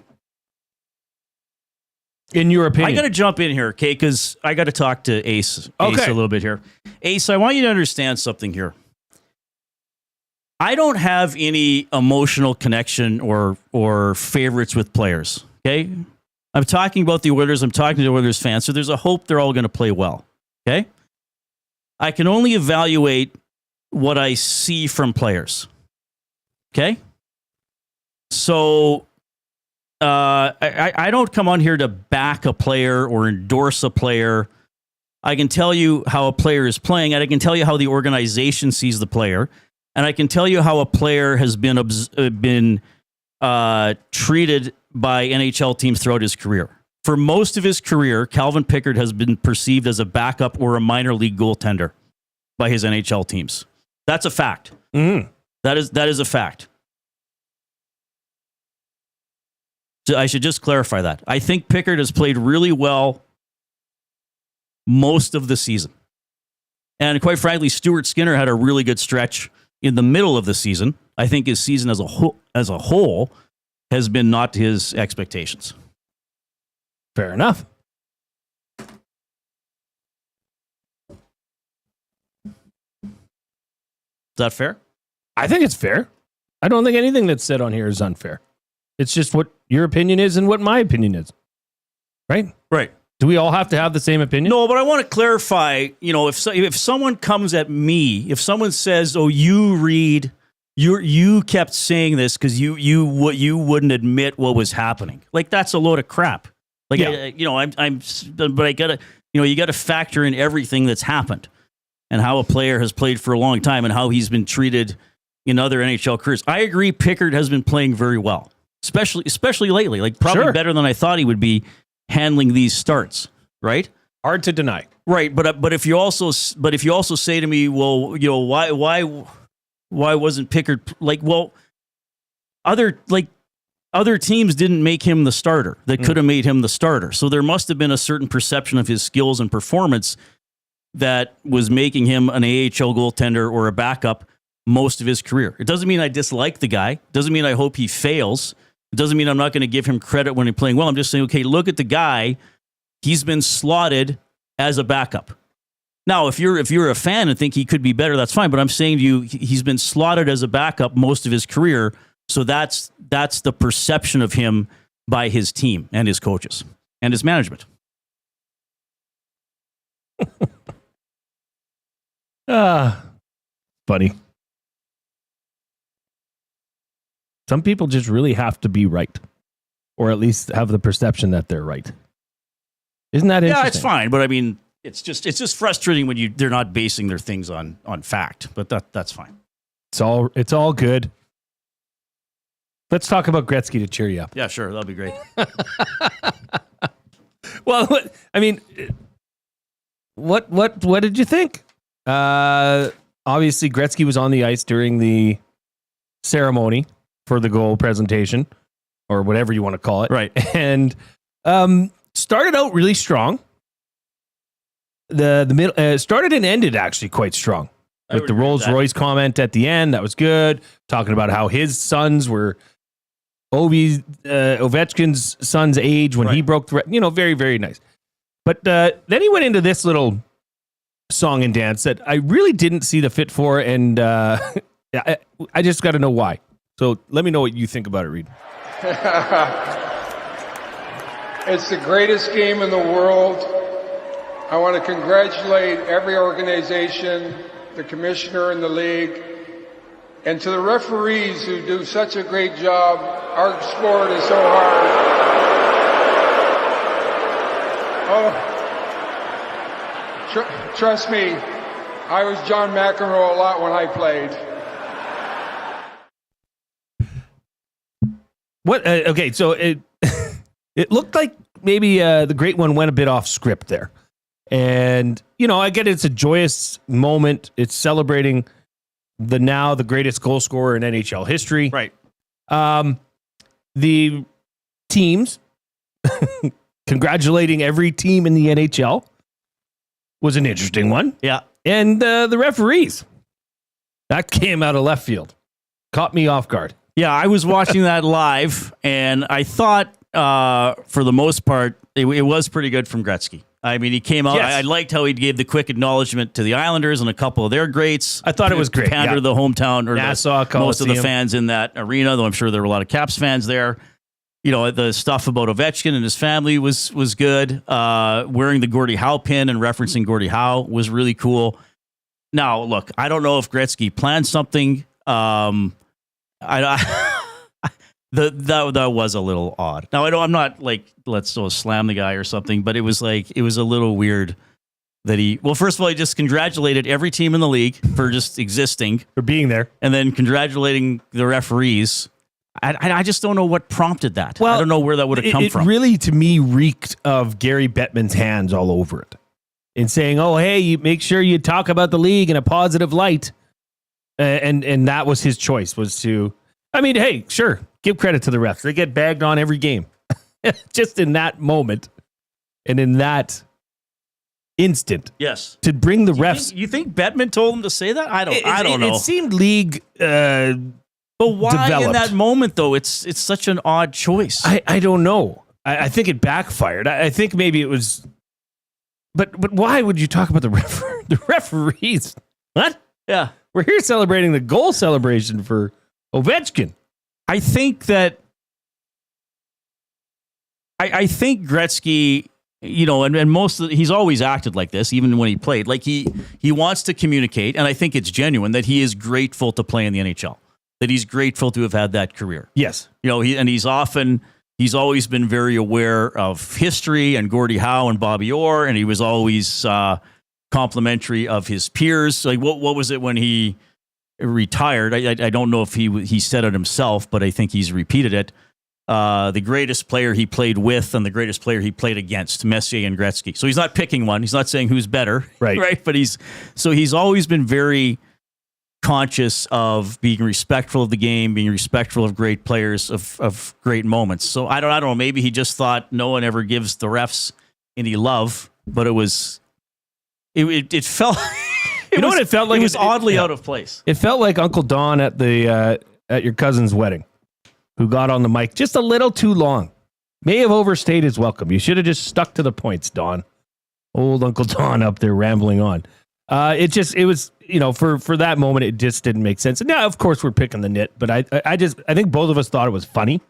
[SPEAKER 4] In your opinion?
[SPEAKER 3] I got to jump in here, okay, because I got to talk to Ace a little bit here. Ace, I want you to understand something here. I don't have any emotional connection or favorites with players, okay? I'm talking about the Oilers. I'm talking to the Oilers fans, so there's a hope they're all going to play well, okay? I can only evaluate what I see from players, okay? So I don't come on here to back a player or endorse a player. I can tell you how a player is playing, and I can tell you how the organization sees the player, and I can tell you how a player has been treated by NHL teams throughout his career. For most of his career, Calvin Pickard has been perceived as a backup or a minor league goaltender by his NHL teams. That's a fact.
[SPEAKER 4] Mm.
[SPEAKER 3] That is a fact. So I should just clarify that. I think Pickard has played really well most of the season. And quite frankly, Stuart Skinner had a really good stretch in the middle of the season. I think his season as a whole has been not to his expectations.
[SPEAKER 4] Fair enough.
[SPEAKER 3] Is that fair?
[SPEAKER 4] I think it's fair. I don't think anything that's said on here is unfair. It's just what your opinion is and what my opinion is. Right?
[SPEAKER 3] Right.
[SPEAKER 4] Do we all have to have the same opinion?
[SPEAKER 3] No, but I want to clarify, if someone comes at me, if someone says, "Oh, you Reid, you kept saying this because you wouldn't admit what was happening." Like, that's a load of crap. Like,
[SPEAKER 4] yeah.
[SPEAKER 3] But I gotta, you got to factor in everything that's happened and how a player has played for a long time and how he's been treated in other NHL careers. I agree, Pickard has been playing very well, especially lately. Like, probably better than I thought he would be handling these starts. Right?
[SPEAKER 4] Hard to deny.
[SPEAKER 3] Right, but if you also say to me, well, why wasn't Pickard like? Well, other teams didn't make him the starter that could have made him the starter. So there must have been a certain perception of his skills and performance that was making him an AHL goaltender or a backup most of his career. It doesn't mean I dislike the guy. It doesn't mean I hope he fails. It doesn't mean I'm not going to give him credit when he's playing well. I'm just saying, okay, look at the guy. He's been slotted as a backup. Now, if you're a fan and think he could be better, that's fine. But I'm saying to you, he's been slotted as a backup most of his career. So that's the perception of him by his team and his coaches and his management.
[SPEAKER 4] Funny. Some people just really have to be right, or at least have the perception that they're right. Isn't that interesting?
[SPEAKER 3] Yeah, it's fine, but I mean, it's just frustrating when they're not basing their things on fact. But that's fine.
[SPEAKER 4] It's all good. Let's talk about Gretzky to cheer you up.
[SPEAKER 3] Yeah, sure, that'll be great.
[SPEAKER 4] Well, I mean, what did you think? Obviously, Gretzky was on the ice during the ceremony for the goal presentation, or whatever you want to call it.
[SPEAKER 3] Right.
[SPEAKER 4] And started out really strong. The middle started and ended actually quite strong. With the Rolls Royce comment at the end, that was good. Talking about how his sons were Ovechkin's son's age when he broke the very, very nice. But then he went into this little song and dance that I really didn't see the fit for, and I just got to know why. So let me know what you think about it, Reid.
[SPEAKER 1] It's the greatest game in the world. I want to congratulate every organization, the commissioner and the league, and to the referees who do such a great job. Our sport is so hard. Trust me, I was John McEnroe a lot when I played.
[SPEAKER 4] What? Okay, so it it looked like maybe the great one went a bit off script there. And, I get it's a joyous moment. It's celebrating the greatest goal scorer in NHL history.
[SPEAKER 3] Right.
[SPEAKER 4] The teams, congratulating every team in the NHL was an interesting one.
[SPEAKER 3] Yeah.
[SPEAKER 4] And the referees, that came out of left field. Caught me off guard.
[SPEAKER 3] Yeah, I was watching that live, and I thought, for the most part, it was pretty good from Gretzky. I mean, he came out.
[SPEAKER 4] Yes.
[SPEAKER 3] I liked how he gave the quick acknowledgement to the Islanders and a couple of their greats.
[SPEAKER 4] I thought it was great.
[SPEAKER 3] Pander the hometown or
[SPEAKER 4] Nassau
[SPEAKER 3] most of the
[SPEAKER 4] Coliseum.
[SPEAKER 3] fans in that arena, though I'm sure there were a lot of Caps fans there. The stuff about Ovechkin and his family was good. Wearing the Gordie Howe pin and referencing Gordie Howe was really cool. Now, look, I don't know if Gretzky planned something. That was a little odd. Now, I'm not like, let's slam the guy or something, but it was a little weird that first of all, he just congratulated every team in the league for just existing,
[SPEAKER 4] for being there,
[SPEAKER 3] and then congratulating the referees. I just don't know what prompted that.
[SPEAKER 4] Well,
[SPEAKER 3] I don't know where that would have come from.
[SPEAKER 4] It really, to me, reeked of Gary Bettman's hands all over it. In saying, oh, hey, you make sure you talk about the league in a positive light. And that was his choice, was to, hey, sure, give credit to the refs. They get bagged on every game. Just in that moment and in that instant.
[SPEAKER 3] Yes.
[SPEAKER 4] To bring the refs.
[SPEAKER 3] You think Bettman told him to say that? I don't know.
[SPEAKER 4] It seemed league
[SPEAKER 3] but why
[SPEAKER 4] developed.
[SPEAKER 3] in that moment, though? It's such an odd choice.
[SPEAKER 4] I don't know. I think it backfired. I think maybe it was... But why would you talk about the referees? What?
[SPEAKER 3] Yeah.
[SPEAKER 4] We're here celebrating the goal celebration for Ovechkin.
[SPEAKER 3] I think that... I think Gretzky, and most of he's always acted like this, even when he played. Like he wants to communicate, and I think it's genuine that he is grateful to play in the NHL. That he's grateful to have had that career.
[SPEAKER 4] Yes.
[SPEAKER 3] He's always been very aware of history and Gordie Howe and Bobby Orr, and he was always complimentary of his peers. Like what was it when he retired? I don't know if he said it himself, but I think he's repeated it. The greatest player he played with and the greatest player he played against, Messier and Gretzky. So he's not picking one. He's not saying who's better, right? But he's always been very conscious of being respectful of the game, being respectful of great players, of great moments. So I don't know. Maybe he just thought no one ever gives the refs any love, but it felt. What it felt like? It was oddly out of place.
[SPEAKER 4] It felt like Uncle Don at your cousin's wedding, who got on the mic just a little too long. May have overstayed his welcome. You should have just stuck to the points, Don. Old Uncle Don up there rambling on. It was, for that moment, it just didn't make sense. And now, of course, we're picking the nit, but I think both of us thought it was funny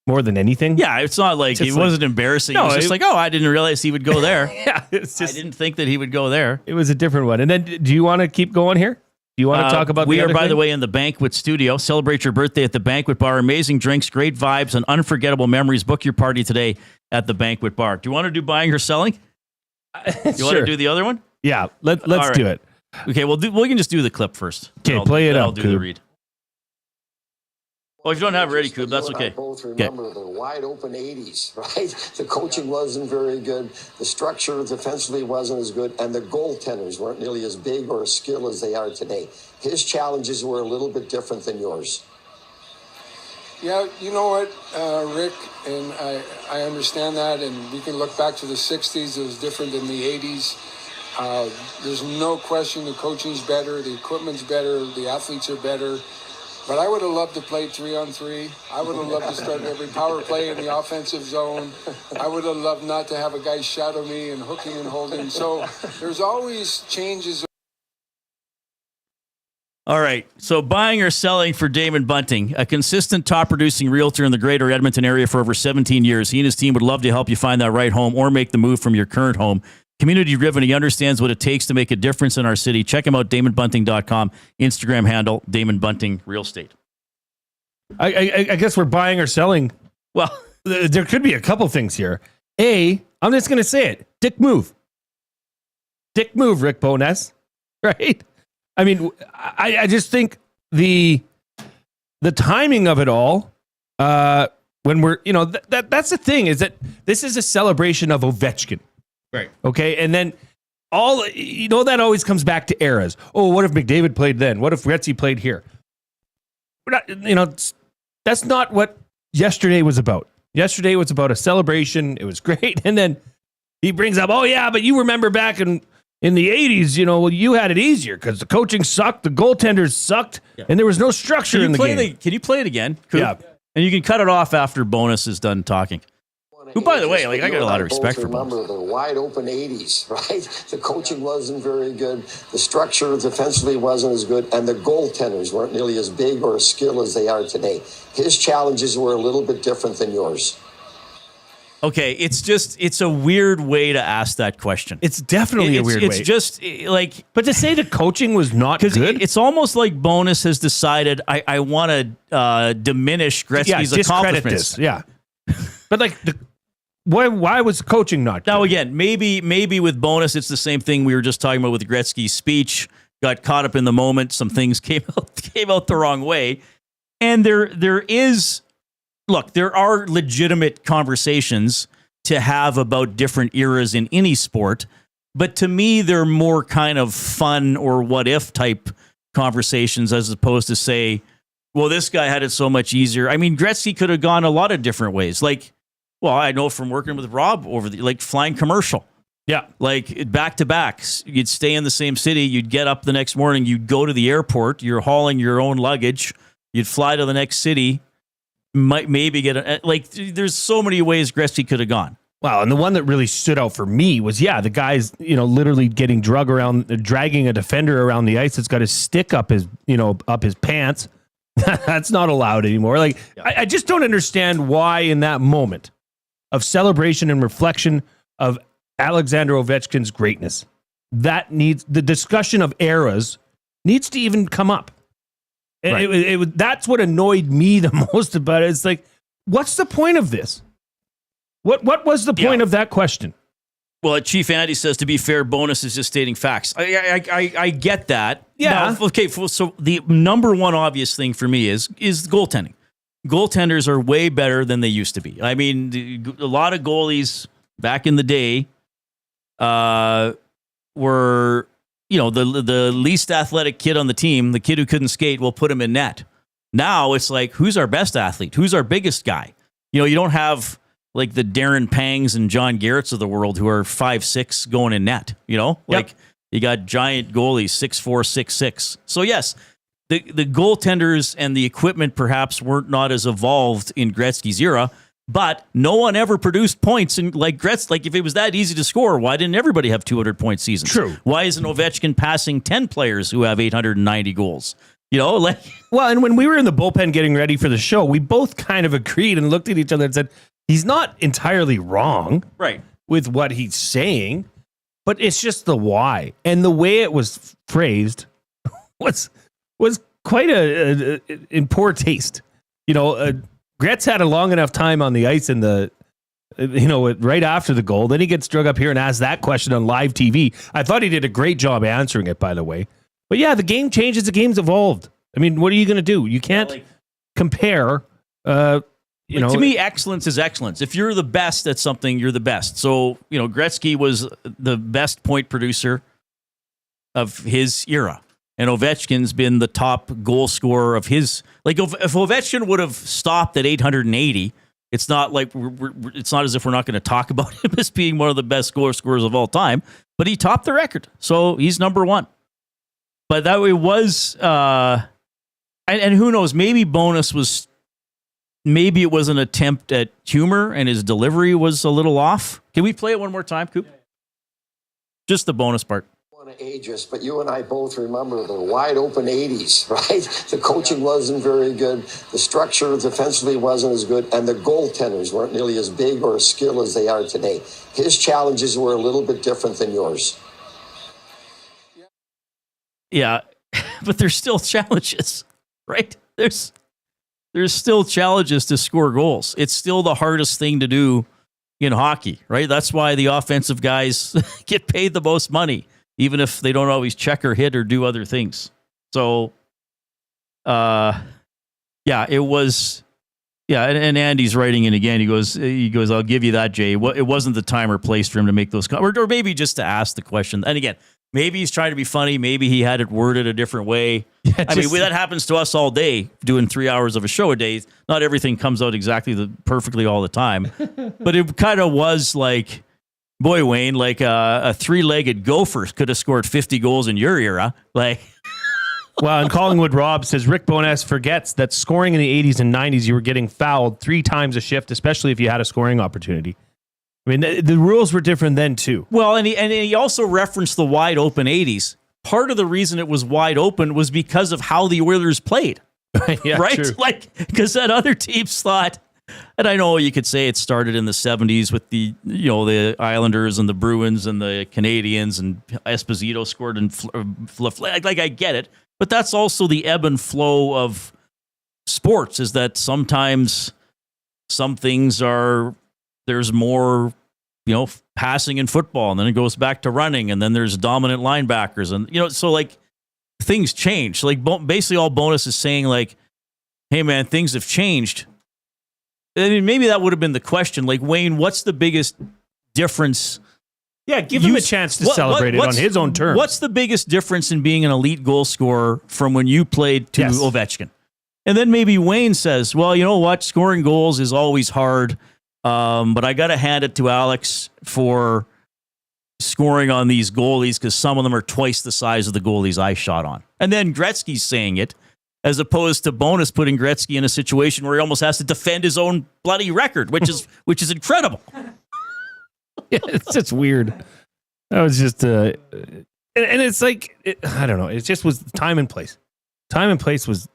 [SPEAKER 4] more than anything.
[SPEAKER 3] Yeah, it's not like it wasn't embarrassing. No, it was just like, I didn't realize he would go there.
[SPEAKER 4] Yeah, I
[SPEAKER 3] didn't think that he would go there.
[SPEAKER 4] It was a different one. And then, do you want to keep going here? Do you want to talk about
[SPEAKER 3] we
[SPEAKER 4] the
[SPEAKER 3] are,
[SPEAKER 4] other
[SPEAKER 3] by
[SPEAKER 4] thing?
[SPEAKER 3] the way, in the Banquet Studio. Celebrate your birthday at the Banquet Bar. Amazing drinks, great vibes, and unforgettable memories. Book your party today at the Banquet Bar. Do you want to do buying or selling? You want to do the other one?
[SPEAKER 4] Yeah, let's do it.
[SPEAKER 3] Okay, we can just do the clip first.
[SPEAKER 4] Okay, play it out.
[SPEAKER 3] I'll do the read. Oh, if you don't have it ready, Coob, that's okay.
[SPEAKER 10] Both remember the wide open 80s, right? The coaching wasn't very good. The structure defensively wasn't as good. And the goaltenders weren't nearly as big or as skilled as they are today. His challenges were a little bit different than yours.
[SPEAKER 1] Yeah, you know what, Rick, and I understand that. And we can look back to the 60s. It was different than the 80s. There's no question the coaching's better, the equipment's better, the athletes are better. But I would have loved to play 3-on-3. I would have loved to start every power play in the offensive zone. I would have loved not to have a guy shadow me and hooking and holding. So there's always changes.
[SPEAKER 3] All right, so buying or selling for Damon Bunting, a consistent top-producing realtor in the greater Edmonton area for over 17 years. He and his team would love to help you find that right home or make the move from your current home. Community-driven, he understands what it takes to make a difference in our city. Check him out, DamonBunting.com, Instagram handle, Damon Bunting Real Estate.
[SPEAKER 4] I guess we're buying or selling. Well, there could be a couple things here. I'm just going to say it. Dick move. Dick move, Rick Bowness. Right? I mean, I just think the timing of it all, when we're, that's the thing, is that this is a celebration of Ovechkin.
[SPEAKER 3] Right.
[SPEAKER 4] Okay. And then that always comes back to eras. Oh, what if McDavid played then? What if Gretzky played here? That's not what yesterday was about. Yesterday was about a celebration. It was great. And then he brings up, oh yeah, but you remember back in the 80s, you had it easier because the coaching sucked, the goaltenders sucked, and there was no structure in the game.
[SPEAKER 3] Can you play it again, Coop?
[SPEAKER 4] Yeah.
[SPEAKER 3] And you can cut it off after Bonus is done talking. Who, by the way, I got a lot of respect for Bonus.
[SPEAKER 10] Remember the wide open 80s, right? The coaching wasn't very good. The structure defensively wasn't as good. And the goaltenders weren't nearly as big or as skilled as they are today. His challenges were a little bit different than yours.
[SPEAKER 3] Okay, it's a weird way to ask that question.
[SPEAKER 4] It's definitely a weird way.
[SPEAKER 3] It's just
[SPEAKER 4] but to say the coaching was not good,
[SPEAKER 3] it's almost like Bonus has decided I want to diminish Gretzky's accomplishments.
[SPEAKER 4] Yeah, but why was coaching not good?
[SPEAKER 3] Now again, maybe with Bonus, it's the same thing we were just talking about with Gretzky's speech. Got caught up in the moment. Some things came out the wrong way, and there are legitimate conversations to have about different eras in any sport, but to me, they're more kind of fun or what if type conversations as opposed to say, well, this guy had it so much easier. I mean, Gretzky could have gone a lot of different ways. I know from working with Rob flying commercial.
[SPEAKER 4] Yeah.
[SPEAKER 3] Back to back. You'd stay in the same city. You'd get up the next morning. You'd go to the airport. You're hauling your own luggage. You'd fly to the next city. Might maybe get there's so many ways Gretzky could have gone.
[SPEAKER 4] Wow, and the one that really stood out for me was the guy's literally getting dragging a defender around the ice that's got his stick up his pants. That's not allowed anymore. I just don't understand why in that moment of celebration and reflection of Alexander Ovechkin's greatness, that needs the discussion of eras needs to even come up. Right. That's what annoyed me the most about it. It's what's the point of this? What was the point of that question?
[SPEAKER 3] Well, Chief Andy says, to be fair, Bonus is just stating facts. I get that.
[SPEAKER 4] Yeah.
[SPEAKER 3] Now, okay, so the number one obvious thing for me is goaltending. Goaltenders are way better than they used to be. I mean, a lot of goalies back in the day were... the least athletic kid on the team, the kid who couldn't skate, we'll put him in net. Now it's who's our best athlete? Who's our biggest guy? You don't have the Darren Pangs and John Garretts of the world who are 5'6" going in net. You got giant goalies, 6'4", 6'6". So yes, the goaltenders and the equipment perhaps weren't not as evolved in Gretzky's era, but no one ever produced points in Gretzky. If it was that easy to score, why didn't everybody have 200-point seasons?
[SPEAKER 4] True.
[SPEAKER 3] Why isn't Ovechkin passing 10 players who have 890 goals?
[SPEAKER 4] Well, and when we were in the bullpen getting ready for the show, we both kind of agreed and looked at each other and said, he's not entirely wrong with what he's saying, but it's just the why. And the way it was phrased was quite in poor taste. Gretz had a long enough time on the ice in right after the goal. Then he gets drug up here and asked that question on live TV. I thought he did a great job answering it, by the way. But yeah, the game changes. The game's evolved. I mean, what are you going to do? You can't compare. To
[SPEAKER 3] me, excellence is excellence. If you're the best at something, you're the best. So, Gretzky was the best point producer of his era. And Ovechkin's been the top goal scorer of his. If Ovechkin would have stopped at 880, it's not it's not as if we're not going to talk about him as being one of the best goal scorers of all time. But he topped the record, so he's number one. But that way was, and who knows? Maybe Bonus was. Maybe it was an attempt at humor, and his delivery was a little off. Can we play it one more time, Coop? Just the bonus part.
[SPEAKER 10] Ages, but you and I both remember the wide open 80s, right? The coaching wasn't very good. The structure defensively wasn't as good. And the goaltenders weren't nearly as big or as skilled as they are today. His challenges were a little bit different than yours.
[SPEAKER 3] Yeah, but there's still challenges, right? There's still challenges to score goals. It's still the hardest thing to do in hockey, right? That's why the offensive guys get paid the most money, even if they don't always check or hit or do other things. So, it was Yeah, and Andy's writing in again. He goes, I'll give you that, Jay. It wasn't the time or place for him to make those comments, or maybe just to ask the question. And again, maybe he's trying to be funny. Maybe he had it worded a different way. Yeah, I mean, that happens to us all day, doing 3 hours of a show a day. Not everything comes out exactly perfectly all the time. But it kind of was like, boy, Wayne, like a three-legged gopher could have scored 50 goals in your era. Like...
[SPEAKER 4] Well, and Collingwood Rob says Rick Bowness forgets that scoring in the 80s and 90s, you were getting fouled 3 times a shift, especially if you had a scoring opportunity. I mean, the rules were different then, too.
[SPEAKER 3] Well, and he also referenced the wide open 80s. Part of the reason it was wide open was because of how the Oilers played.
[SPEAKER 4] Yeah,
[SPEAKER 3] right?
[SPEAKER 4] true.
[SPEAKER 3] Like, because that other teams thought, and I know you could say it started in the 70s with the Islanders and the Bruins and the Canadians, and Esposito scored and like I get it. But that's also the ebb and flow of sports, is that sometimes some things there's more, passing in football, and then it goes back to running, and then there's dominant linebackers. And, so like things change. Like basically all Bonus is saying, like, hey man, things have changed. I mean, maybe that would have been the question. Like, Wayne, what's the biggest difference?
[SPEAKER 4] Yeah, give him a chance to celebrate it on his own terms.
[SPEAKER 3] What's the biggest difference in being an elite goal scorer from when you played to Ovechkin? And then maybe Wayne says, well, you know what? Scoring goals is always hard, but I got to hand it to Alex for scoring on these goalies because some of them are twice the size of the goalies I shot on. And then Gretzky's saying it, as opposed to Bonus putting Gretzky in a situation where he almost has to defend his own bloody record, which is incredible.
[SPEAKER 4] Yeah, it's just weird. That was just, and it's like, I don't know. It just was time and place. Time and place was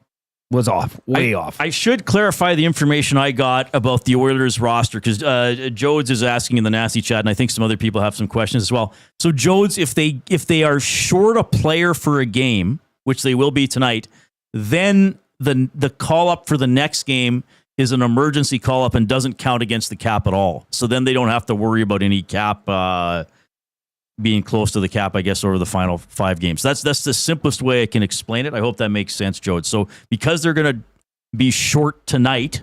[SPEAKER 4] off, way off.
[SPEAKER 3] I should clarify the information I got about the Oilers roster, because Jodes is asking in the nasty chat, and I think some other people have some questions as well. So Jodes, if they are short a player for a game, which they will be tonight, then the call up for the next game is an emergency call up and doesn't count against the cap at all. So then they don't have to worry about any cap being close to the cap, I guess, over the final 5 games. That's the simplest way I can explain it. I hope that makes sense, Joe. So because they're going to be short tonight,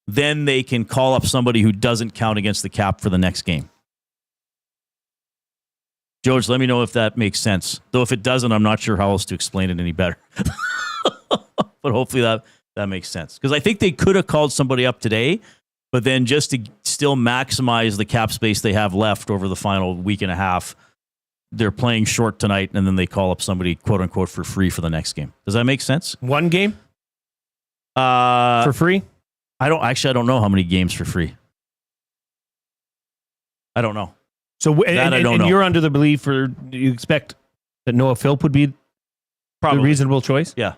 [SPEAKER 3] then they can call up somebody who doesn't count against the cap for the next game. George, let me know if that makes sense. Though if it doesn't, I'm not sure how else to explain it any better. But hopefully that makes sense. Because I think they could have called somebody up today, but then just to still maximize the cap space they have left over the final week and a half, they're playing short tonight, and then they call up somebody, quote unquote, for free for the next game. Does that make sense?
[SPEAKER 4] One game? For free?
[SPEAKER 3] I don't know how many games for free. I don't know.
[SPEAKER 4] So and you're under the belief, or you expect that Noah Philp would be
[SPEAKER 3] probably
[SPEAKER 4] a reasonable choice?
[SPEAKER 3] Yeah.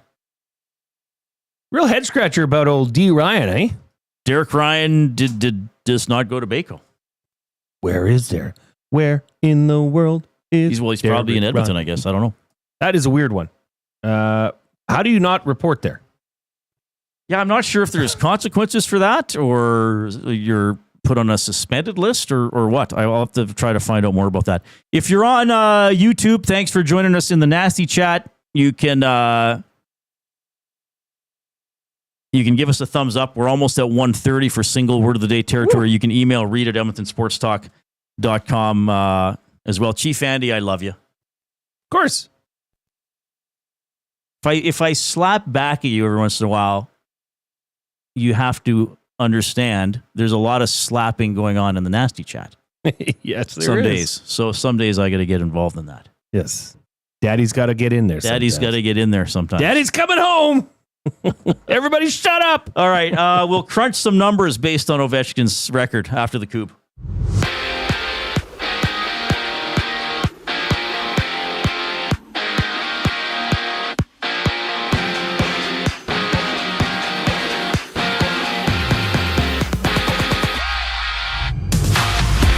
[SPEAKER 4] Real head scratcher about old D. Ryan, eh?
[SPEAKER 3] Derek Ryan does not go to Baco.
[SPEAKER 4] Where is there? Where in the world is
[SPEAKER 3] he's probably in Edmonton,
[SPEAKER 4] Ryan?
[SPEAKER 3] I guess. I don't know.
[SPEAKER 4] That is a weird one. How do you not report there?
[SPEAKER 3] Yeah, I'm not sure if there's consequences for that, or you're put on a suspended list, or what. I'll have to try to find out more about that. If you're on YouTube, thanks for joining us in the nasty chat. You can give us a thumbs up. We're almost at 130 for single word of the day territory. Woo! You can email Reid at edmontonsportstalk.com as well. Chief Andy, I love you. Of
[SPEAKER 4] course.
[SPEAKER 3] If I slap back at you every once in a while, you have to understand there's a lot of slapping going on in the nasty chat.
[SPEAKER 4] Yes, there
[SPEAKER 3] some
[SPEAKER 4] is.
[SPEAKER 3] days. So some days I got to get involved in that.
[SPEAKER 4] Yes. Daddy's got to get in there.
[SPEAKER 3] Daddy's got to get in there sometimes.
[SPEAKER 4] Daddy's coming home. Everybody shut up.
[SPEAKER 3] All right. We'll crunch some numbers based on Ovechkin's record after the coup.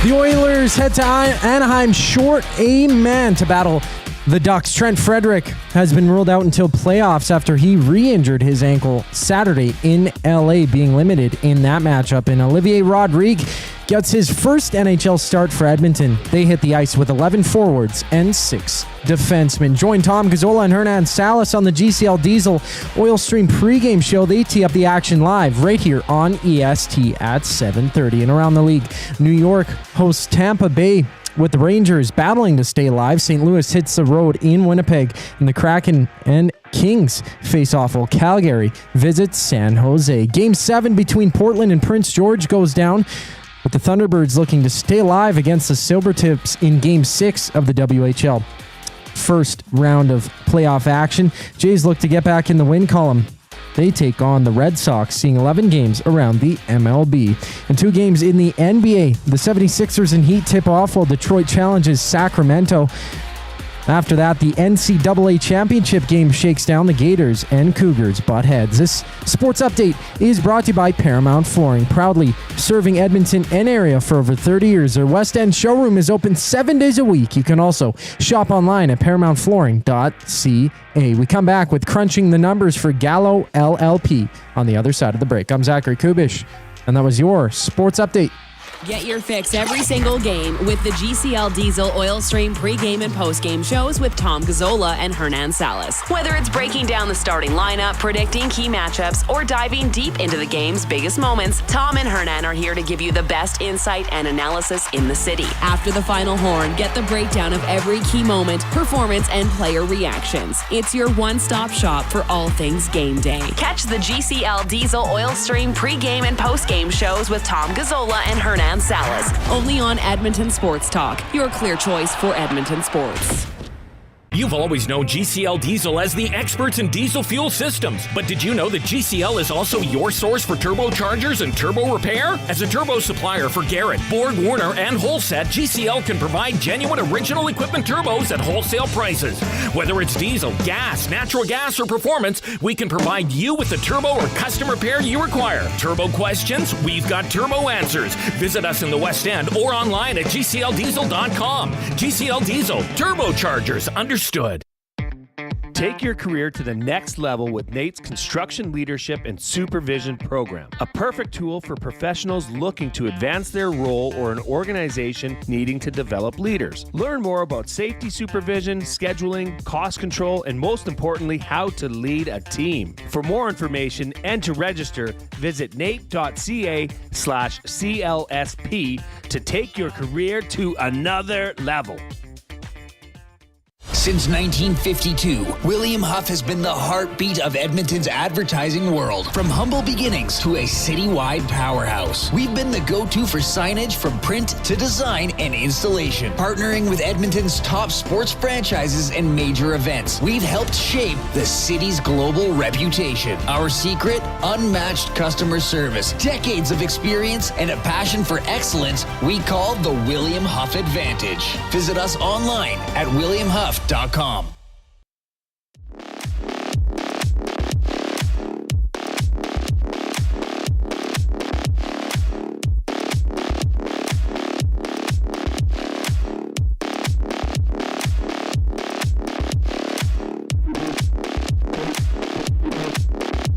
[SPEAKER 6] The Oilers head to Anaheim short a man to battle The Ducks' Trent Frederic has been ruled out until playoffs after he re-injured his ankle Saturday in LA, being limited in that matchup. And Olivier Rodrigue gets his first NHL start for Edmonton. They hit the ice with 11 forwards and 6 defensemen. Join Tom Gazzola and Hernan Salas on the GCL Diesel Oil Stream pregame show. They tee up the action live right here on EST at 7:30. And around the league, New York hosts Tampa Bay, with the Rangers battling to stay alive. St. Louis hits the road in Winnipeg, and the Kraken and Kings face off while Calgary visits San Jose. Game 7 between Portland and Prince George goes down, with the Thunderbirds looking to stay alive against the Silvertips in Game 6 of the WHL. First round of playoff action. Jays look to get back in the win column. They take on the Red Sox, seeing 11 games around the MLB. And 2 games in the NBA. The 76ers and Heat tip off while Detroit challenges Sacramento. After that, the NCAA championship game shakes down. The Gators and Cougars butt heads. This sports update is brought to you by Paramount Flooring, proudly serving Edmonton and area for over 30 years. Their West End showroom is open 7 days a week. You can also shop online at ParamountFlooring.ca. We come back with crunching the numbers for Gallo LLP on the other side of the break. I'm Zachary Kubish, and that was your sports update.
[SPEAKER 7] Get your fix every single game with the GCL Diesel Oil Stream pregame and postgame shows with Tom Gazzola and Hernan Salas. Whether it's breaking down the starting lineup, predicting key matchups, or diving deep into the game's biggest moments, Tom and Hernan are here to give you the best insight and analysis in the city. After the final horn, get the breakdown of every key moment, performance, and player reactions. It's your one-stop shop for all things game day. Catch the GCL Diesel Oil Stream pregame and postgame shows with Tom Gazzola and Hernan Salas, only on Edmonton Sports Talk, your clear choice for Edmonton sports.
[SPEAKER 11] You've always known GCL Diesel as the experts in diesel fuel systems, but did you know that GCL is also your source for turbochargers and turbo repair? As a turbo supplier for Garrett, Borg Warner, and Holset, GCL can provide genuine original equipment turbos at wholesale prices. Whether it's diesel, gas, natural gas, or performance, we can provide you with the turbo or custom repair you require. Turbo questions? We've got turbo answers. Visit us in the West End or online at GCLDiesel.com. GCL Diesel, turbochargers, understood.
[SPEAKER 4] Take your career to the next level with Nate's Construction Leadership and Supervision Program, a perfect tool for professionals looking to advance their role or an organization needing to develop leaders. Learn more about safety supervision, scheduling, cost control, and most importantly, how to lead a team. For more information and to register, visit nate.ca/CLSP to take your career to another level.
[SPEAKER 12] Since 1952, William Huff has been the heartbeat of Edmonton's advertising world. From humble beginnings to a citywide powerhouse, we've been the go-to for signage from print to design and installation. Partnering with Edmonton's top sports franchises and major events, we've helped shape the city's global reputation. Our secret? Unmatched customer service, decades of experience, and a passion for excellence we call the William Huff Advantage. Visit us online at williamhuff.com.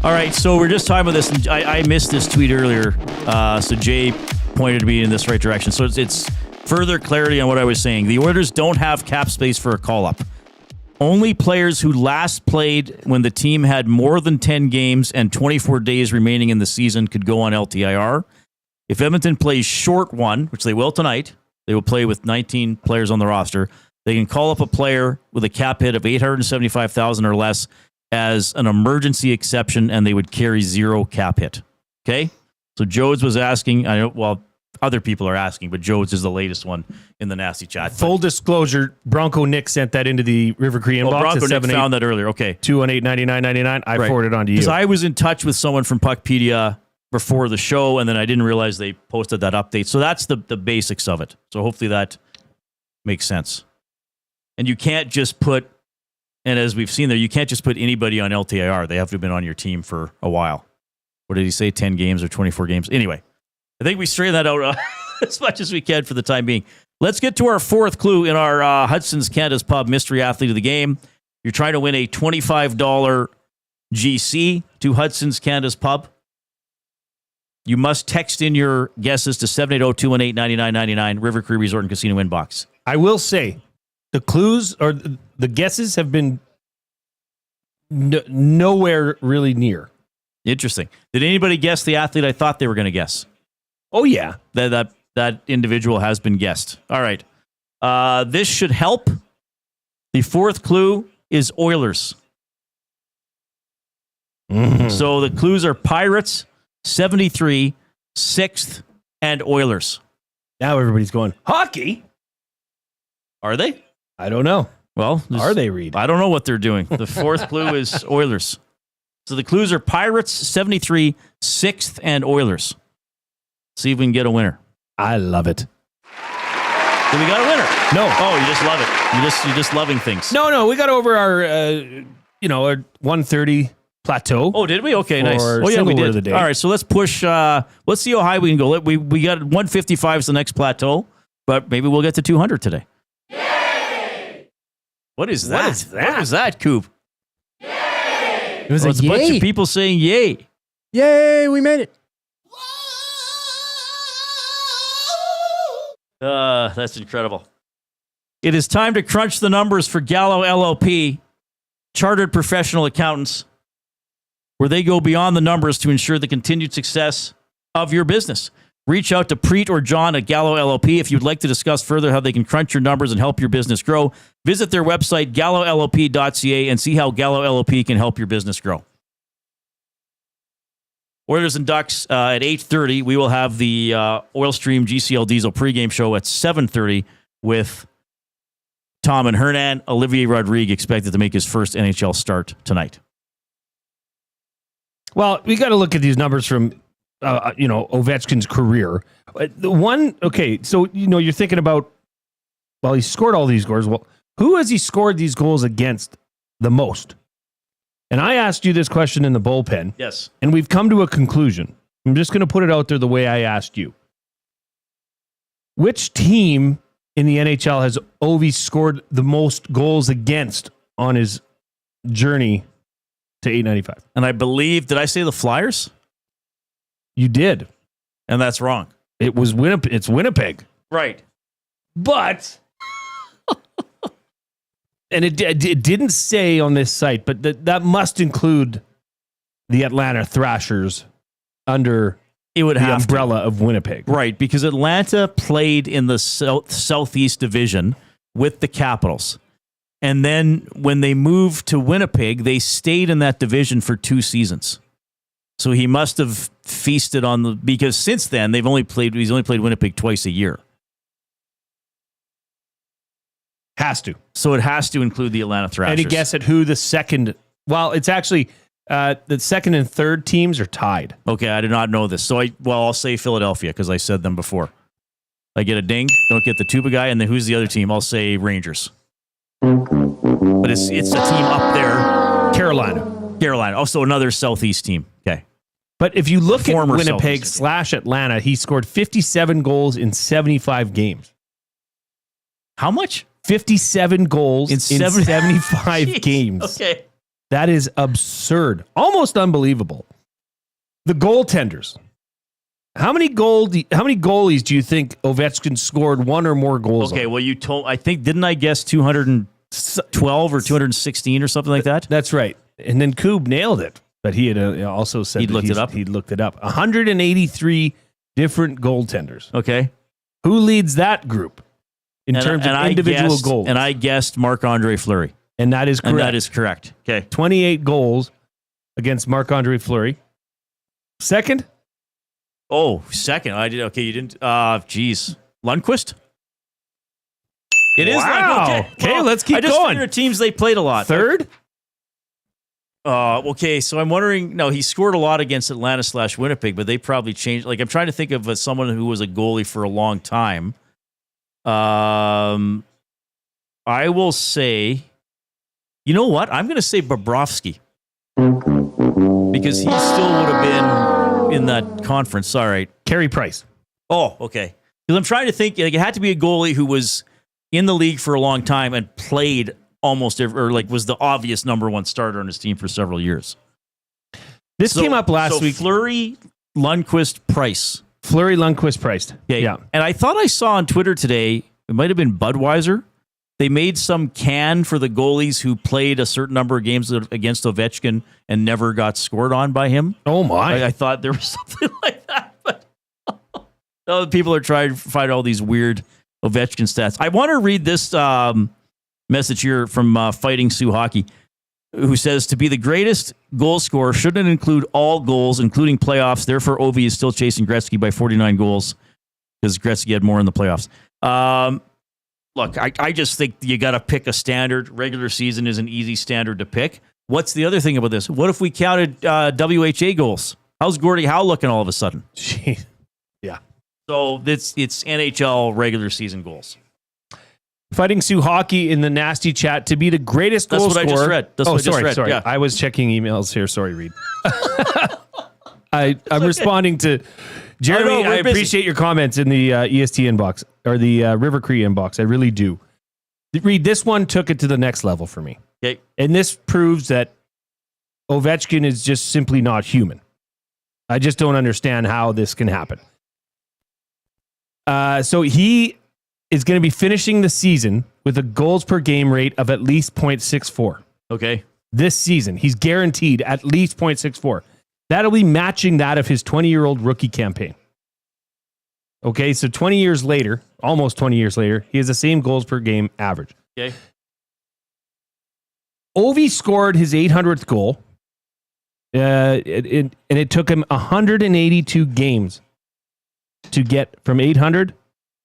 [SPEAKER 3] All right, so we're just talking about this, and I missed this tweet earlier, so Jay pointed me in this right direction. So it's further clarity on what I was saying. The Oilers don't have cap space for a call-up. Only players who last played when the team had more than 10 games and 24 days remaining in the season could go on LTIR. If Edmonton plays short one, which they will tonight, they will play with 19 players on the roster. They can call up a player with a cap hit of $875,000 or less as an emergency exception, and they would carry zero cap hit. Okay? So Jodes was asking, I know, well, other people are asking, but Jodes is the latest one in the nasty chat.
[SPEAKER 4] Full disclosure, Bronco Nick sent that into the River Cree inbox.
[SPEAKER 3] Bronco Nick found that earlier. Okay.
[SPEAKER 4] 218-9999. I forwarded it on to you.
[SPEAKER 3] Because I was in touch with someone from Puckpedia before the show, and then I didn't realize they posted that update. So that's the basics of it. So hopefully that makes sense. And you can't just put, and as we've seen there, you can't just put anybody on LTIR. They have to have been on your team for a while. What did he say? 10 games or 24 games? Anyway, I think we straightened that out as much as we can for the time being. Let's get to our fourth clue in our Hudson's Canada's Pub Mystery Athlete of the Game. You're trying to win a $25 GC to Hudson's Canada's Pub. You must text in your guesses to 780-218-9999, River Cree Resort and Casino inbox.
[SPEAKER 4] I will say, the clues or the guesses have been nowhere really near.
[SPEAKER 3] Interesting. Did anybody guess the athlete I thought they were going to guess?
[SPEAKER 4] Oh, yeah.
[SPEAKER 3] That individual has been guessed. All right. This should help. The fourth clue is Oilers. So the clues are Pirates, 73, 6th, and Oilers.
[SPEAKER 4] Now everybody's going, hockey?
[SPEAKER 3] Are they?
[SPEAKER 4] I don't know.
[SPEAKER 3] Well,
[SPEAKER 4] are they, Reid?
[SPEAKER 3] I don't know what they're doing. The fourth clue is Oilers. So the clues are Pirates, 73, 6th, and Oilers. See if we can get a winner.
[SPEAKER 4] I love it.
[SPEAKER 3] Did we got a winner?
[SPEAKER 4] No.
[SPEAKER 3] Oh, you just love it. You're just loving things.
[SPEAKER 4] No. We got over our, our 130 plateau.
[SPEAKER 3] Oh, did we? Okay, nice.
[SPEAKER 4] Oh,
[SPEAKER 3] yeah, we did.
[SPEAKER 4] Of the day.
[SPEAKER 3] All right, so let's push. Let's see how high we can go. We got 155 is the next plateau, but maybe we'll get to 200 today. Yay! What is that?
[SPEAKER 4] What is that?
[SPEAKER 3] What was that, Coop?
[SPEAKER 6] It was
[SPEAKER 3] It's a bunch of people saying yay.
[SPEAKER 6] Yay, we made it.
[SPEAKER 3] That's incredible. It is time to crunch the numbers for Gallo LLP, Chartered Professional Accountants, where they go beyond the numbers to ensure the continued success of your business. Reach out to Preet or John at Gallo LLP if you'd like to discuss further how they can crunch your numbers and help your business grow. Visit their website, gallollp.ca, and see how Gallo LLP can help your business grow. Oilers and Ducks at 8:30. We will have the Oilstream GCL Diesel pregame show at 7:30 with Tom and Hernan. Olivier Rodrigue expected to make his first NHL start tonight.
[SPEAKER 4] Well, we got to look at these numbers from, Ovechkin's career. So, you're thinking about, well, he scored all these goals. Well, who has he scored these goals against the most? And I asked you this question in the bullpen.
[SPEAKER 3] Yes.
[SPEAKER 4] And we've come to a conclusion. I'm just going to put it out there the way I asked you. Which team in the NHL has Ovi scored the most goals against on his journey to 895?
[SPEAKER 3] And I believe, did I say the Flyers?
[SPEAKER 4] You did.
[SPEAKER 3] And that's wrong.
[SPEAKER 4] It was Winnipeg. It's Winnipeg.
[SPEAKER 3] Right.
[SPEAKER 4] But, and it didn't say on this site, but that must include the Atlanta Thrashers under
[SPEAKER 3] the
[SPEAKER 4] umbrella of Winnipeg.
[SPEAKER 3] Right, because Atlanta played in the Southeast Division with the Capitals. And then when they moved to Winnipeg, they stayed in that division for 2 seasons. So he must have feasted on because since then he's only played Winnipeg twice a year.
[SPEAKER 4] Has to.
[SPEAKER 3] So it has to include the Atlanta Thrashers.
[SPEAKER 4] Any guess at who the second? Well, it's actually the second and third teams are tied.
[SPEAKER 3] Okay, I did not know this. So I'll say Philadelphia because I said them before. I get a ding. Don't get the tuba guy. And then who's the other team? I'll say Rangers. But it's a team up there.
[SPEAKER 4] Carolina.
[SPEAKER 3] Oh, so another Southeast team. Okay.
[SPEAKER 4] But if you look at Winnipeg / Atlanta, he scored 57 goals in 75 games.
[SPEAKER 3] How much?
[SPEAKER 4] 57 goals in 75 games.
[SPEAKER 3] Okay.
[SPEAKER 4] That is absurd. Almost unbelievable. The goaltenders. How many goalies do you think Ovechkin scored one or more goals
[SPEAKER 3] Okay,
[SPEAKER 4] on?
[SPEAKER 3] well, didn't I guess 212 or 216 or something like that?
[SPEAKER 4] That's right. And then Koob nailed it. But he had also said
[SPEAKER 3] He'd looked it up.
[SPEAKER 4] 183 different goaltenders.
[SPEAKER 3] Okay.
[SPEAKER 4] Who leads that group in terms of individual goals?
[SPEAKER 3] And I guessed Marc-Andre Fleury.
[SPEAKER 4] And that is correct.
[SPEAKER 3] And that is correct. Okay.
[SPEAKER 4] 28 goals against Marc-Andre Fleury. Second?
[SPEAKER 3] Oh, second. I did. Okay, you didn't. Geez. Lundqvist? It is Lundqvist.
[SPEAKER 4] Okay, well, let's keep
[SPEAKER 3] going. I just
[SPEAKER 4] going.
[SPEAKER 3] figured teams they played a lot.
[SPEAKER 4] Third?
[SPEAKER 3] Okay, so I'm wondering. No, he scored a lot against Atlanta / Winnipeg, but they probably changed. Like I'm trying to think of someone who was a goalie for a long time. I will say, you know what? I'm going to say Bobrovsky because he still would have been in that conference. All right,
[SPEAKER 4] Carey Price.
[SPEAKER 3] Oh, okay. Because I'm trying to think, like, it had to be a goalie who was in the league for a long time and played almost or like was the obvious number one starter on his team for several years.
[SPEAKER 4] This came up last week.
[SPEAKER 3] Fleury, Lundqvist, Price.
[SPEAKER 4] Fleury, Lundqvist, Price.
[SPEAKER 3] Okay. Yeah. And I thought I saw on Twitter today, it might have been Budweiser. They made some can for the goalies who played a certain number of games against Ovechkin and never got scored on by him.
[SPEAKER 4] Oh, my.
[SPEAKER 3] I thought there was something like that. But people are trying to find all these weird Ovechkin stats. I want to read this message here from Fighting Sioux Hockey, who says, to be the greatest goal scorer shouldn't include all goals, including playoffs. Therefore, Ovi is still chasing Gretzky by 49 goals because Gretzky had more in the playoffs. Look, I just think you got to pick a standard. Regular season is an easy standard to pick. What's the other thing about this? What if we counted WHA goals? How's Gordie Howe looking all of a sudden?
[SPEAKER 4] Jeez. Yeah.
[SPEAKER 3] So it's NHL regular season goals.
[SPEAKER 4] Fighting Sioux Hockey in the nasty chat, to be the greatest goal scorer.
[SPEAKER 3] That's what I just read. That's what I just read.
[SPEAKER 4] Sorry.
[SPEAKER 3] Yeah.
[SPEAKER 4] I was checking emails here. Sorry, Reid. I'm responding to Jeremy. I appreciate your comments in the EST inbox or the River Cree inbox. I really do. Reid, this one took it to the next level for me.
[SPEAKER 3] Okay.
[SPEAKER 4] And this proves that Ovechkin is just simply not human. I just don't understand how this can happen. So he is going to be finishing the season with a goals per game rate of at least 0.64.
[SPEAKER 3] Okay.
[SPEAKER 4] This season, he's guaranteed at least 0.64. That'll be matching that of his 20-year-old rookie campaign. Okay, so 20 years later, almost 20 years later, he has the same goals per game average.
[SPEAKER 3] Okay.
[SPEAKER 4] Ovi scored his 800th goal, and it took him 182 games to get from 800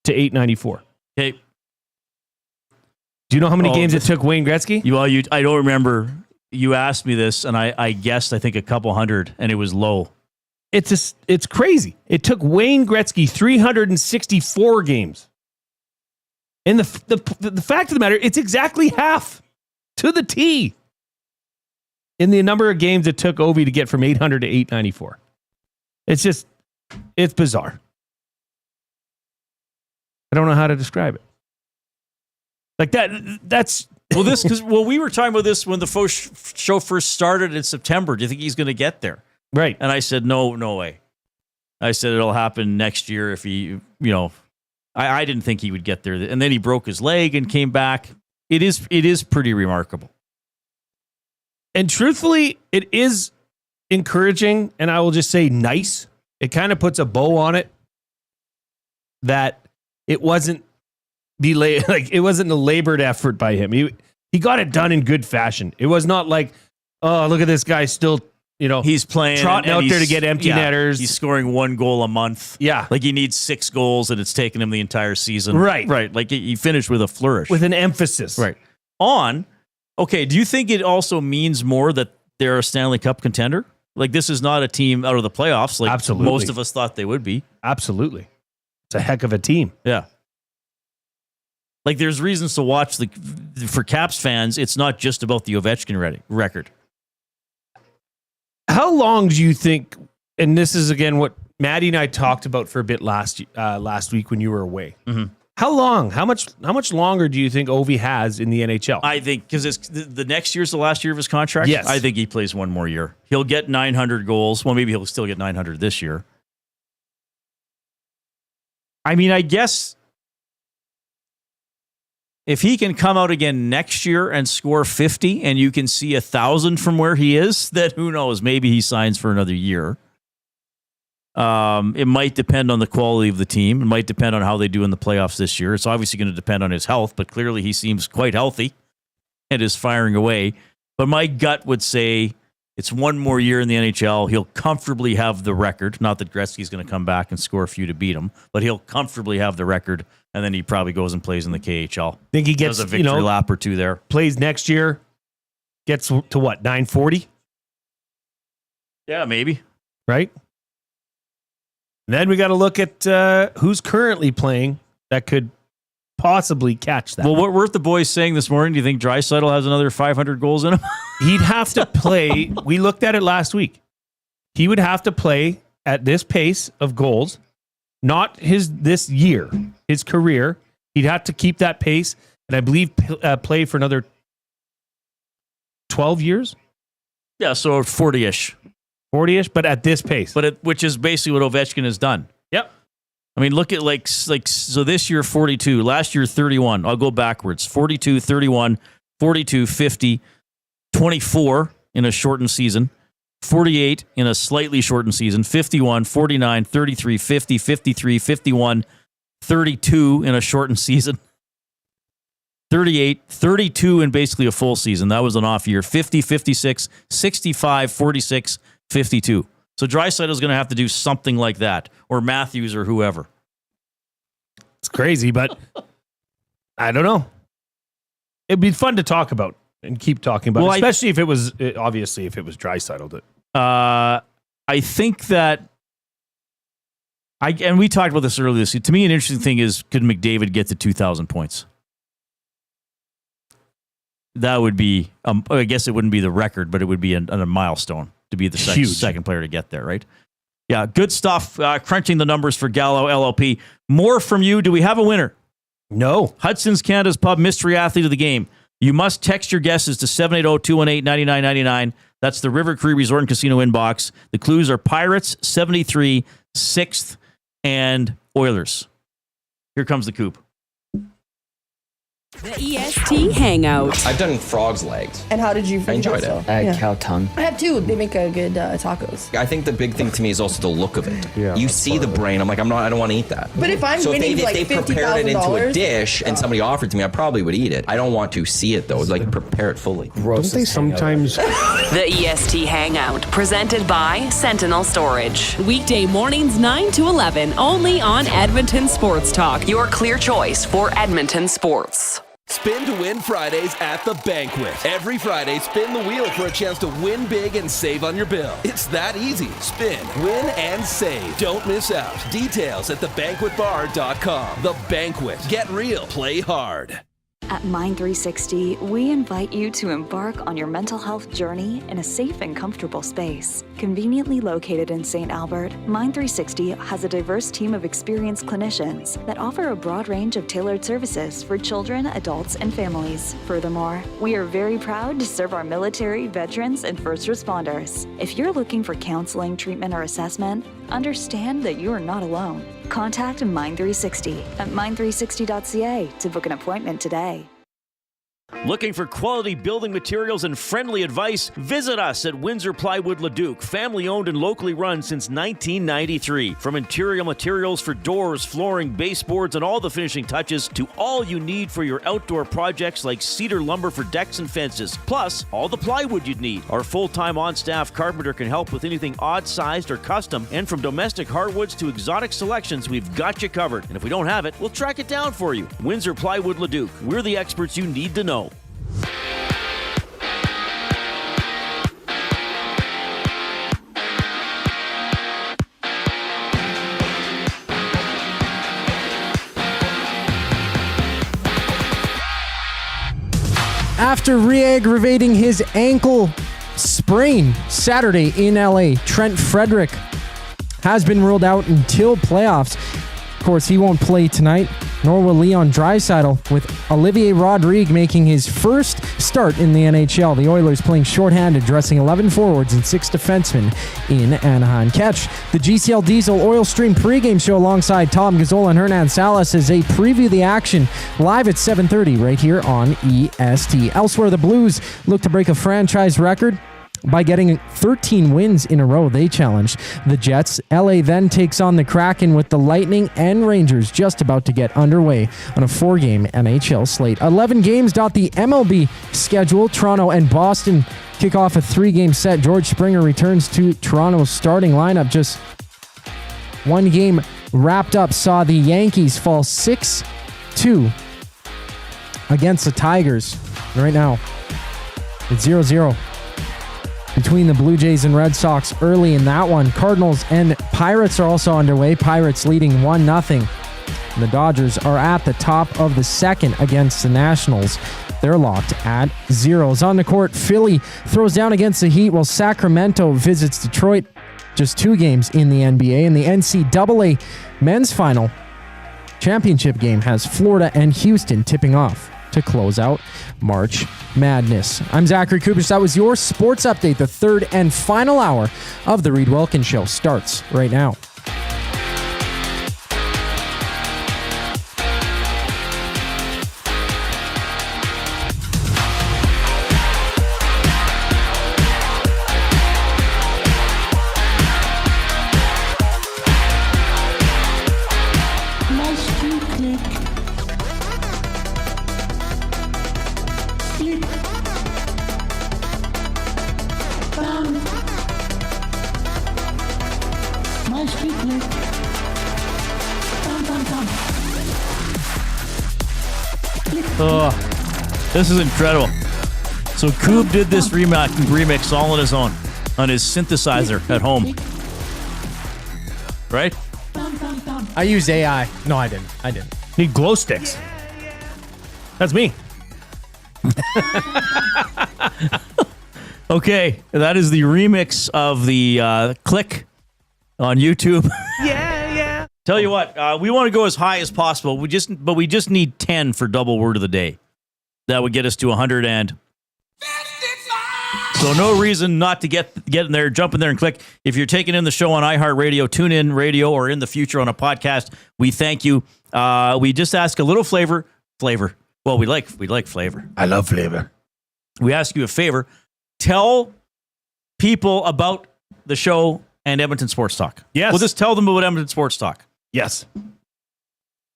[SPEAKER 4] to 894.
[SPEAKER 3] Okay.
[SPEAKER 4] Do you know how many games it took Wayne Gretzky?
[SPEAKER 3] I don't remember. You asked me this, and I guessed, I think, a couple hundred, and it was low.
[SPEAKER 4] It's crazy. It took Wayne Gretzky 364 games. And the fact of the matter, it's exactly half to the T in the number of games it took Ovi to get from 800 to 894. It's bizarre. I don't know how to describe it. Like that's
[SPEAKER 3] we were talking about this when the show first started in September. Do you think he's going to get there?
[SPEAKER 4] Right.
[SPEAKER 3] And I said, no way. I said it'll happen next year if he, I didn't think he would get there. And then he broke his leg and came back. It is pretty remarkable.
[SPEAKER 4] And truthfully, it is encouraging, and I will just say nice. It kind of puts a bow on it that it wasn't it wasn't a labored effort by him. He got it done in good fashion. It was not like, oh, look at this guy still,
[SPEAKER 3] he's playing
[SPEAKER 4] trotting out there to get empty netters.
[SPEAKER 3] He's scoring 1 goal a month.
[SPEAKER 4] Yeah.
[SPEAKER 3] Like he needs 6 goals and it's taken him the entire season.
[SPEAKER 4] Right.
[SPEAKER 3] Like he finished with a flourish.
[SPEAKER 4] With an emphasis.
[SPEAKER 3] Right. Okay, do you think it also means more that they're a Stanley Cup contender? Like this is not a team out of the playoffs like
[SPEAKER 4] Absolutely.
[SPEAKER 3] Most of us thought they would be.
[SPEAKER 4] Absolutely. It's a heck of a team.
[SPEAKER 3] Yeah. Like there's reasons to watch for Caps fans, it's not just about the Ovechkin record.
[SPEAKER 4] How long do you think, and this is again what Maddie and I talked about for a bit last week when you were away.
[SPEAKER 3] Mm-hmm.
[SPEAKER 4] How long? How much longer do you think Ovi has in the NHL?
[SPEAKER 3] I think because it's the next year's the last year of his contract.
[SPEAKER 4] Yes.
[SPEAKER 3] I think he plays one more year. He'll get 900 goals. Well, maybe he'll still get 900 this year. I mean, I guess if he can come out again next year and score 50 and you can see 1,000 from where he is, then who knows? Maybe he signs for another year. It might depend on the quality of the team. It might depend on how they do in the playoffs this year. It's obviously going to depend on his health, but clearly he seems quite healthy and is firing away. But my gut would say it's one more year in the NHL. He'll comfortably have the record. Not that Gretzky's going to come back and score a few to beat him, but he'll comfortably have the record, and then he probably goes and plays in the KHL.
[SPEAKER 4] Think he gets
[SPEAKER 3] a victory lap or two there.
[SPEAKER 4] Plays next year, gets to what, 940?
[SPEAKER 3] Yeah, maybe.
[SPEAKER 4] Right? Then we got to look at who's currently playing that could possibly catch that.
[SPEAKER 3] Well, what weren't the boys saying this morning? Do you think Draisaitl has another 500 goals in him?
[SPEAKER 4] He'd have to play. We looked at it last week. He would have to play at this pace of goals Not this year, his career. He'd have to keep that pace, and I believe play for another 12 years.
[SPEAKER 3] Yeah, so 40-ish.
[SPEAKER 4] 40-ish, but at this pace.
[SPEAKER 3] Which is basically what Ovechkin has done.
[SPEAKER 4] Yep.
[SPEAKER 3] I mean, look at so this year 42, last year 31. I'll go backwards. 42, 31, 42, 50, 24 in a shortened season, 48 in a slightly shortened season, 51, 49, 33, 50, 53, 51, 32 in a shortened season, 38, 32 in basically a full season. That was an off year. 50, 56, 65, 46, 52. So Draisaitl is going to have to do something like that, or Matthews or whoever.
[SPEAKER 4] It's crazy, but I don't know. It'd be fun to talk about and keep talking about, especially if it was Draisaitl.
[SPEAKER 3] I think that and we talked about this earlier. To me, an interesting thing is, could McDavid get to 2,000 points? That would be, I guess it wouldn't be the record, but it would be a milestone to be the second player to get there, right? Yeah, good stuff. Crunching the numbers for Gallo, LLP. More from you. Do we have a winner?
[SPEAKER 4] No.
[SPEAKER 3] Hudson's Canada's Pub Mystery Athlete of the Game. You must text your guesses to 780-218-9999. That's the River Cree Resort and Casino inbox. The clues are Pirates, 73, 6th, and Oilers. Here comes the coup.
[SPEAKER 7] The EST Hangout.
[SPEAKER 13] I've done frog's legs.
[SPEAKER 14] And how did you
[SPEAKER 13] I enjoyed it.
[SPEAKER 14] I had
[SPEAKER 13] cow tongue.
[SPEAKER 14] I have two. They make a good tacos.
[SPEAKER 13] I think the big thing to me is also the look of it. Yeah, you see the brain. I'm like, I don't want to eat that.
[SPEAKER 14] But if I'm winning
[SPEAKER 13] if
[SPEAKER 14] like
[SPEAKER 13] they prepared it into a dish and somebody offered it to me, I probably would eat it. I don't want to see it though. Like prepare it fully.
[SPEAKER 8] Don't they sometimes?
[SPEAKER 7] The EST Hangout, presented by Sentinel Storage. Weekday mornings 9 to 11, only on Edmonton Sports Talk. Your clear choice for Edmonton sports.
[SPEAKER 9] Spin to win Fridays at the Banquet. Every Friday, spin the wheel for a chance to win big and save on your bill. It's that easy. Spin, win, and save. Don't miss out. Details at thebanquetbar.com. The Banquet. Get real. Play hard.
[SPEAKER 15] At Mind360, we invite you to embark on your mental health journey in a safe and comfortable space. Conveniently located in St. Albert, Mind360 has a diverse team of experienced clinicians that offer a broad range of tailored services for children, adults, and families. Furthermore, we are very proud to serve our military, veterans, and first responders. If you're looking for counseling, treatment, or assessment, understand that you are not alone. Contact Mind360 at mind360.ca to book an appointment today.
[SPEAKER 3] Looking for quality building materials and friendly advice? Visit us at Windsor Plywood Leduc, family owned and locally run since 1993. From interior materials for doors, flooring, baseboards, and all the finishing touches to all you need for your outdoor projects like cedar lumber for decks and fences, plus all the plywood you'd need. Our full-time on-staff carpenter can help with anything odd-sized or custom, and from domestic hardwoods to exotic selections, we've got you covered. And if we don't have it, we'll track it down for you. Windsor Plywood Leduc. We're the experts you need to know.
[SPEAKER 6] After re-aggravating his ankle sprain Saturday in LA, Trent Frederic has been ruled out until playoffs. Of course, he won't play tonight, nor will Leon Draisaitl, with Olivier Rodrigue making his first start in the NHL. The Oilers playing shorthanded, dressing 11 forwards and 6 defensemen in Anaheim. Catch the GCL Diesel Oil Stream pregame show alongside Tom Gazzola and Hernan Salas as they preview the action live at 7:30 right here on EST. Elsewhere, the Blues look to break a franchise record by getting 13 wins in a row. They challenged the Jets. LA then takes on the Kraken, with the Lightning and Rangers just about to get underway on a 4-game NHL slate. 11 games dot the MLB schedule. Toronto and Boston kick off a 3-game set. George Springer returns to Toronto's starting lineup. Just one game wrapped up saw the Yankees fall 6-2 against the Tigers. Right now, it's 0-0 between the Blue Jays and Red Sox early in that one. Cardinals and Pirates are also underway. Pirates leading 1-0. The Dodgers are at the top of the second against the Nationals. They're locked at 0s. On the court, Philly throws down against the Heat while Sacramento visits Detroit. Just 2 games in the NBA. And the NCAA Men's final championship game has Florida and Houston tipping off to close out March Madness. I'm Zachary Kubish. That was your sports update. The third and final hour of the Reid Wilkins Show starts right now.
[SPEAKER 3] This is incredible. So Koob did this remix all on his own, on his synthesizer at home. Right?
[SPEAKER 6] I used AI. No, I didn't.
[SPEAKER 4] Need glow sticks. That's me.
[SPEAKER 3] Okay, that is the remix of the Click on YouTube.
[SPEAKER 4] Yeah.
[SPEAKER 3] Tell you what, we want to go as high as possible. We just need 10 for double word of the day. That would get us to 100 and. So no reason not to get in there, jump in there and click. If you're taking in the show on iHeartRadio, TuneIn Radio, or in the future on a podcast, we thank you. We just ask a little flavor. Well, we like flavor.
[SPEAKER 4] I love flavor.
[SPEAKER 3] We ask you a favor. Tell people about the show and Edmonton Sports Talk.
[SPEAKER 4] Yes.
[SPEAKER 3] We'll just tell them about Edmonton Sports Talk.
[SPEAKER 4] Yes.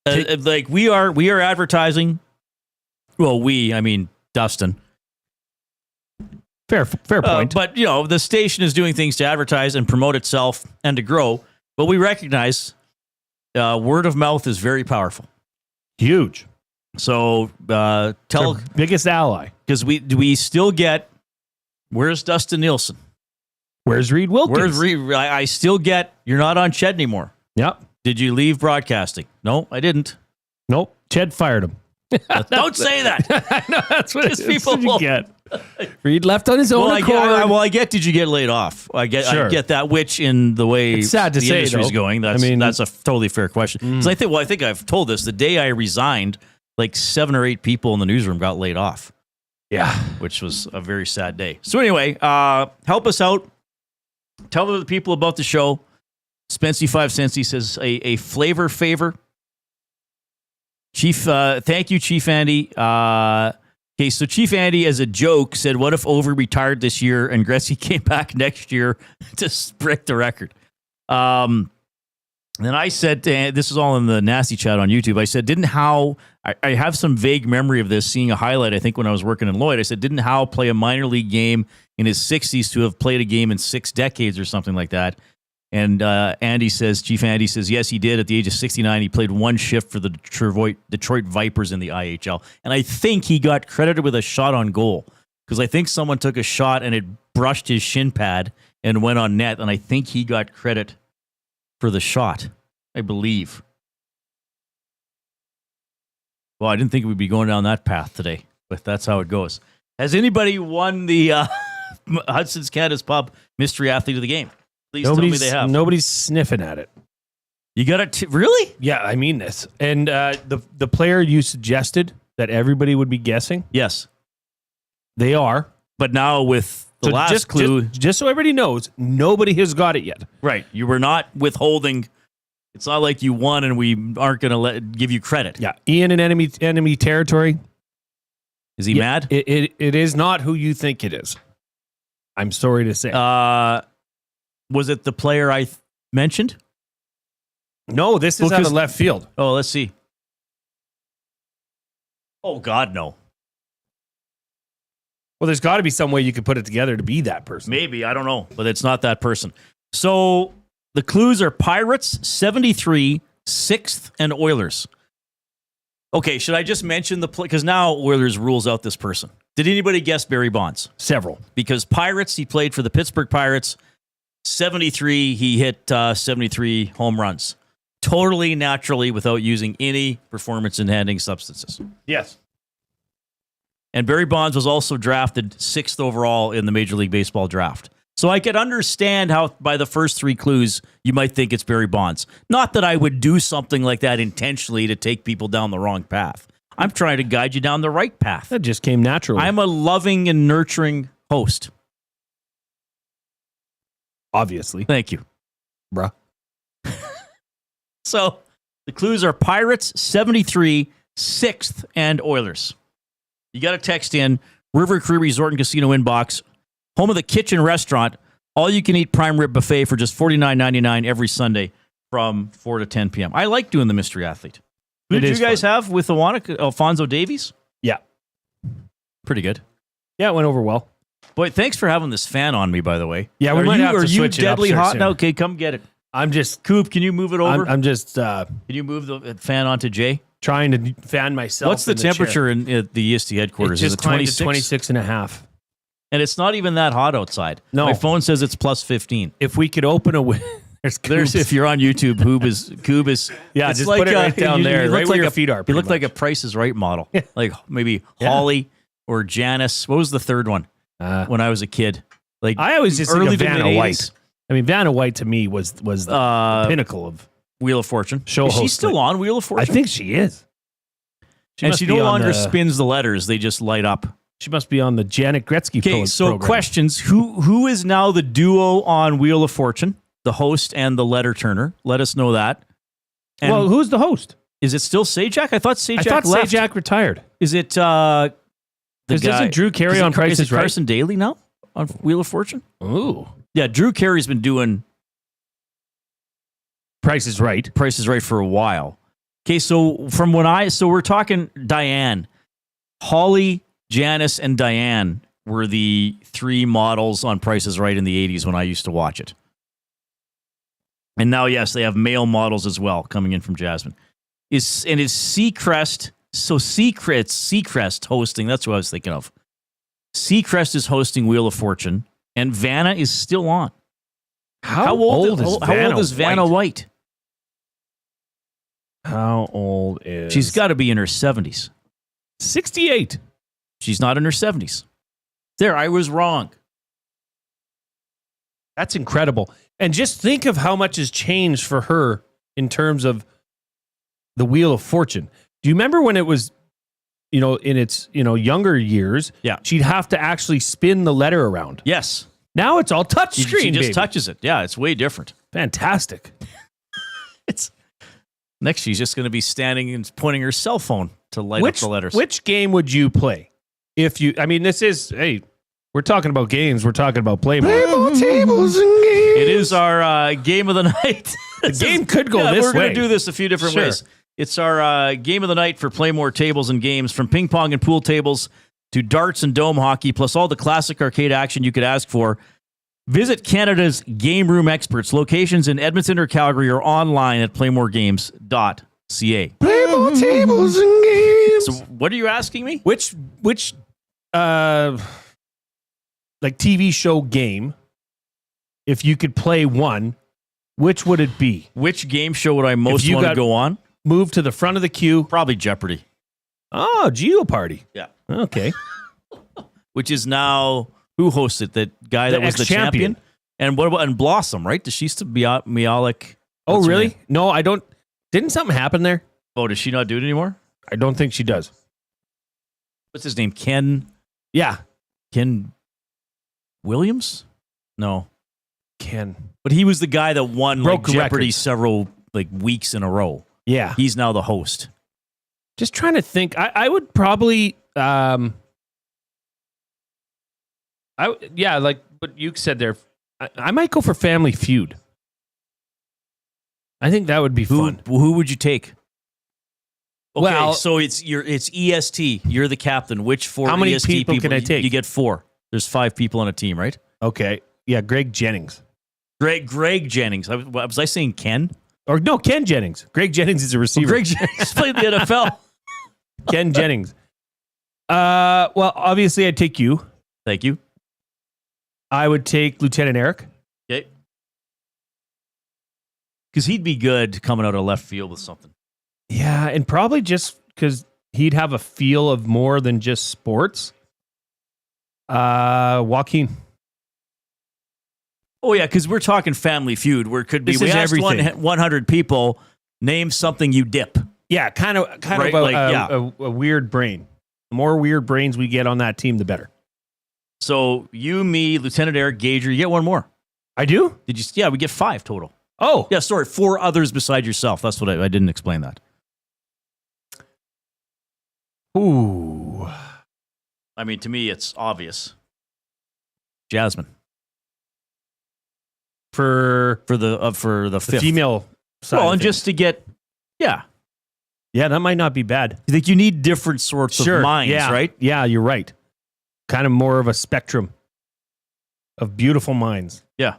[SPEAKER 3] Like we are advertising. Well, I mean Dustin.
[SPEAKER 4] Fair point.
[SPEAKER 3] But the station is doing things to advertise and promote itself and to grow. But we recognize word of mouth is very powerful.
[SPEAKER 4] Huge.
[SPEAKER 3] So tell
[SPEAKER 4] biggest ally,
[SPEAKER 3] because we still get. Where's Dustin Nielsen?
[SPEAKER 4] Where's Reid Wilkins?
[SPEAKER 3] Where's Reid? I still get. You're not on Ched anymore.
[SPEAKER 4] Yep.
[SPEAKER 3] Did you leave broadcasting? No, I didn't.
[SPEAKER 4] Nope. Ched fired him.
[SPEAKER 3] Don't say that.
[SPEAKER 4] I know that's what
[SPEAKER 3] people
[SPEAKER 4] you get. Reid left on his own accord.
[SPEAKER 3] I get. Did you get laid off? I get that. Which in the way
[SPEAKER 4] it's sad to
[SPEAKER 3] the
[SPEAKER 4] say,
[SPEAKER 3] industry's going, that's a totally fair question.
[SPEAKER 4] Mm.
[SPEAKER 3] I think I've told this. The day I resigned, like 7 or 8 people in the newsroom got laid off.
[SPEAKER 4] Yeah,
[SPEAKER 3] which was a very sad day. So anyway, help us out. Tell the people about the show. Spency 5 cents. He says a flavor favor. Chief, thank you, Chief Andy. Okay, so Chief Andy, as a joke, said, "What if Over retired this year and Gretzky came back next year to break the record?" Then I said, this is all in the nasty chat on YouTube. I said, didn't Howe? I have some vague memory of this, seeing a highlight. I think when I was working in Lloyd, I said, didn't Howe play a minor league game in his 60s to have played a game in 6 decades or something like that? And Chief Andy says, yes, he did. At the age of 69, he played 1 shift for the Detroit Vipers in the IHL. And I think he got credited with a shot on goal because I think someone took a shot and it brushed his shin pad and went on net. And I think he got credit for the shot, I believe. Well, I didn't think we'd be going down that path today, but that's how it goes. Has anybody won the Hudson's Canada's Pub Mystery Athlete of the Game? Please tell me they have.
[SPEAKER 4] Nobody's sniffing at it.
[SPEAKER 3] You got it? Really?
[SPEAKER 4] Yeah, I mean this. And the player you suggested that everybody would be guessing?
[SPEAKER 3] Yes.
[SPEAKER 4] They are.
[SPEAKER 3] But now with the last clue.
[SPEAKER 4] Just so everybody knows, nobody has got it yet.
[SPEAKER 3] Right. You were not withholding. It's not like you won and we aren't going to give you credit.
[SPEAKER 4] Yeah. Ian in enemy territory.
[SPEAKER 3] Is he mad?
[SPEAKER 4] It is not who you think it is. I'm sorry to say.
[SPEAKER 3] Was it the player I mentioned?
[SPEAKER 4] No, this is out of left field.
[SPEAKER 3] Oh, let's see. Oh, God, no.
[SPEAKER 4] Well, there's got to be some way you could put it together to be that person.
[SPEAKER 3] Maybe. I don't know. But it's not that person. So the clues are Pirates, 73, 6th, and Oilers. Okay, should I just mention the play? Because now Oilers rules out this person. Did anybody guess Barry Bonds?
[SPEAKER 4] Several.
[SPEAKER 3] Because Pirates, he played for the Pittsburgh Pirates. 73, he hit 73 home runs. Totally naturally without using any performance-enhancing substances.
[SPEAKER 4] Yes.
[SPEAKER 3] And Barry Bonds was also drafted 6th overall in the Major League Baseball draft. So I could understand how by the first 3 clues, you might think it's Barry Bonds. Not that I would do something like that intentionally to take people down the wrong path. I'm trying to guide you down the right path.
[SPEAKER 4] That just came naturally.
[SPEAKER 3] I'm a loving and nurturing host.
[SPEAKER 4] Obviously.
[SPEAKER 3] Thank you.
[SPEAKER 4] Bruh.
[SPEAKER 3] So the clues are Pirates, 73, 6th, and Oilers. You got to text in River Cree Resort and Casino inbox, home of the Kitchen Restaurant, all-you-can-eat prime rib buffet for just $49.99 every Sunday from 4 to 10 p.m. I like doing the mystery athlete. Who did you guys have with Alfonso Davies?
[SPEAKER 4] Yeah.
[SPEAKER 3] Pretty good.
[SPEAKER 4] Yeah, it went over well.
[SPEAKER 3] Boy, thanks for having this fan on me, by the way.
[SPEAKER 4] Yeah, we might have to switch it up.
[SPEAKER 3] Are you deadly hot
[SPEAKER 4] soon.
[SPEAKER 3] now? Okay, come get it.
[SPEAKER 4] I'm just...
[SPEAKER 3] Coop, can you move it over?
[SPEAKER 4] I'm just...
[SPEAKER 3] can you move the fan onto Jay?
[SPEAKER 4] Trying to fan myself.
[SPEAKER 3] What's the temperature in the EST headquarters?
[SPEAKER 4] It's just
[SPEAKER 3] Is it 26?
[SPEAKER 4] 26 and a half.
[SPEAKER 3] And it's not even that hot outside.
[SPEAKER 4] No.
[SPEAKER 3] My phone says it's plus 15.
[SPEAKER 4] If we could open a...
[SPEAKER 3] There's if you're on YouTube, Coob is
[SPEAKER 4] yeah, just put it right down there, right where your feet are.
[SPEAKER 3] You look like a Price is Right model, like maybe Holly or Janice. What was the third one? When I was a kid, like
[SPEAKER 4] I always just
[SPEAKER 3] early
[SPEAKER 4] think of Vanna
[SPEAKER 3] 80s.
[SPEAKER 4] White. I mean, Vanna White to me was the pinnacle of
[SPEAKER 3] Wheel of Fortune.
[SPEAKER 4] Show
[SPEAKER 3] is she
[SPEAKER 4] host,
[SPEAKER 3] still on Wheel of Fortune?
[SPEAKER 4] I think she is.
[SPEAKER 3] And she no longer spins the letters; they just light up.
[SPEAKER 4] She must be on the Janet Gretzky
[SPEAKER 3] Okay, so
[SPEAKER 4] program.
[SPEAKER 3] questions: Who is now the duo on Wheel of Fortune? The host and the letter turner. Let us know that. And
[SPEAKER 4] well, who's the host?
[SPEAKER 3] Is it still Sajak? I thought Sajak left.
[SPEAKER 4] Sajak retired.
[SPEAKER 3] Is it the guy?
[SPEAKER 4] Isn't Drew Carey on Price is Right?
[SPEAKER 3] Carson Daly now on Wheel of Fortune?
[SPEAKER 4] Ooh.
[SPEAKER 3] Yeah, Drew Carey's been doing
[SPEAKER 4] Price is Right.
[SPEAKER 3] Price is Right for a while. Okay, so we're talking Diane. Holly, Janice, and Diane were the 3 models on Price is Right in the 80s when I used to watch it. And now, yes, they have male models as well coming in from Jasmine. Is Seacrest, so Seacrest hosting, that's what I was thinking of. Seacrest is hosting Wheel of Fortune, and Vanna is still on. How old is Vanna White?
[SPEAKER 4] How old is...
[SPEAKER 3] She's got to be in her 70s.
[SPEAKER 4] 68.
[SPEAKER 3] She's not in her 70s. There, I was wrong.
[SPEAKER 4] That's incredible. And just think of how much has changed for her in terms of the Wheel of Fortune. Do you remember when it was, in its, younger years?
[SPEAKER 3] Yeah.
[SPEAKER 4] She'd have to actually spin the letter around.
[SPEAKER 3] Yes.
[SPEAKER 4] Now it's all touch screen.
[SPEAKER 3] She just
[SPEAKER 4] baby.
[SPEAKER 3] touches it. Yeah, it's way different.
[SPEAKER 4] Fantastic.
[SPEAKER 3] Next, she's just going to be standing and pointing her cell phone to light up the letters.
[SPEAKER 4] Which game would you play? We're talking about games. We're talking about play more tables and games.
[SPEAKER 3] It is our game of the night.
[SPEAKER 4] The game could go this way.
[SPEAKER 3] We're going to do this a few different ways. It's our game of the night for Play More tables and games, from ping pong and pool tables to darts and dome hockey, plus all the classic arcade action you could ask for. Visit Canada's Game Room experts. Locations in Edmonton or Calgary are online at playmoregames.ca.
[SPEAKER 4] Play more tables and games.
[SPEAKER 3] So what are you asking me?
[SPEAKER 4] Which TV show game, if you could play one, which would it be?
[SPEAKER 3] Which game show would I most want to go on?
[SPEAKER 4] Move to the front of the queue.
[SPEAKER 3] Probably Jeopardy.
[SPEAKER 4] Oh, Geopardy.
[SPEAKER 3] Yeah.
[SPEAKER 4] Okay.
[SPEAKER 3] Which is now, who hosts it? That guy that was the champion? And what about Blossom, right? Does she still be Mialik?
[SPEAKER 4] Oh, really? No, I don't. Didn't something happen there?
[SPEAKER 3] Oh, does she not do it anymore?
[SPEAKER 4] I don't think she does.
[SPEAKER 3] What's his name? Ken?
[SPEAKER 4] Yeah.
[SPEAKER 3] Ken Williams? No.
[SPEAKER 4] Ken.
[SPEAKER 3] But he was the guy that won
[SPEAKER 4] Broke
[SPEAKER 3] Jeopardy
[SPEAKER 4] records.
[SPEAKER 3] several weeks in a row.
[SPEAKER 4] Yeah.
[SPEAKER 3] He's now the host.
[SPEAKER 4] Just trying to think. I would probably... like what you said there. I might go for Family Feud. I think that would be fun.
[SPEAKER 3] Who would you take? Okay,
[SPEAKER 4] Well-
[SPEAKER 3] so it's EST. You're the captain. Which 4
[SPEAKER 4] How many
[SPEAKER 3] EST
[SPEAKER 4] people can I take?
[SPEAKER 3] You get 4. There's 5 people on a team, right?
[SPEAKER 4] Okay. Yeah, Greg Jennings.
[SPEAKER 3] Greg Jennings. Was I saying Ken?
[SPEAKER 4] Or no, Ken Jennings. Greg Jennings is a receiver.
[SPEAKER 3] Greg Jennings played the NFL.
[SPEAKER 4] Ken Jennings. Well, obviously I'd take you.
[SPEAKER 3] Thank you.
[SPEAKER 4] I would take Lieutenant Eric.
[SPEAKER 3] Okay. Because he'd be good coming out of left field with something.
[SPEAKER 4] Yeah, and probably just because he'd have a feel of more than just sports. Joaquin.
[SPEAKER 3] Oh, yeah, because we're talking Family Feud, where it could be,
[SPEAKER 4] This
[SPEAKER 3] we
[SPEAKER 4] is
[SPEAKER 3] asked
[SPEAKER 4] everything.
[SPEAKER 3] 100 people, name something you dip.
[SPEAKER 4] Yeah, kind of
[SPEAKER 3] Right,
[SPEAKER 4] a weird brain. The more weird brains we get on that team, the better.
[SPEAKER 3] So you, me, Lieutenant Eric, Gager, you get one more.
[SPEAKER 4] I do?
[SPEAKER 3] Did you? Yeah, we get 5 total.
[SPEAKER 4] Oh.
[SPEAKER 3] Yeah, sorry, 4 others beside yourself. That's what I didn't explain that.
[SPEAKER 4] Ooh.
[SPEAKER 3] I mean, to me, it's obvious. Jasmine.
[SPEAKER 4] For
[SPEAKER 3] the fifth.
[SPEAKER 4] female side.
[SPEAKER 3] Well,
[SPEAKER 4] of
[SPEAKER 3] and
[SPEAKER 4] things.
[SPEAKER 3] just to get, yeah.
[SPEAKER 4] Yeah, that might not be bad.
[SPEAKER 3] You think you need different sorts of minds,
[SPEAKER 4] yeah.
[SPEAKER 3] right?
[SPEAKER 4] Yeah, you're right. Kind of more of a spectrum of beautiful minds.
[SPEAKER 3] Yeah.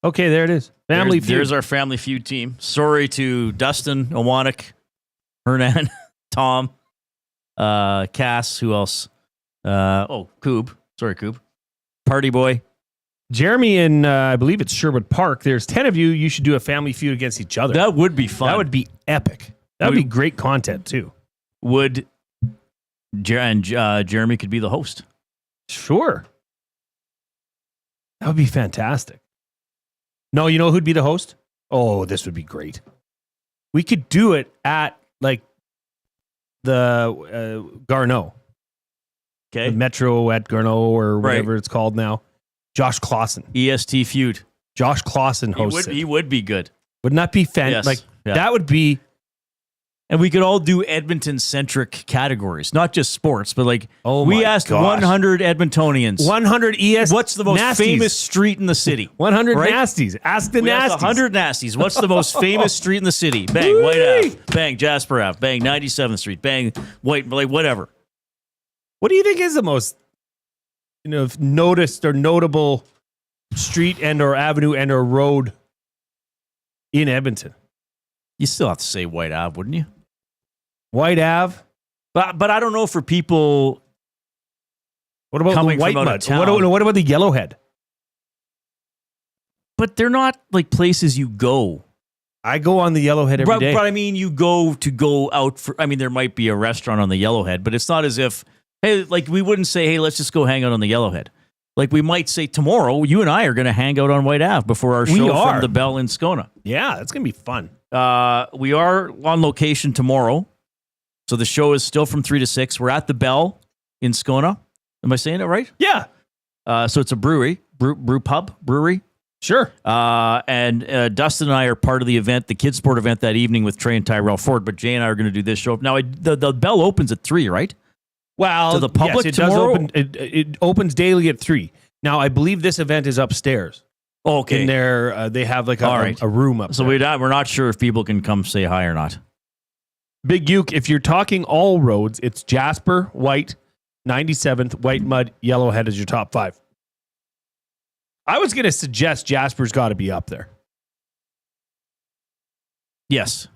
[SPEAKER 4] Okay, there it is. Family Feud.
[SPEAKER 3] There's our Family Feud team. Sorry to Dustin, Owanik, Hernan, Tom, Cass, who else? Coob. Sorry, Coob. Party Boy.
[SPEAKER 4] Jeremy in, I believe it's Sherwood Park. There's 10 of you. You should do a Family Feud against each other.
[SPEAKER 3] That would be fun.
[SPEAKER 4] That would be epic. That would be great content, too.
[SPEAKER 3] Jeremy could be the host.
[SPEAKER 4] Sure. That would be fantastic. No, you know who'd be the host? Oh, this would be great. We could do it at, like, the Garneau.
[SPEAKER 3] Okay.
[SPEAKER 4] The Metro at Garneau or whatever it's called now. Josh Clausen.
[SPEAKER 3] EST Feud.
[SPEAKER 4] Josh Clausen hosts it.
[SPEAKER 3] He would be good.
[SPEAKER 4] Wouldn't that be
[SPEAKER 3] Yes.
[SPEAKER 4] That would be...
[SPEAKER 3] And we could all do Edmonton-centric categories, not just sports, but like we asked
[SPEAKER 4] gosh.
[SPEAKER 3] 100 Edmontonians.
[SPEAKER 4] 100 ES.
[SPEAKER 3] What's the most
[SPEAKER 4] nasties.
[SPEAKER 3] famous street in the city?
[SPEAKER 4] 100
[SPEAKER 3] Right?
[SPEAKER 4] nasties. Ask the
[SPEAKER 3] We
[SPEAKER 4] nasties.
[SPEAKER 3] asked 100 nasties. What's the most famous street in the city? Bang, White Ave. Bang, Jasper Ave. Bang, 97th Street. Bang, White, like whatever.
[SPEAKER 4] What do you think is the most, noticed or notable street and or avenue and or road in Edmonton?
[SPEAKER 3] You still have to say White Ave, wouldn't you?
[SPEAKER 4] White Ave.
[SPEAKER 3] But I don't know for people.
[SPEAKER 4] What about
[SPEAKER 3] coming
[SPEAKER 4] the White
[SPEAKER 3] from out
[SPEAKER 4] Mud?
[SPEAKER 3] of town.
[SPEAKER 4] What about the Yellowhead?
[SPEAKER 3] But they're not like places you go.
[SPEAKER 4] I go on the Yellowhead every day.
[SPEAKER 3] But I mean, you go out for. I mean, there might be a restaurant on the Yellowhead, but it's not as if, hey, like we wouldn't say, hey, let's just go hang out on the Yellowhead. Like we might say tomorrow, you and I are going to hang out on White Ave before our show from the Bell in Scona.
[SPEAKER 4] Yeah, that's going to be fun.
[SPEAKER 3] We are on location tomorrow. So the show is still from 3 to 6. We're at the Bell in Scona. Am I saying it right?
[SPEAKER 4] Yeah.
[SPEAKER 3] So it's a brewery. Brewery.
[SPEAKER 4] Sure.
[SPEAKER 3] And Dustin and I are part of the event, the kids sport event that evening with Trey and Tyrell Ford. But Jay and I are going to do this show. Now, the Bell opens at 3, right?
[SPEAKER 4] Well,
[SPEAKER 3] to the public
[SPEAKER 4] yes, it
[SPEAKER 3] tomorrow?
[SPEAKER 4] does open. It opens daily at 3. Now, I believe this event is upstairs.
[SPEAKER 3] Okay.
[SPEAKER 4] In there, they have like a room up
[SPEAKER 3] so
[SPEAKER 4] there.
[SPEAKER 3] we're not sure if people can come say hi or not.
[SPEAKER 4] Big Uke, if you're talking all roads, it's Jasper, White, 97th, White Mud, Yellowhead is your top 5. I was going to suggest Jasper's got to be up there.
[SPEAKER 3] Yes.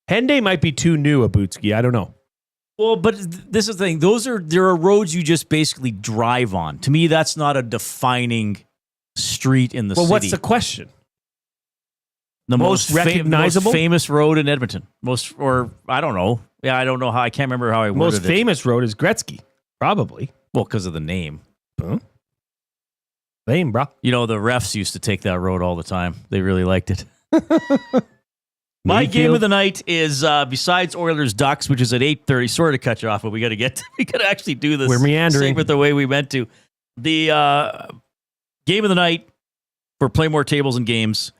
[SPEAKER 4] Henday might be too new a Bootski. I don't know.
[SPEAKER 3] Well, but this is the thing. There are roads you just basically drive on. To me, that's not a defining street in the city.
[SPEAKER 4] Well, what's the question?
[SPEAKER 3] The
[SPEAKER 4] most recognizable?
[SPEAKER 3] most famous road in Edmonton. I don't know. Yeah, I don't know how. I can't remember how I worded
[SPEAKER 4] Most
[SPEAKER 3] it.
[SPEAKER 4] famous road is Gretzky, probably.
[SPEAKER 3] Well, because of the name.
[SPEAKER 4] Lame, bro.
[SPEAKER 3] You know, the refs used to take that road all the time. They really liked it. My game of the night is besides Oilers Ducks, which is at 8:30. Sorry to cut you off, but we got to actually do this.
[SPEAKER 4] We're meandering
[SPEAKER 3] with the way we meant to. The game of the night for Play More Tables and Games.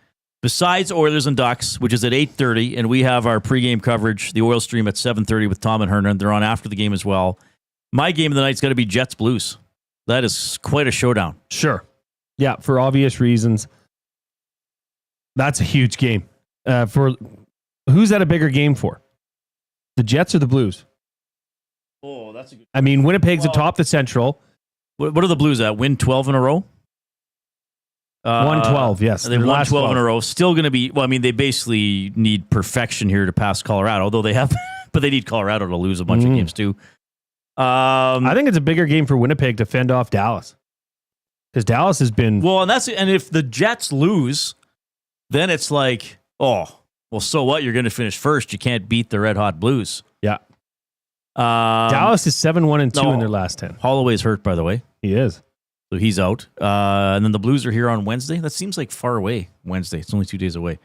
[SPEAKER 3] Besides Oilers and Ducks, which is at 8:30, and we have our pregame coverage, the Oil Stream at 7:30 with Tom and Hernan. They're on after the game as well. My game of the night's got to be Jets Blues. That is quite a showdown.
[SPEAKER 4] Sure. Yeah, for obvious reasons. That's a huge game. For who's that a bigger game for? The Jets or the Blues?
[SPEAKER 3] Oh, that's a good.
[SPEAKER 4] I mean, Winnipeg's atop the Central.
[SPEAKER 3] What are the Blues at? Win 12 in a row?
[SPEAKER 4] 112, yes.
[SPEAKER 3] They won 12 in a row. Still going to be, well, I mean, they basically need perfection here to pass Colorado, although they have, but they need Colorado to lose a bunch of games too.
[SPEAKER 4] I think it's a bigger game for Winnipeg to fend off Dallas. Because Dallas has been...
[SPEAKER 3] Well, and if the Jets lose, then it's like, oh, well, so what? You're going to finish first. You can't beat the Red Hot Blues.
[SPEAKER 4] Yeah. Dallas is 7-1-2 in their last 10.
[SPEAKER 3] Holloway's hurt, by the way.
[SPEAKER 4] He is.
[SPEAKER 3] So he's out. And then the Blues are here on Wednesday. That seems like far away, Wednesday. It's only 2 days away.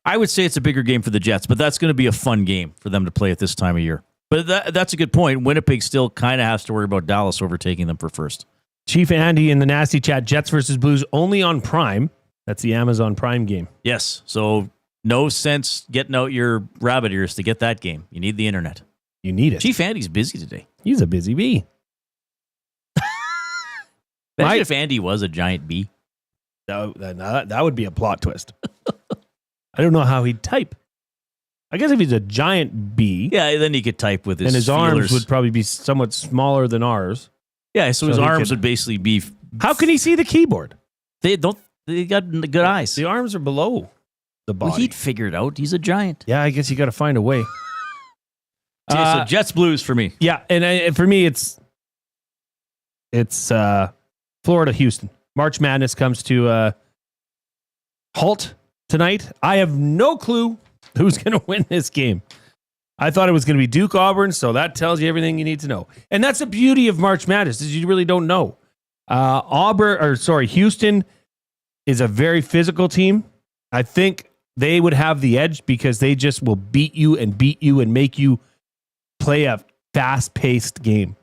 [SPEAKER 3] I would say it's a bigger game for the Jets, but that's going to be a fun game for them to play at this time of year. But that's a good point. Winnipeg still kind of has to worry about Dallas overtaking them for first.
[SPEAKER 4] Chief Andy in the Nasty Chat, Jets versus Blues only on Prime. That's the Amazon Prime game.
[SPEAKER 3] Yes. So no sense getting out your rabbit ears to get that game. You need the internet.
[SPEAKER 4] You need it.
[SPEAKER 3] Chief Andy's busy today.
[SPEAKER 4] He's a busy bee.
[SPEAKER 3] Imagine if Andy was a giant bee.
[SPEAKER 4] That would be a plot twist. I don't know how he'd type. I guess if he's a giant bee.
[SPEAKER 3] Yeah, then he could type with his
[SPEAKER 4] and his
[SPEAKER 3] feelers.
[SPEAKER 4] arms would probably be somewhat smaller than ours.
[SPEAKER 3] Yeah, so his arms would basically be...
[SPEAKER 4] How can he see the keyboard?
[SPEAKER 3] They got good eyes.
[SPEAKER 4] The arms are below the body.
[SPEAKER 3] Well, he'd figure it out. He's a giant.
[SPEAKER 4] Yeah, I guess you got to find a way.
[SPEAKER 3] So Jets Blues for me.
[SPEAKER 4] Yeah, and for me, it's Florida Houston. March Madness comes to halt tonight. I have no clue who's going to win this game. I thought it was going to be Duke Auburn, so that tells you everything you need to know. And that's the beauty of March Madness, is you really don't know. Houston is a very physical team. I think they would have the edge because they just will beat you and make you play a fast-paced game.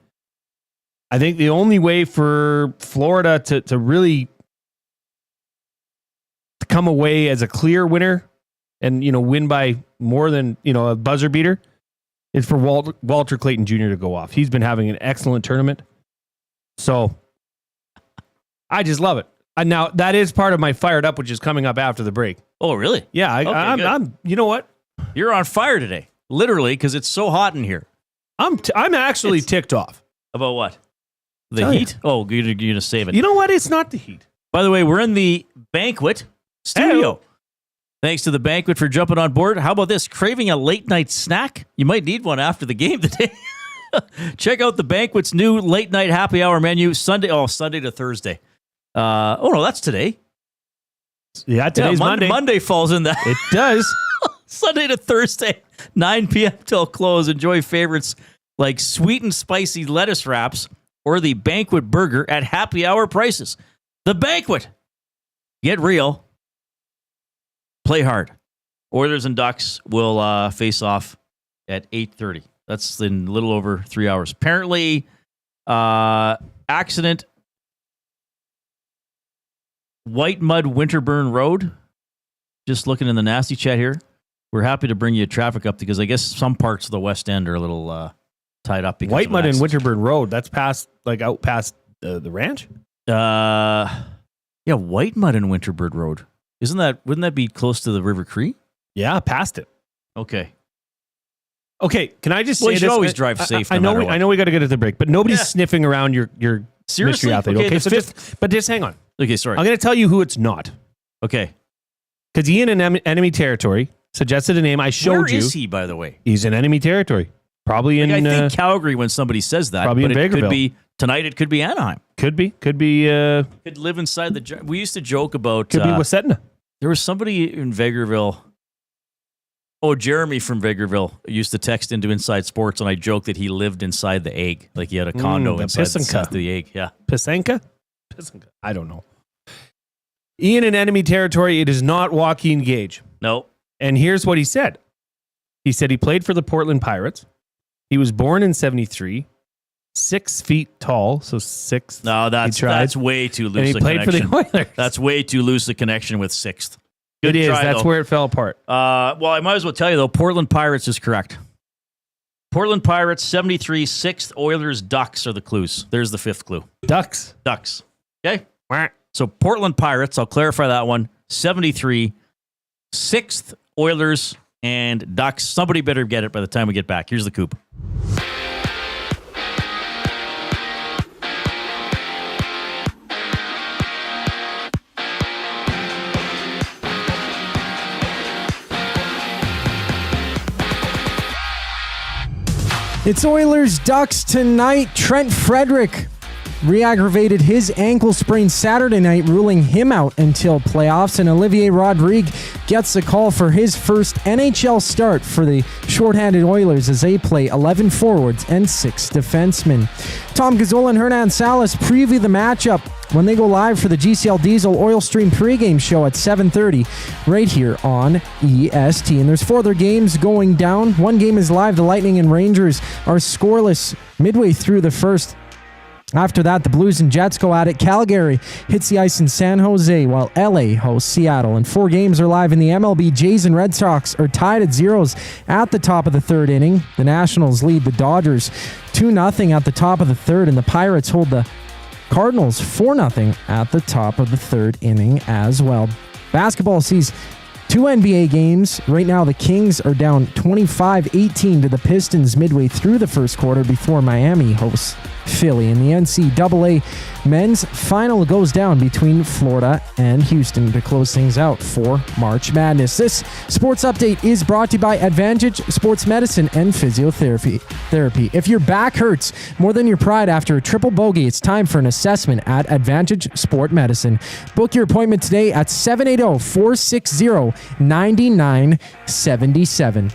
[SPEAKER 4] I think the only way for Florida to really come away as a clear winner and, win by more than, a buzzer beater is for Walter Clayton Jr. to go off. He's been having an excellent tournament. So I just love it. And now that is part of my Fired Up, which is coming up after the break.
[SPEAKER 3] Oh, really?
[SPEAKER 4] Yeah. I'm you know what?
[SPEAKER 3] You're on fire today. Literally, because it's so hot in here.
[SPEAKER 4] I'm actually ticked off.
[SPEAKER 3] About what? The heat? Oh, you're going to save it.
[SPEAKER 4] You know what? It's not the heat.
[SPEAKER 3] By the way, we're in the banquet studio. Hey. Thanks to the banquet for jumping on board. How about this? Craving a late night snack? You might need one after the game today. Check out the banquet's new late night happy hour menu Sunday to Thursday. No, that's today.
[SPEAKER 4] Yeah, today's Monday.
[SPEAKER 3] Monday falls in that.
[SPEAKER 4] It does.
[SPEAKER 3] Sunday to Thursday, 9 p.m. till close. Enjoy favorites like sweet and spicy lettuce wraps or the banquet burger at happy hour prices. The banquet. Get real. Play hard. Oilers and Ducks will face off at 8:30. That's in a little over 3 hours. Apparently, accident, White Mud Winterburn Road. Just looking in the nasty chat here. We're happy to bring you traffic up because I guess some parts of the West End are a little tied up. Because
[SPEAKER 4] White Mud and Winterburn Road. That's out past the ranch.
[SPEAKER 3] Yeah, White Mud and Winterburn Road. Wouldn't that be close to the River Cree?
[SPEAKER 4] Yeah, past it.
[SPEAKER 3] Okay.
[SPEAKER 4] Can I just say
[SPEAKER 3] you
[SPEAKER 4] this?
[SPEAKER 3] should always drive safe.
[SPEAKER 4] I know we got to get to the break, but nobody's sniffing around your
[SPEAKER 3] seriously
[SPEAKER 4] mystery athlete. Okay, so just hang on.
[SPEAKER 3] Okay, sorry.
[SPEAKER 4] I'm going to tell you who it's not.
[SPEAKER 3] Okay.
[SPEAKER 4] Because Ian in enemy territory suggested a name. I showed you.
[SPEAKER 3] Where is he, by the way?
[SPEAKER 4] He's in enemy territory. Probably in.
[SPEAKER 3] I think Calgary when somebody says that.
[SPEAKER 4] Probably
[SPEAKER 3] but
[SPEAKER 4] in
[SPEAKER 3] it
[SPEAKER 4] Vegreville.
[SPEAKER 3] could be tonight. It could be Anaheim.
[SPEAKER 4] Could be.
[SPEAKER 3] Could live inside the. We used to joke about.
[SPEAKER 4] Could be Wasetna.
[SPEAKER 3] There was somebody in Vegreville. Oh, Jeremy from Vegreville used to text into Inside Sports, and I joked that he lived inside the egg, like he had a condo inside the egg. Yeah,
[SPEAKER 4] Pisanka. I don't know. Ian in enemy territory. It is not Joaquin Gage.
[SPEAKER 3] No.
[SPEAKER 4] And here's what he said. He said he played for the Portland Pirates. He was born in 1973. 6 feet tall, so 6.
[SPEAKER 3] No, that's way too loose.
[SPEAKER 4] And he played for the Oilers.
[SPEAKER 3] That's way too loose a connection with 6th.
[SPEAKER 4] Good it is. That's where it fell apart.
[SPEAKER 3] Well, I might as well tell you though. Portland Pirates is correct. Portland Pirates 73, 6th. Oilers Ducks are the clues. There's the 5th clue.
[SPEAKER 4] Ducks.
[SPEAKER 3] Okay. So Portland Pirates. I'll clarify that one. 73, 6th. Oilers and Ducks. Somebody better get it by the time we get back. Here's the coop.
[SPEAKER 6] It's Oilers Ducks tonight. Trent Frederic re-aggravated his ankle sprain Saturday night, ruling him out until playoffs. And Olivier Rodrigue gets a call for his first NHL start for the shorthanded Oilers as they play 11 forwards and 6 defensemen. Tom Gazzola and Hernan Salas preview the matchup when they go live for the GCL Diesel Oil Stream pregame show at 7:30 right here on EST. And there's 4 other games going down. One game is live. The Lightning and Rangers are scoreless midway through the first. After that, the Blues and Jets go at it. Calgary hits the ice in San Jose, while LA hosts Seattle. And 4 games are live in the MLB. Jays and Red Sox are tied at 0s at the top of the 3rd inning. The Nationals lead the Dodgers 2-0 at the top of the 3rd, and the Pirates hold the Cardinals 4-0 at the top of the 3rd inning as well. Basketball sees 2 NBA games. Right now, the Kings are down 25-18 to the Pistons midway through the first quarter before Miami hosts Philly. And the NCAA men's final goes down between Florida and Houston to close things out for March Madness. This sports update is brought to you by Advantage Sports Medicine and Physiotherapy. If your back hurts more than your pride after a triple bogey, it's time for an assessment at Advantage Sport Medicine. Book your appointment today at 780-460-9977.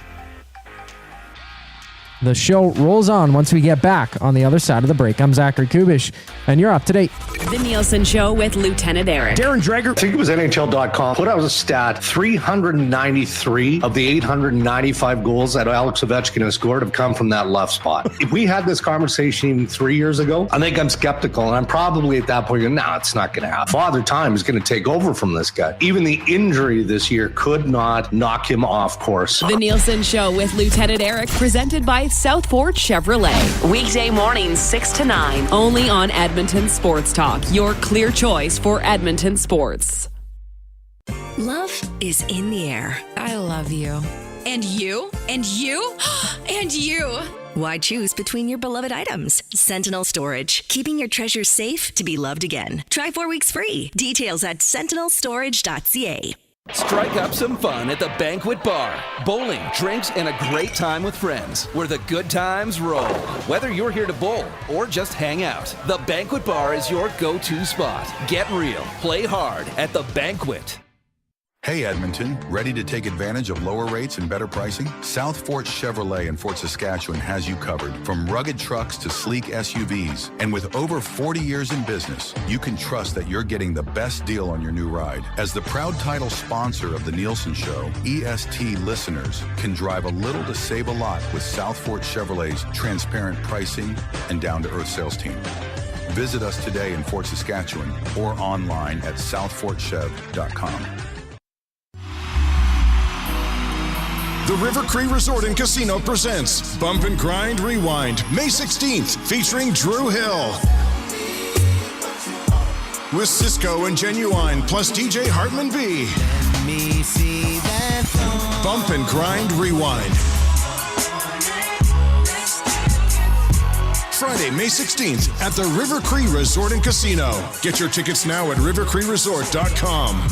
[SPEAKER 6] The show rolls on once we get back on the other side of the break. I'm Zachary Kubish, and you're up to date.
[SPEAKER 7] The Nielsen Show with Lieutenant Eric.
[SPEAKER 16] Darren Dreger, I think it was NHL.com, put out a stat, 393 of the 895 goals that Alex Ovechkin has scored have come from that left spot. If we had this conversation 3 years ago, I think I'm skeptical, and I'm probably at that point going, no, it's not going to happen. Father Time is going to take over from this guy. Even the injury this year could not knock him off course.
[SPEAKER 7] The Nielsen Show with Lieutenant Eric, presented by South Fort Chevrolet. Weekday mornings 6 to 9, only on Edmonton Sports Talk, your clear choice for Edmonton sports.
[SPEAKER 18] Love is in the air. I love you. And you? And you? And you? Why choose between your beloved items? Sentinel Storage, keeping your treasures safe to be loved again. Try 4 weeks free. Details at sentinelstorage.ca.
[SPEAKER 9] Strike up some fun at the Banquet Bar. Bowling, drinks, and a great time with friends where the good times roll. Whether you're here to bowl or just hang out, the Banquet Bar is your go-to spot. Get real, play hard at the Banquet.
[SPEAKER 19] Hey Edmonton, ready to take advantage of lower rates and better pricing? South Fort Chevrolet in Fort Saskatchewan has you covered. From rugged trucks to sleek SUVs. And with over 40 years in business, you can trust that you're getting the best deal on your new ride. As the proud title sponsor of the Nielsen Show, EST listeners can drive a little to save a lot with South Fort Chevrolet's transparent pricing and down-to-earth sales team. Visit us today in Fort Saskatchewan or online at southfortchev.com.
[SPEAKER 17] The River Cree Resort and Casino presents Bump and Grind Rewind, May 16th, featuring Drew Hill. With Cisco and Genuine, plus DJ Hartman B. Bump and Grind Rewind. Friday, May 16th at the River Cree Resort and Casino. Get your tickets now at rivercreeresort.com.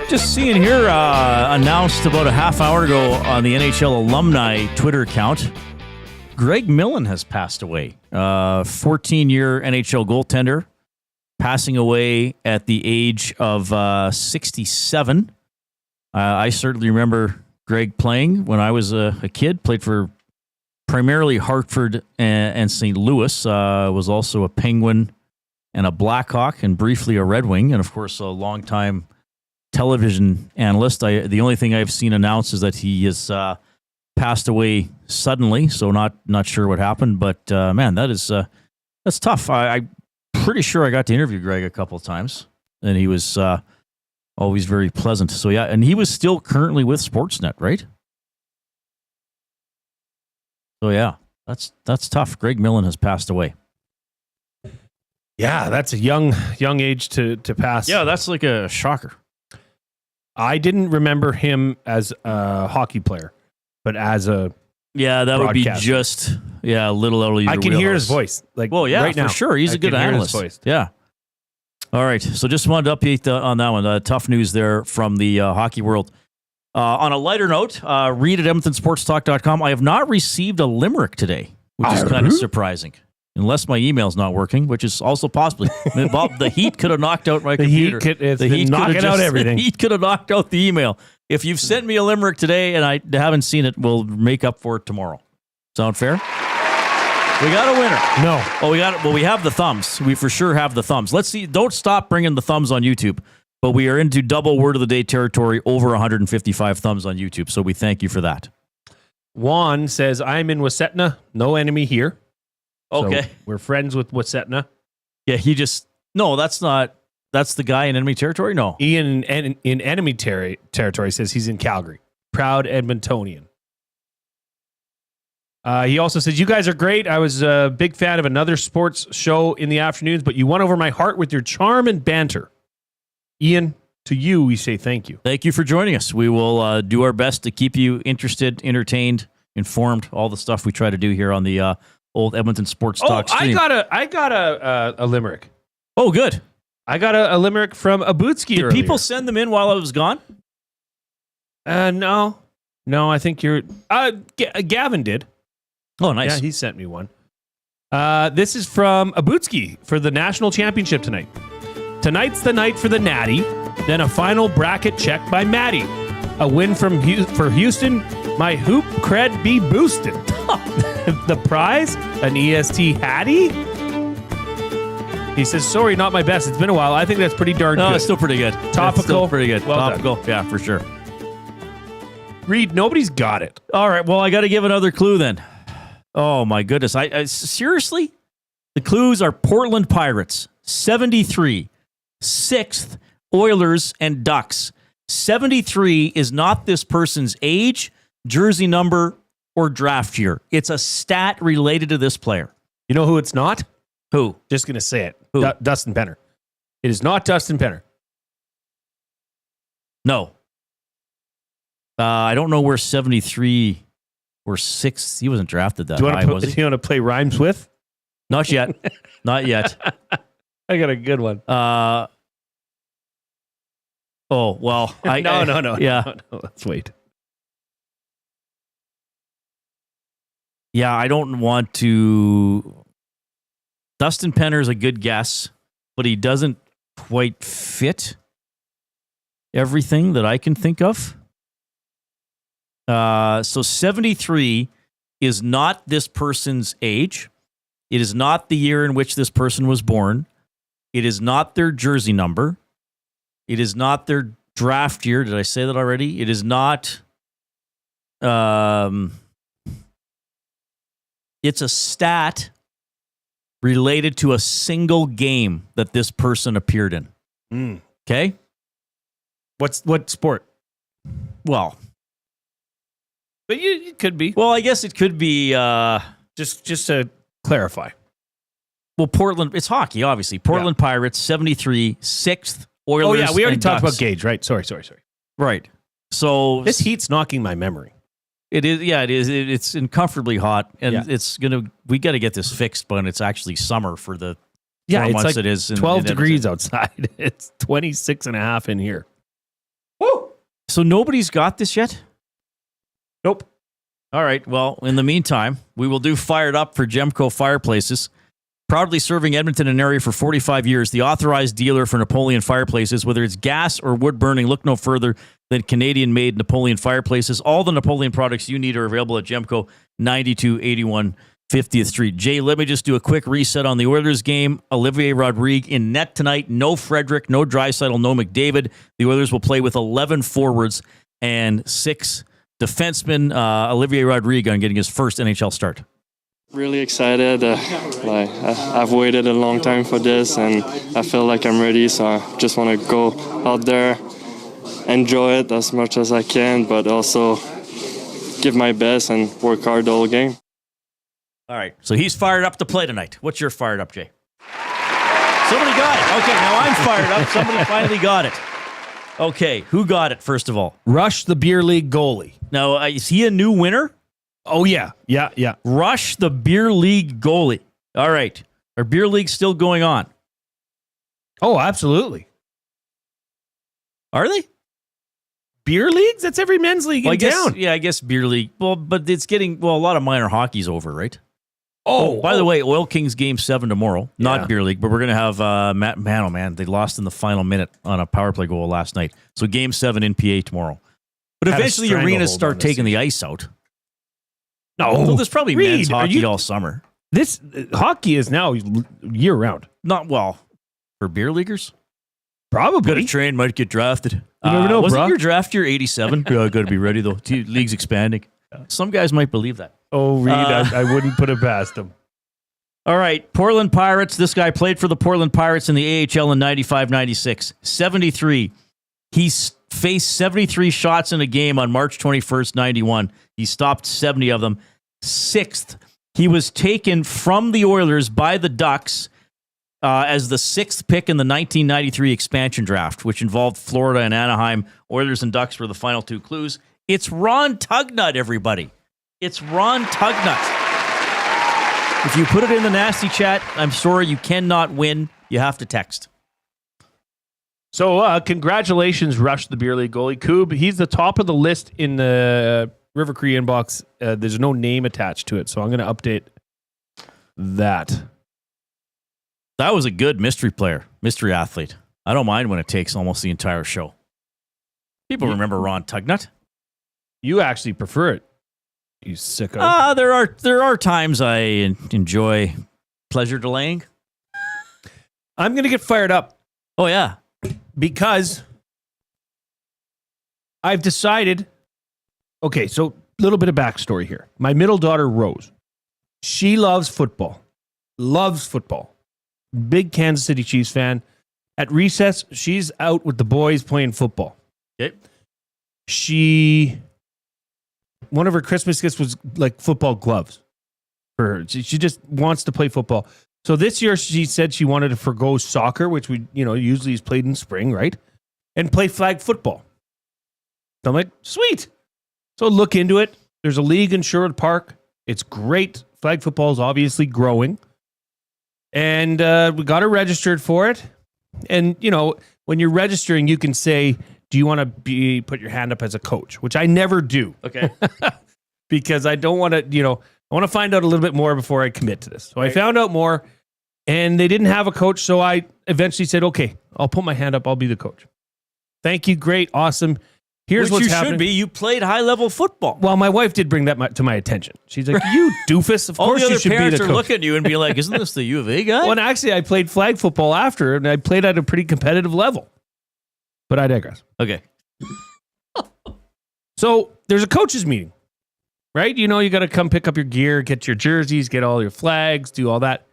[SPEAKER 3] Just seeing here, announced about a half hour ago on the NHL alumni Twitter account, Greg Millen has passed away. 14-year NHL goaltender, passing away at the age of 67. I certainly remember Greg playing when I was a kid. Played for primarily Hartford and St. Louis. Was also a Penguin and a Blackhawk, and briefly a Red Wing, and of course a longtime television analyst. The only thing I've seen announced is that he has passed away suddenly, so not sure what happened. But man, that's tough. I'm pretty sure I got to interview Greg a couple of times, and he was always very pleasant. So yeah, and he was still currently with Sportsnet, right? So yeah, that's tough. Greg Millen has passed away.
[SPEAKER 4] Yeah, that's a young age to pass.
[SPEAKER 3] Yeah, that's like a shocker.
[SPEAKER 4] I didn't remember him as a hockey player, but as a
[SPEAKER 3] that would be just a little out of your
[SPEAKER 4] I can hear his voice.
[SPEAKER 3] Right now. For sure. He's a good analyst. Yeah. All right. So just wanted to update on that one. Tough news there from the hockey world. On a lighter note, Reid at EdmontonSportsTalk.com. I have not received a limerick today, which is kind of surprising. Unless my email's not working, which is also possibly. Bob, the heat could have knocked out my computer.
[SPEAKER 4] The heat could knock out everything.
[SPEAKER 3] The heat could have knocked out the email. If you've sent me a limerick today and I haven't seen it, we'll make up for it tomorrow. Sound fair? We got a winner.
[SPEAKER 4] No.
[SPEAKER 3] Oh, we have the thumbs. We for sure have the thumbs. Let's see. Don't stop bringing the thumbs on YouTube. But we are into double word of the day territory, over 155 thumbs on YouTube. So we thank you for that.
[SPEAKER 4] Juan says, I'm in Wasetna. No enemy here.
[SPEAKER 3] Okay.
[SPEAKER 4] So we're friends with Wasetna.
[SPEAKER 3] Yeah, that's the guy in enemy territory? No.
[SPEAKER 4] Ian in enemy territory says he's in Calgary. Proud Edmontonian. He also says, you guys are great. I was a big fan of another sports show in the afternoons, but you won over my heart with your charm and banter. Ian, to you, we say thank you.
[SPEAKER 3] Thank you for joining us. We will do our best to keep you interested, entertained, informed, all the stuff we try to do here on the old Edmonton Sports Talk stream.
[SPEAKER 4] I got a limerick.
[SPEAKER 3] Oh, good.
[SPEAKER 4] I got a limerick from Abutski
[SPEAKER 3] Did
[SPEAKER 4] earlier.
[SPEAKER 3] people send them in while I was gone?
[SPEAKER 4] No, I think you're... Gavin did.
[SPEAKER 3] Oh, nice.
[SPEAKER 4] Yeah, he sent me one. This is from Abutski for the national championship tonight. Tonight's the night for the Natty, then a final bracket check by Maddie. A win for Houston, my hoop cred be boosted. The prize, an EST Hattie? He says, sorry, not my best. It's been a while. I think that's pretty darn good.
[SPEAKER 3] No, it's still pretty good.
[SPEAKER 4] Topical.
[SPEAKER 3] It's still pretty good.
[SPEAKER 4] Well
[SPEAKER 3] Topical.
[SPEAKER 4] done.
[SPEAKER 3] Yeah, for sure.
[SPEAKER 4] Reid, nobody's got it.
[SPEAKER 3] All right, well, I got to give another clue then. Oh, my goodness. I seriously? The clues are Portland Pirates, 73. 6th, Oilers and Ducks. 73 is not this person's age, jersey number, or draft year. It's a stat related to this player.
[SPEAKER 4] You know who it's not?
[SPEAKER 3] Who?
[SPEAKER 4] Just going to say it.
[SPEAKER 3] Who?
[SPEAKER 4] Dustin Penner. It is not Dustin Penner.
[SPEAKER 3] No. I don't know where 73 or 6th. He wasn't drafted that high, was he?
[SPEAKER 4] Do you want to play rhymes with?
[SPEAKER 3] Not yet. Not yet.
[SPEAKER 4] I got a good one.
[SPEAKER 3] Oh, well.
[SPEAKER 4] No.
[SPEAKER 3] Yeah.
[SPEAKER 4] No, let's wait.
[SPEAKER 3] Yeah, I don't want to... Dustin Penner is a good guess, but he doesn't quite fit everything that I can think of. So 73 is not this person's age. It is not the year in which this person was born. It is not their jersey number. It is not their draft year. Did I say that already? It is not... it's a stat related to a single game that this person appeared in. Okay?
[SPEAKER 4] What sport?
[SPEAKER 3] Well...
[SPEAKER 4] But it could be.
[SPEAKER 3] Well, I guess it could be...
[SPEAKER 4] Just to clarify.
[SPEAKER 3] Well, Portland... It's hockey, obviously. Portland Pirates, 73, 6th, Oilers.
[SPEAKER 4] Oh, yeah, we already
[SPEAKER 3] and
[SPEAKER 4] talked
[SPEAKER 3] Ducks.
[SPEAKER 4] about Gage, right? Sorry.
[SPEAKER 3] Right. So...
[SPEAKER 4] This heat's knocking my memory.
[SPEAKER 3] It is, yeah, it is. It's uncomfortably hot, and
[SPEAKER 4] Yeah.
[SPEAKER 3] it's going to... We got to get this fixed when it's actually summer for the 4
[SPEAKER 4] It's
[SPEAKER 3] months
[SPEAKER 4] like
[SPEAKER 3] it is.
[SPEAKER 4] 12 degrees outside. It's 26 and a half in here.
[SPEAKER 3] Woo! So nobody's got this yet?
[SPEAKER 4] Nope.
[SPEAKER 3] All right. Well, in the meantime, we will do Fired Up for Gemco Fireplaces. Proudly serving Edmonton and area for 45 years, the authorized dealer for Napoleon fireplaces, whether it's gas or wood burning, look no further than Canadian-made Napoleon fireplaces. All the Napoleon products you need are available at Gemco, 9281 50th Street. Jay, let me just do a quick reset on the Oilers game. Olivier Rodrigue in net tonight. No Frederic, no Draisaitl, no McDavid. The Oilers will play with 11 forwards and 6 defensemen. Olivier Rodrigue on getting his first NHL start.
[SPEAKER 5] Really excited. I've waited a long time for this, and I feel like I'm ready. So I just want to go out there, enjoy it as much as I can, but also give my best and work hard the whole game.
[SPEAKER 3] All right. So he's fired up to play tonight. What's your fired up, Jay? Somebody got it. Okay, now I'm fired up. Somebody finally got it. Okay, who got it, first of all?
[SPEAKER 4] Rush the Beer League goalie.
[SPEAKER 3] Now, is he a new winner?
[SPEAKER 4] Oh, yeah. Yeah.
[SPEAKER 3] Rush the Beer League goalie. All right. Are Beer Leagues still going on?
[SPEAKER 4] Oh, absolutely.
[SPEAKER 3] Are they?
[SPEAKER 4] Beer leagues? That's every men's league in town.
[SPEAKER 3] Yeah, I guess Beer League. Well, but it's getting, a lot of minor hockey's over, right?
[SPEAKER 4] Oh,
[SPEAKER 3] by the way, Oil Kings Game 7 tomorrow. Not Beer League, but we're going to have, man, they lost in the final minute on a power play goal last night. So Game 7 in PA tomorrow. But eventually arenas start taking the ice out.
[SPEAKER 4] No.
[SPEAKER 3] Although there's probably
[SPEAKER 4] Reid,
[SPEAKER 3] men's hockey all summer.
[SPEAKER 4] This hockey is now year round.
[SPEAKER 3] Not well for beer leaguers.
[SPEAKER 4] Probably.
[SPEAKER 3] Got to train, might get drafted.
[SPEAKER 4] You never know,
[SPEAKER 3] wasn't
[SPEAKER 4] bro.
[SPEAKER 3] your draft year 87? Yeah, got to be ready though. League's expanding. Some guys might believe that.
[SPEAKER 4] Oh, Reid, I wouldn't put it past him.
[SPEAKER 3] All right, Portland Pirates. This guy played for the Portland Pirates in the AHL in 95-96. 73. He's faced 73 shots in a game on March 21st, 91. He stopped 70 of them. 6th. He was taken from the Oilers by the Ducks as the 6th pick in the 1993 expansion draft, which involved Florida and Anaheim. Oilers and Ducks were the final 2 clues. It's Ron Tugnut, everybody. It's Ron Tugnut. If you put it in the nasty chat, I'm sorry, you cannot win. You have to text.
[SPEAKER 4] So congratulations, Rush, the beer league goalie. Coob, he's the top of the list in the River Cree inbox. There's no name attached to it, so I'm going to update that.
[SPEAKER 3] That was a good mystery player, mystery athlete. I don't mind when it takes almost the entire show. People remember Ron Tugnut.
[SPEAKER 4] You actually prefer it, you sicko.
[SPEAKER 3] There are times I enjoy pleasure delaying.
[SPEAKER 4] I'm going to get fired up.
[SPEAKER 3] Oh, yeah.
[SPEAKER 4] Because I've decided, okay, so a little bit of backstory here. My middle daughter, Rose, she loves football. Big Kansas City Chiefs fan. At recess, she's out with the boys playing football.
[SPEAKER 3] Okay.
[SPEAKER 4] One of her Christmas gifts was like football gloves for her. She just wants to play football. So this year she said she wanted to forgo soccer, which we, usually is played in spring, right? And play flag football. So I'm like, sweet. So look into it. There's a league in Sherwood Park. It's great. Flag football is obviously growing. And we got her registered for it. And, when you're registering, you can say, do you want to put your hand up as a coach? Which I never do.
[SPEAKER 3] Okay.
[SPEAKER 4] Because I don't want to, I want to find out a little bit more before I commit to this. So I found out more, and they didn't have a coach. So I eventually said, okay, I'll put my hand up. I'll be the coach. Thank you. Great. Awesome. Here's
[SPEAKER 3] Which
[SPEAKER 4] what's
[SPEAKER 3] you
[SPEAKER 4] happening.
[SPEAKER 3] should be. You played high-level football.
[SPEAKER 4] Well, my wife did bring that to my attention. She's like, you doofus. Of
[SPEAKER 3] All
[SPEAKER 4] course
[SPEAKER 3] the other
[SPEAKER 4] you should be the
[SPEAKER 3] parents
[SPEAKER 4] coach.
[SPEAKER 3] are looking at you and be like, isn't this the U of A guy?
[SPEAKER 4] Well, and actually, I played flag football after, and I played at a pretty competitive level. But I digress.
[SPEAKER 3] Okay.
[SPEAKER 4] So there's a coaches meeting, right? You got to come pick up your gear, get your jerseys, get all your flags, do all that.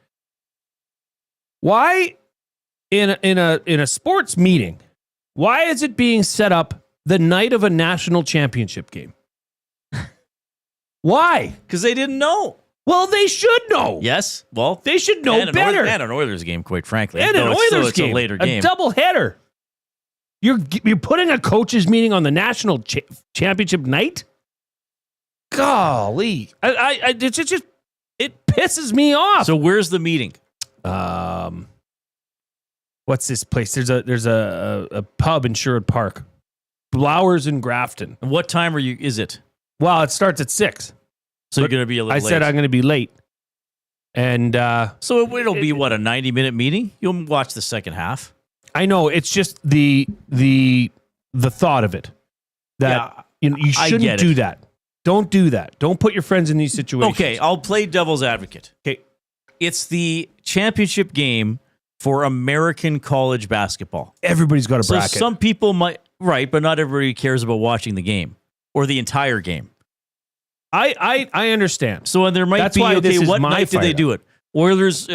[SPEAKER 4] Why in a sports meeting? Why is it being set up the night of a national championship game? Why?
[SPEAKER 3] Because they didn't know.
[SPEAKER 4] Well, they should know.
[SPEAKER 3] Yes. Well,
[SPEAKER 4] they should know better.
[SPEAKER 3] And an Oilers game, quite frankly.
[SPEAKER 4] And an Oilers game.
[SPEAKER 3] It's a later game.
[SPEAKER 4] A doubleheader. You're putting a coaches meeting on the national championship night? Golly. It pisses me off.
[SPEAKER 3] So where's the meeting?
[SPEAKER 4] What's this place? There's a pub in Sherwood Park. Blowers in Grafton.
[SPEAKER 3] And what time is it?
[SPEAKER 4] Well, it starts at 6.
[SPEAKER 3] So you're going to be a little late.
[SPEAKER 4] I said I'm going to be late. And
[SPEAKER 3] so it'll be what, a 90-minute meeting? You'll watch the second half.
[SPEAKER 4] I know, it's just the thought of it that you shouldn't do that. Don't do that. Don't put your friends in these situations.
[SPEAKER 3] Okay, I'll play devil's advocate.
[SPEAKER 4] Okay,
[SPEAKER 3] it's the championship game for American college basketball.
[SPEAKER 4] Everybody's got a bracket.
[SPEAKER 3] So some people might, right, but not everybody cares about watching the game or the entire game.
[SPEAKER 4] I understand.
[SPEAKER 3] So there might
[SPEAKER 4] That's
[SPEAKER 3] be,
[SPEAKER 4] why
[SPEAKER 3] okay, what night did they
[SPEAKER 4] fire.
[SPEAKER 3] do it? Oilers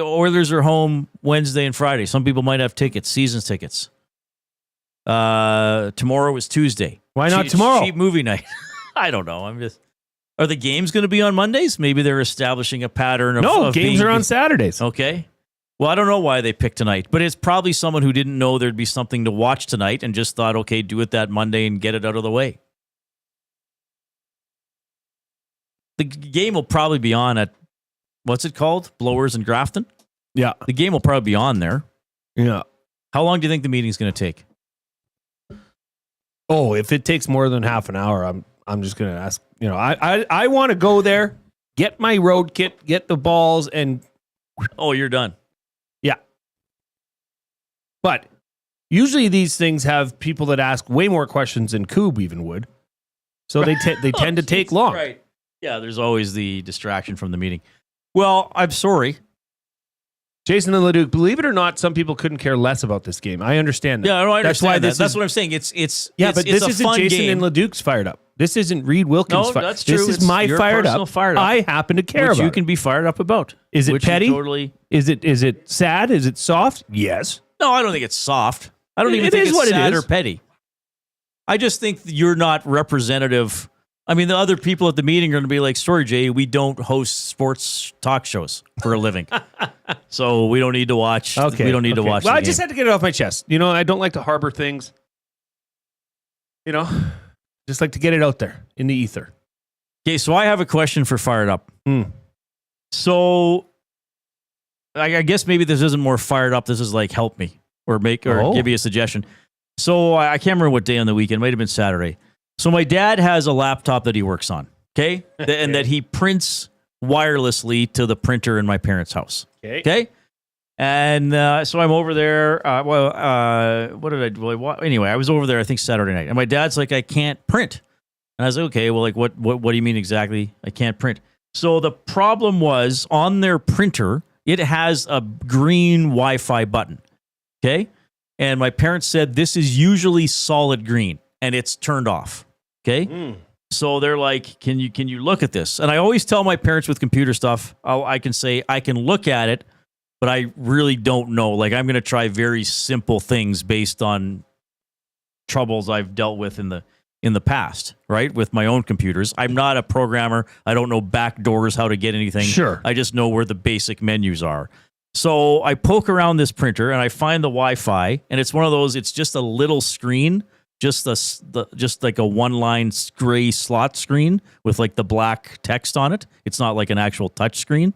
[SPEAKER 3] are home Wednesday and Friday. Some people might have tickets, seasons tickets. Tomorrow is Tuesday.
[SPEAKER 4] Why not tomorrow?
[SPEAKER 3] Cheap movie night. I don't know. Are the games going to be on Mondays? Maybe they're establishing a pattern of
[SPEAKER 4] No, games are on Saturdays.
[SPEAKER 3] Okay. Well, I don't know why they picked tonight, but it's probably someone who didn't know there'd be something to watch tonight and just thought, okay, do it that Monday and get it out of the way. The game will probably be on at, what's it called? Blowers in Grafton?
[SPEAKER 4] Yeah.
[SPEAKER 3] The game will probably be on there.
[SPEAKER 4] Yeah.
[SPEAKER 3] How long do you think the meeting's going to take?
[SPEAKER 4] Oh, if it takes more than half an hour, I'm just going to ask. I want to go there, get my road kit, get the balls, and
[SPEAKER 3] oh, you're done.
[SPEAKER 4] Yeah. But usually these things have people that ask way more questions than Coob even would. So they tend to take long.
[SPEAKER 3] Right. Yeah, there's always the distraction from the meeting. Well, I'm sorry.
[SPEAKER 4] Jason and Leduc, believe it or not, some people couldn't care less about this game. I understand that.
[SPEAKER 3] Yeah, no, I understand
[SPEAKER 4] That's why
[SPEAKER 3] that's what I'm saying. It's
[SPEAKER 4] but this isn't Jason
[SPEAKER 3] game.
[SPEAKER 4] and Leduc's fired up. This isn't Reid Wilkins.
[SPEAKER 3] No,
[SPEAKER 4] fired.
[SPEAKER 3] that's true.
[SPEAKER 4] This is
[SPEAKER 3] It's
[SPEAKER 4] my
[SPEAKER 3] your
[SPEAKER 4] fired
[SPEAKER 3] personal
[SPEAKER 4] up.
[SPEAKER 3] fired up.
[SPEAKER 4] I happen to care
[SPEAKER 3] which
[SPEAKER 4] about.
[SPEAKER 3] you can be fired up about.
[SPEAKER 4] Is it
[SPEAKER 3] which you
[SPEAKER 4] petty?
[SPEAKER 3] Totally.
[SPEAKER 4] Is it sad? Is it soft? Yes.
[SPEAKER 3] No, I don't think it's soft. I don't even
[SPEAKER 4] It
[SPEAKER 3] think
[SPEAKER 4] is
[SPEAKER 3] it's
[SPEAKER 4] what it
[SPEAKER 3] sad
[SPEAKER 4] is.
[SPEAKER 3] or petty. I just think you're not representative. I mean, the other people at the meeting are going to be like, sorry, Jay, we don't host sports talk shows for a living. So we don't need to watch.
[SPEAKER 4] Okay.
[SPEAKER 3] We don't need to watch.
[SPEAKER 4] Well,
[SPEAKER 3] the
[SPEAKER 4] I just
[SPEAKER 3] game.
[SPEAKER 4] had to get it off my chest. You know, I don't like to harbor things. You know, just like to get it out there in the ether.
[SPEAKER 3] Okay, so I have a question for Fired Up. So I guess maybe this isn't more fired up. This is like help me or give me a suggestion. So I can't remember what day on the weekend. It might have been Saturday. So my dad has a laptop that he works on, okay? And that he prints wirelessly to the printer in my parents' house. Okay? And so I'm over there. What did I do? Anyway, I was over there, I think, Saturday night. And my dad's like, I can't print. And I was like, okay, well, like, what do you mean exactly? I can't print. So the problem was on their printer, it has a green Wi-Fi button, okay? And my parents said, this is usually solid green, and it's turned off, okay? So they're like, can you look at this? And I always tell my parents with computer stuff, I can say, I can look at it, but I really don't know. Like, I'm going to try very simple things based on troubles I've dealt with in the past, right? With my own computers. I'm not a programmer. I don't know back doors, how to get anything.
[SPEAKER 4] Sure.
[SPEAKER 3] I just know where the basic menus are. So I poke around this printer and I find the Wi-Fi, and it's one of those, it's just a little screen, just like a one-line gray slot screen with like the black text on it. It's not like an actual touch screen.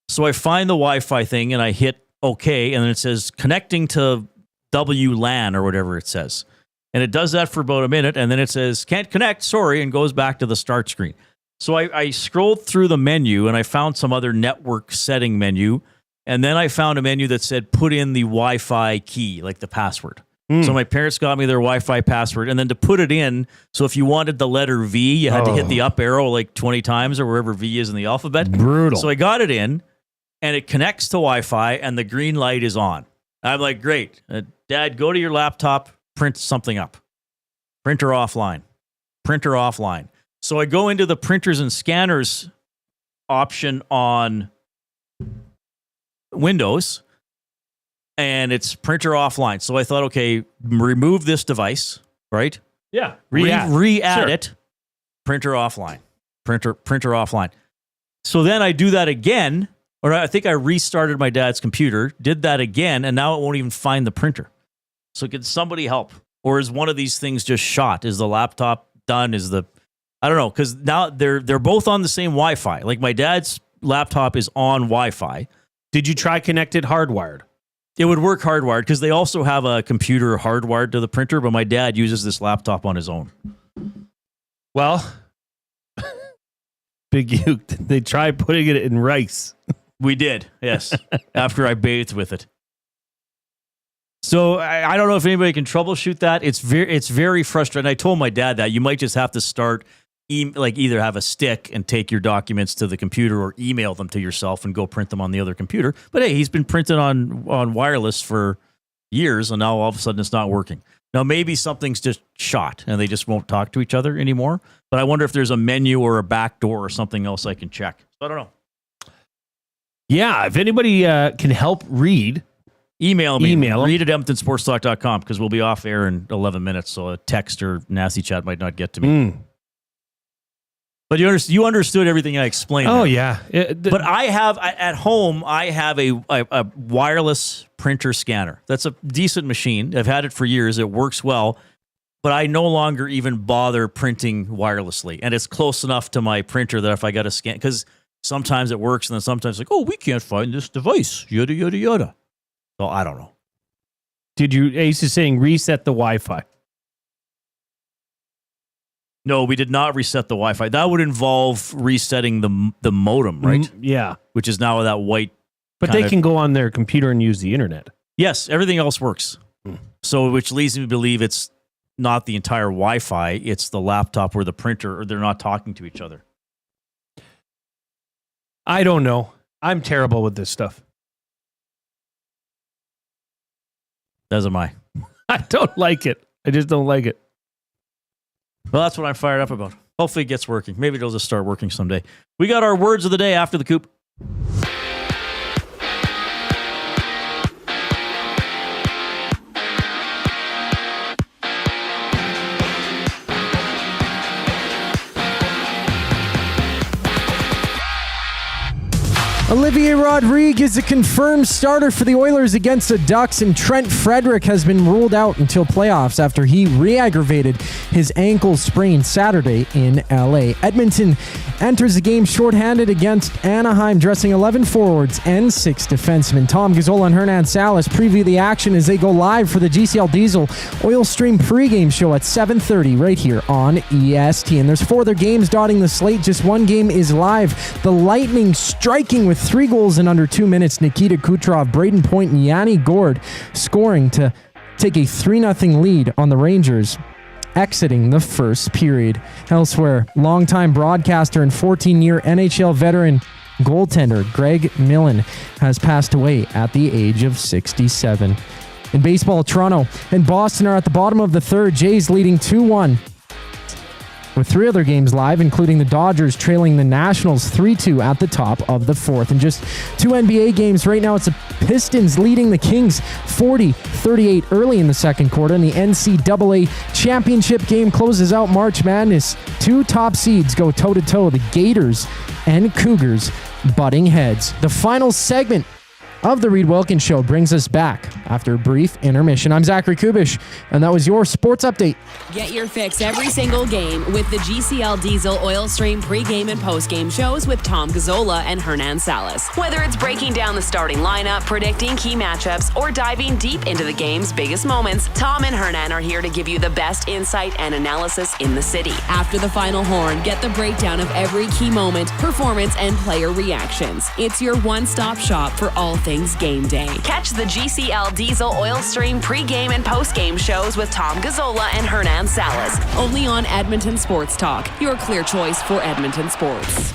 [SPEAKER 3] So I find the Wi-Fi thing and I hit OK, and then it says connecting to WLAN or whatever it says. And it does that for about a minute, and then it says, can't connect, sorry, and goes back to the start screen. So I scrolled through the menu, and I found some other network setting menu, and then I found a menu that said, put in the Wi-Fi key, like the password. So my parents got me their Wi-Fi password, and then to put it in, so if you wanted the letter V, you had to hit the up arrow like 20 times or wherever V is in the alphabet.
[SPEAKER 4] Brutal.
[SPEAKER 3] So I got it in, and it connects to Wi-Fi, and the green light is on. I'm like, great. Dad, go to your laptop, print something up. Printer offline. Printer offline. So I go into the printers and scanners option on Windows, and it's printer offline. So I thought, okay, remove this device, right?
[SPEAKER 4] Yeah.
[SPEAKER 3] Re-add it. Printer offline. Printer offline. So then I do that again, or I think I restarted my dad's computer, did that again, and now it won't even find the printer. So can somebody help? Or is one of these things just shot? Is the laptop done? I don't know, because now they're both on the same Wi-Fi. Like my dad's laptop is on Wi-Fi.
[SPEAKER 4] Did you try connect it hardwired?
[SPEAKER 3] It would work hardwired because they also have a computer hardwired to the printer, but my dad uses this laptop on his own.
[SPEAKER 4] Well, Big U, they tried putting it in rice.
[SPEAKER 3] We did, yes, after I bathed with it. So I don't know if anybody can troubleshoot that. It's very frustrating. I told my dad that you might just have to start either have a stick and take your documents to the computer or email them to yourself and go print them on the other computer. But hey, he's been printed on wireless for years, and now all of a sudden it's not working. Now maybe something's just shot and they just won't talk to each other anymore. But I wonder if there's a menu or a back door or something else I can check. So I don't know.
[SPEAKER 4] Yeah, if anybody can help Reid,
[SPEAKER 3] email me.
[SPEAKER 4] Email him.
[SPEAKER 3] Reid at EdmontonSportsTalk.com because we'll be off air in 11 minutes, so a text or nasty chat might not get to me. But you understood everything I explained.
[SPEAKER 4] Oh,
[SPEAKER 3] there.
[SPEAKER 4] yeah.
[SPEAKER 3] But I have, at home, I have a wireless printer scanner. That's a decent machine. I've had it for years. It works well. But I no longer even bother printing wirelessly. And it's close enough to my printer that if I got to scan, because sometimes it works and then sometimes like, oh, we can't find this device. Yada, yada, yada. So I don't know.
[SPEAKER 4] Did you, Ace is saying reset the Wi-Fi.
[SPEAKER 3] No, we did not reset the Wi-Fi. That would involve resetting the modem, right?
[SPEAKER 4] Yeah.
[SPEAKER 3] Which is now that white.
[SPEAKER 4] But they can go on their computer and use the internet.
[SPEAKER 3] Yes, everything else works. So, which leads me to believe it's not the entire Wi-Fi. It's the laptop or the printer, or they're not talking to each other.
[SPEAKER 4] I don't know. I'm terrible with this stuff.
[SPEAKER 3] As am I.
[SPEAKER 4] I don't like it. I just don't like it.
[SPEAKER 3] Well, that's what I'm fired up about. Hopefully it gets working. Maybe it'll just start working someday. We got our words of the day after the coop.
[SPEAKER 6] Olivier Rodrigue is a confirmed starter for the Oilers against the Ducks, and Trent Frederic has been ruled out until playoffs after he re-aggravated his ankle sprain Saturday in LA. Edmonton enters the game shorthanded against Anaheim, dressing 11 forwards and 6 defensemen. Tom Gazzola and Hernan Salas preview the action as they go live for the GCL Diesel Oil Stream pregame show at 7:30 right here on EST. And there's 4 other games dotting the slate. Just one game is live. The Lightning striking with 3 goals in under 2 minutes. Nikita Kucherov, Braden Point, and Yanni Gourde scoring to take a 3-0 lead on the Rangers exiting the first period. Elsewhere, longtime broadcaster and 14-year NHL veteran goaltender Greg Millen has passed away at the age of 67. In baseball, Toronto and Boston are at the bottom of the third. Jays leading 2-1. With 3 other games live, including the Dodgers trailing the Nationals 3-2 at the top of the 4th. And just 2 NBA games right now, it's the Pistons leading the Kings 40-38 early in the second quarter. And the NCAA championship game closes out March Madness. 2 top seeds go toe-to-toe, the Gators and Cougars butting heads. The final segment of the Reid Wilkins Show brings us back after a brief intermission. I'm Zachary Kubish, and that was your sports update.
[SPEAKER 7] Get your fix every single game with the GCL Diesel Oil Stream pregame and postgame shows with Tom Gazzola and Hernan Salas. Whether it's breaking down the starting lineup, predicting key matchups, or diving deep into the game's biggest moments, Tom and Hernan are here to give you the best insight and analysis in the city. After the final horn, get the breakdown of every key moment, performance, and player reactions. It's your one-stop shop for all things game day. Catch the GCL Diesel Oil Stream pregame and postgame shows with Tom Gazzola and Hernan Salas. Only on Edmonton Sports Talk, your clear choice for Edmonton sports.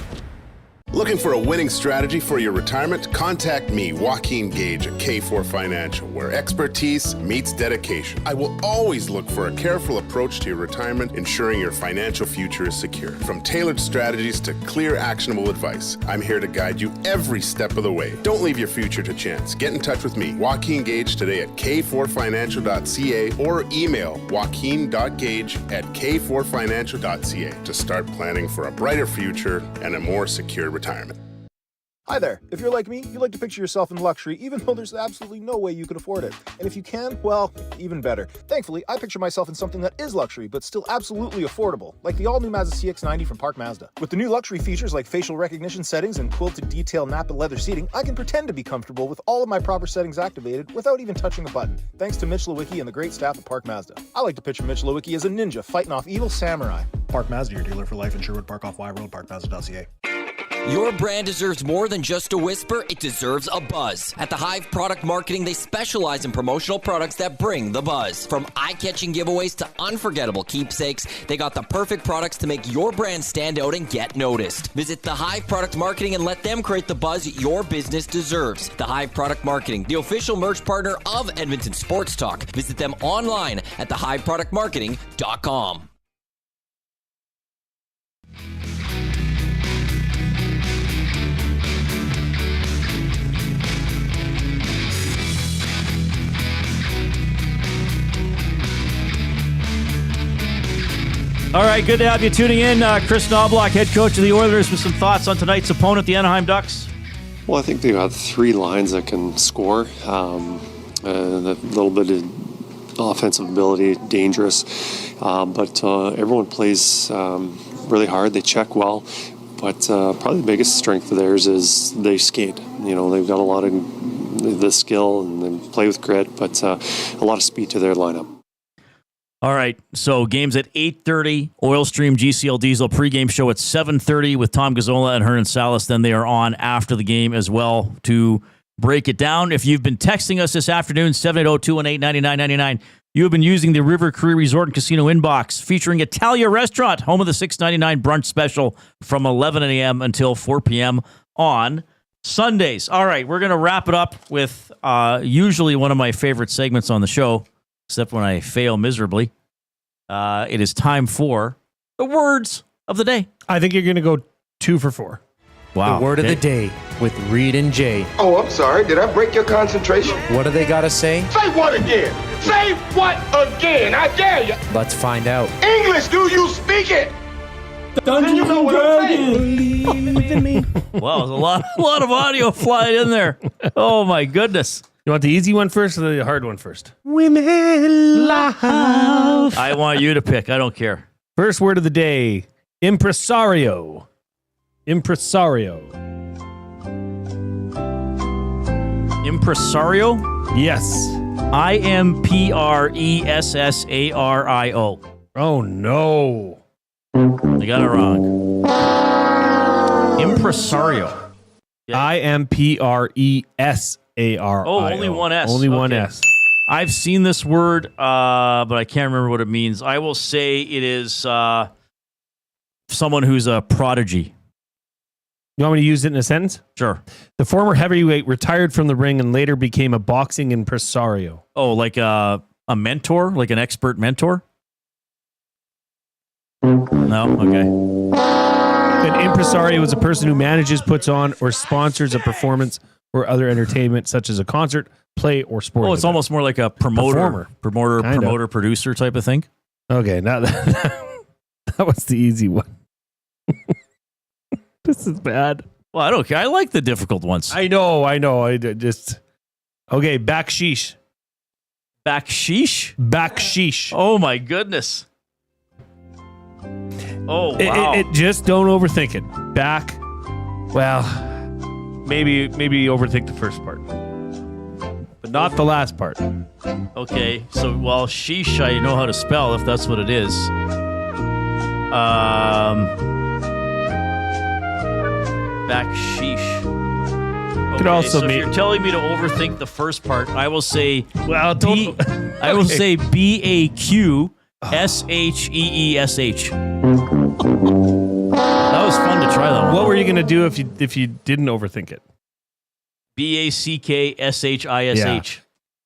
[SPEAKER 2] Looking for a winning strategy for your retirement? Contact me, Joaquin Gage at K4 Financial, where expertise meets dedication. I will always look for a careful approach to your retirement, ensuring your financial future is secure. From tailored strategies to clear, actionable advice, I'm here to guide you every step of the way. Don't leave your future to chance. Get in touch with me, Joaquin Gage, today at k4financial.ca or email joaquin.gage@k4financial.ca to start planning for a brighter future and a more secure retirement.
[SPEAKER 20] Hi there. If you're like me, you like to picture yourself in luxury, even though there's absolutely no way you could afford it. And if you can, well, even better. Thankfully, I picture myself in something that is luxury, but still absolutely affordable, like the all-new Mazda CX-90 from Park Mazda. With the new luxury features like facial recognition settings and quilted detail Napa leather seating, I can pretend to be comfortable with all of my proper settings activated without even touching a button, thanks to Mitch Lewicki and the great staff at Park Mazda. I like to picture Mitch Lewicki as a ninja fighting off evil samurai.
[SPEAKER 21] Park Mazda, your dealer for life in Sherwood Park off Y Road, parkmazda.ca.
[SPEAKER 22] Your brand deserves more than just a whisper, it deserves a buzz. At the Hive Product Marketing, they specialize in promotional products that bring the buzz. From eye-catching giveaways to unforgettable keepsakes, they got the perfect products to make your brand stand out and get noticed. Visit the Hive Product Marketing and let them create the buzz your business deserves. The Hive Product Marketing, the official merch partner of Edmonton Sports Talk. Visit them online at thehiveproductmarketing.com.
[SPEAKER 3] All right, good to have you tuning in. Chris Knobloch, head coach of the Oilers, with some thoughts on tonight's opponent, the Anaheim Ducks.
[SPEAKER 24] Well, I think they got 3 lines that can score. A little bit of offensive ability, dangerous. But everyone plays really hard. They check well. But probably the biggest strength of theirs is they skate. You know, they've got a lot of the skill and they play with grit, but a lot of speed to their lineup.
[SPEAKER 3] All right, so games at 8:30, Oil Stream GCL Diesel pregame show at 7:30 with Tom Gazzola and Hernan Salas. Then they are on after the game as well to break it down. If you've been texting us this afternoon, 780-218-9999, You have been using the River Cree Resort and Casino inbox featuring Italia Restaurant, home of the $6.99 brunch special from 11 a.m. until 4 p.m. on Sundays. All right, we're going to wrap it up with usually one of my favorite segments on the show, except when I fail miserably. It is time for the words of the day.
[SPEAKER 8] I think you're going to go 2 for 4.
[SPEAKER 3] Wow.
[SPEAKER 6] The word of the day with Reid and Jay.
[SPEAKER 1] Oh, I'm sorry. Did I break your concentration?
[SPEAKER 6] What do they got to say?
[SPEAKER 1] Say what again? Say what again? I dare you.
[SPEAKER 6] Let's find out.
[SPEAKER 1] English, do you speak it?
[SPEAKER 3] Dungeons
[SPEAKER 1] you know
[SPEAKER 3] and
[SPEAKER 1] what I'm saying?
[SPEAKER 8] Believe in me.
[SPEAKER 3] Wow, there's a lot of audio flying in there. Oh, my goodness.
[SPEAKER 8] You want the easy one first or the hard one first? Women love.
[SPEAKER 3] I want you to pick. I don't care.
[SPEAKER 8] First word of the day, impresario. Impresario.
[SPEAKER 3] Impresario?
[SPEAKER 8] Yes.
[SPEAKER 3] Impresario.
[SPEAKER 8] Oh, no.
[SPEAKER 3] I got it wrong. Impresario.
[SPEAKER 8] Impresario.
[SPEAKER 3] Oh, only one S.
[SPEAKER 8] Only one
[SPEAKER 3] Okay.
[SPEAKER 8] S.
[SPEAKER 3] I've seen this word, but I can't remember what it means. I will say it is someone who's a prodigy.
[SPEAKER 8] You want me to use it in a sentence?
[SPEAKER 3] Sure.
[SPEAKER 8] The former heavyweight retired from the ring and later became a boxing impresario.
[SPEAKER 3] Oh, like a mentor? Like an expert mentor? No? Okay.
[SPEAKER 8] An impresario is a person who manages, puts on, or sponsors a performance or other entertainment, such as a concert, play, or sport.
[SPEAKER 3] Oh, it's almost more like a promoter, producer type of thing.
[SPEAKER 8] Okay, now that was the easy one. This is bad.
[SPEAKER 3] Well, I don't care. I like the difficult ones.
[SPEAKER 8] I know. Just okay. Backsheesh.
[SPEAKER 3] Backsheesh. Oh my goodness. Oh wow.
[SPEAKER 8] It just don't overthink it. Well, maybe overthink the first part, but not the last part.
[SPEAKER 3] Okay, so sheesh, I know how to spell if that's what it is. Backsheesh. Okay,
[SPEAKER 8] Could also
[SPEAKER 3] so if
[SPEAKER 8] be.
[SPEAKER 3] you're telling me to overthink the first part, I will say.
[SPEAKER 8] Well, don't.
[SPEAKER 3] I will say BAQSHEESH. That was fun to try that one.
[SPEAKER 8] What were you gonna do if you didn't overthink it?
[SPEAKER 3] BACKSHISH.
[SPEAKER 8] Yeah.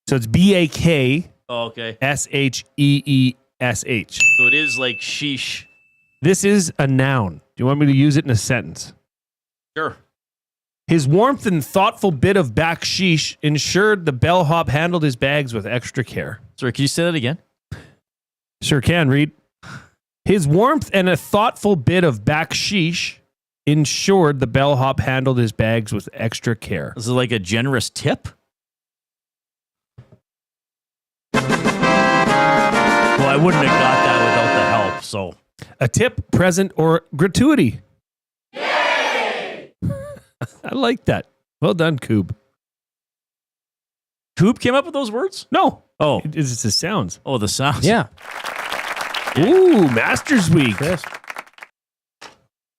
[SPEAKER 8] So it's BAK.
[SPEAKER 3] Oh, okay.
[SPEAKER 8] SHEESH.
[SPEAKER 3] So it is like sheesh.
[SPEAKER 8] This is a noun. Do you want me to use it in a sentence?
[SPEAKER 3] Sure.
[SPEAKER 8] His warmth and thoughtful bit of backsheesh ensured the bellhop handled his bags with extra care.
[SPEAKER 3] Sorry, can you say that again?
[SPEAKER 8] Sure can, Reid. His warmth and a thoughtful bit of backsheesh ensured the bellhop handled his bags with extra care.
[SPEAKER 3] Is it like a generous tip? Well, I wouldn't have got that without the help, so.
[SPEAKER 8] A tip, present, or gratuity. I like that. Well done, Coob.
[SPEAKER 3] Coob came up with those words?
[SPEAKER 8] No.
[SPEAKER 3] Oh.
[SPEAKER 8] It's the sounds.
[SPEAKER 3] Oh, the sounds.
[SPEAKER 6] Yeah.
[SPEAKER 8] Ooh, Masters Week.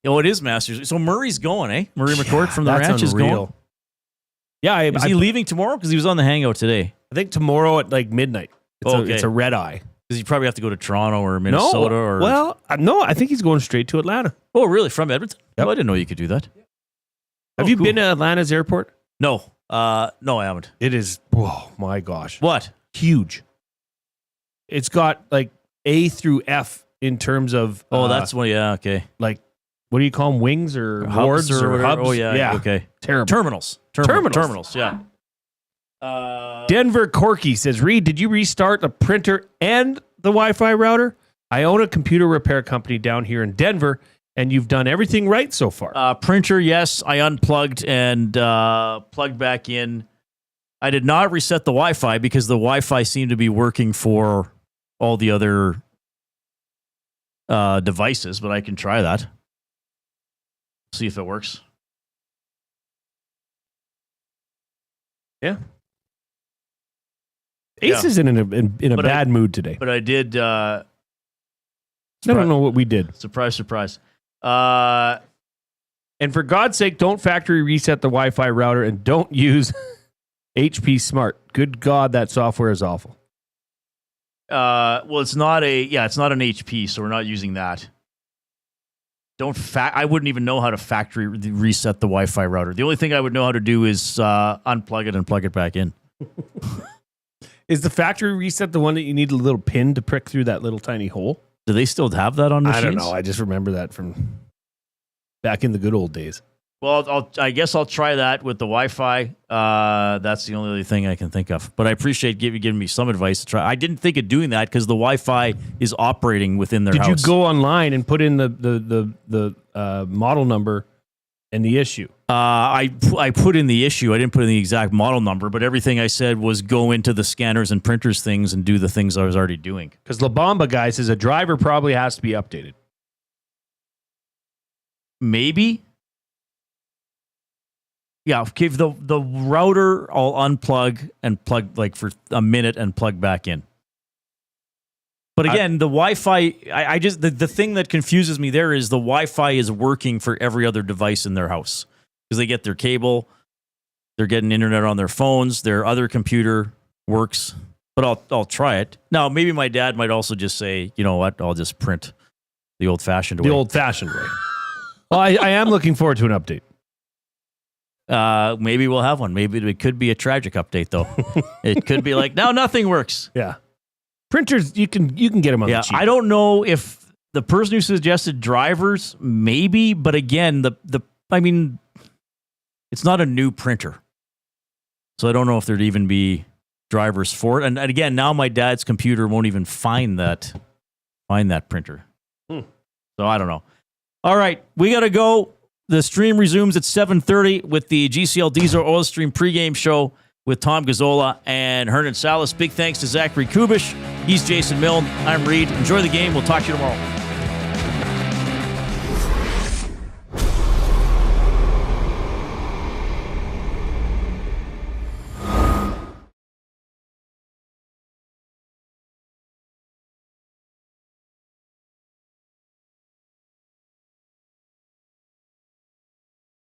[SPEAKER 3] Oh, it is Masters. So Murray's going, eh? Murray McCord from the Ranch is going.
[SPEAKER 8] Yeah.
[SPEAKER 3] Is he leaving tomorrow? Because he was on the Hangout today.
[SPEAKER 8] I think tomorrow at like midnight. It's a red eye.
[SPEAKER 3] Because you probably have to go to Toronto or Minnesota or.
[SPEAKER 8] Well, no, I think he's going straight to Atlanta.
[SPEAKER 3] Oh, really? From Edmonton?
[SPEAKER 8] Yep.
[SPEAKER 3] Oh, I didn't know you could do that.
[SPEAKER 8] Have you been to Atlanta's airport?
[SPEAKER 3] No. No, I haven't.
[SPEAKER 8] It is, oh my gosh.
[SPEAKER 3] What?
[SPEAKER 8] Huge. It's got like A through F in terms of.
[SPEAKER 3] Oh, that's one. Yeah, okay.
[SPEAKER 8] Like, what do you call them? Wings or
[SPEAKER 3] Hubs
[SPEAKER 8] wards or
[SPEAKER 3] whatever.
[SPEAKER 8] hubs?
[SPEAKER 3] Oh, yeah. Okay.
[SPEAKER 8] Terrible.
[SPEAKER 3] Terminals. Terminals, yeah.
[SPEAKER 8] Denver Corky says, Reid, did you restart the printer and the Wi-Fi router? I own a computer repair company down here in Denver, and you've done everything right so far.
[SPEAKER 3] Printer, yes. I unplugged and plugged back in. I did not reset the Wi-Fi because the Wi-Fi seemed to be working for all the other devices, but I can try that. See if it works.
[SPEAKER 8] Yeah. Ace is in a bad mood today.
[SPEAKER 3] But I did.
[SPEAKER 8] I don't know what we did.
[SPEAKER 3] Surprise, surprise.
[SPEAKER 8] And for God's sake, don't factory reset the Wi-Fi router and don't use HP Smart. Good God, that software is awful.
[SPEAKER 3] Well, it's not an HP, so we're not using that. I wouldn't even know how to factory reset the Wi-Fi router. The only thing I would know how to do is unplug it and plug it back in.
[SPEAKER 4] Is the factory reset the one that you need a little pin to prick through that little tiny hole?
[SPEAKER 3] Do they still have that on machines?
[SPEAKER 4] I don't know. I just remember that from back in the good old days.
[SPEAKER 3] Well, I guess I'll try that with the Wi-Fi. That's the only other thing I can think of. But I appreciate giving me some advice to try. I didn't think of doing that because the Wi-Fi is operating within their house.
[SPEAKER 4] Did you go online and put in the model number and the issue?
[SPEAKER 3] I put in the issue. I didn't put in the exact model number, but everything I said was go into the scanners and printers things and do the things I was already doing.
[SPEAKER 4] Because La Bamba guy says a driver probably has to be updated.
[SPEAKER 3] Maybe. Yeah, okay, the router I'll unplug and plug like for a minute and plug back in. But again, the Wi-Fi, I just the thing that confuses me there is the Wi-Fi is working for every other device in their house because they get their cable, they're getting internet on their phones, their other computer works. But I'll try it. Now, maybe my dad might also just say, you know what, I'll just print the old-fashioned way.
[SPEAKER 4] The old-fashioned way. Well, I am looking forward to an update.
[SPEAKER 3] Maybe we'll have one. Maybe it could be a tragic update, though. It could be like, now nothing works.
[SPEAKER 4] Yeah. Printers, you can get them on the cheap.
[SPEAKER 3] I don't know if the person who suggested drivers, maybe, but again, I mean, it's not a new printer. So I don't know if there'd even be drivers for it. And again, now my dad's computer won't even find that printer. So I don't know. All right, we got to go. The stream resumes at 7:30 with the GCL Diesel Oil Stream pregame show with Tom Gazzola and Hernan Salas. Big thanks to Zachary Kubish. He's Jason Milne. I'm Reid. Enjoy the game. We'll talk to you tomorrow.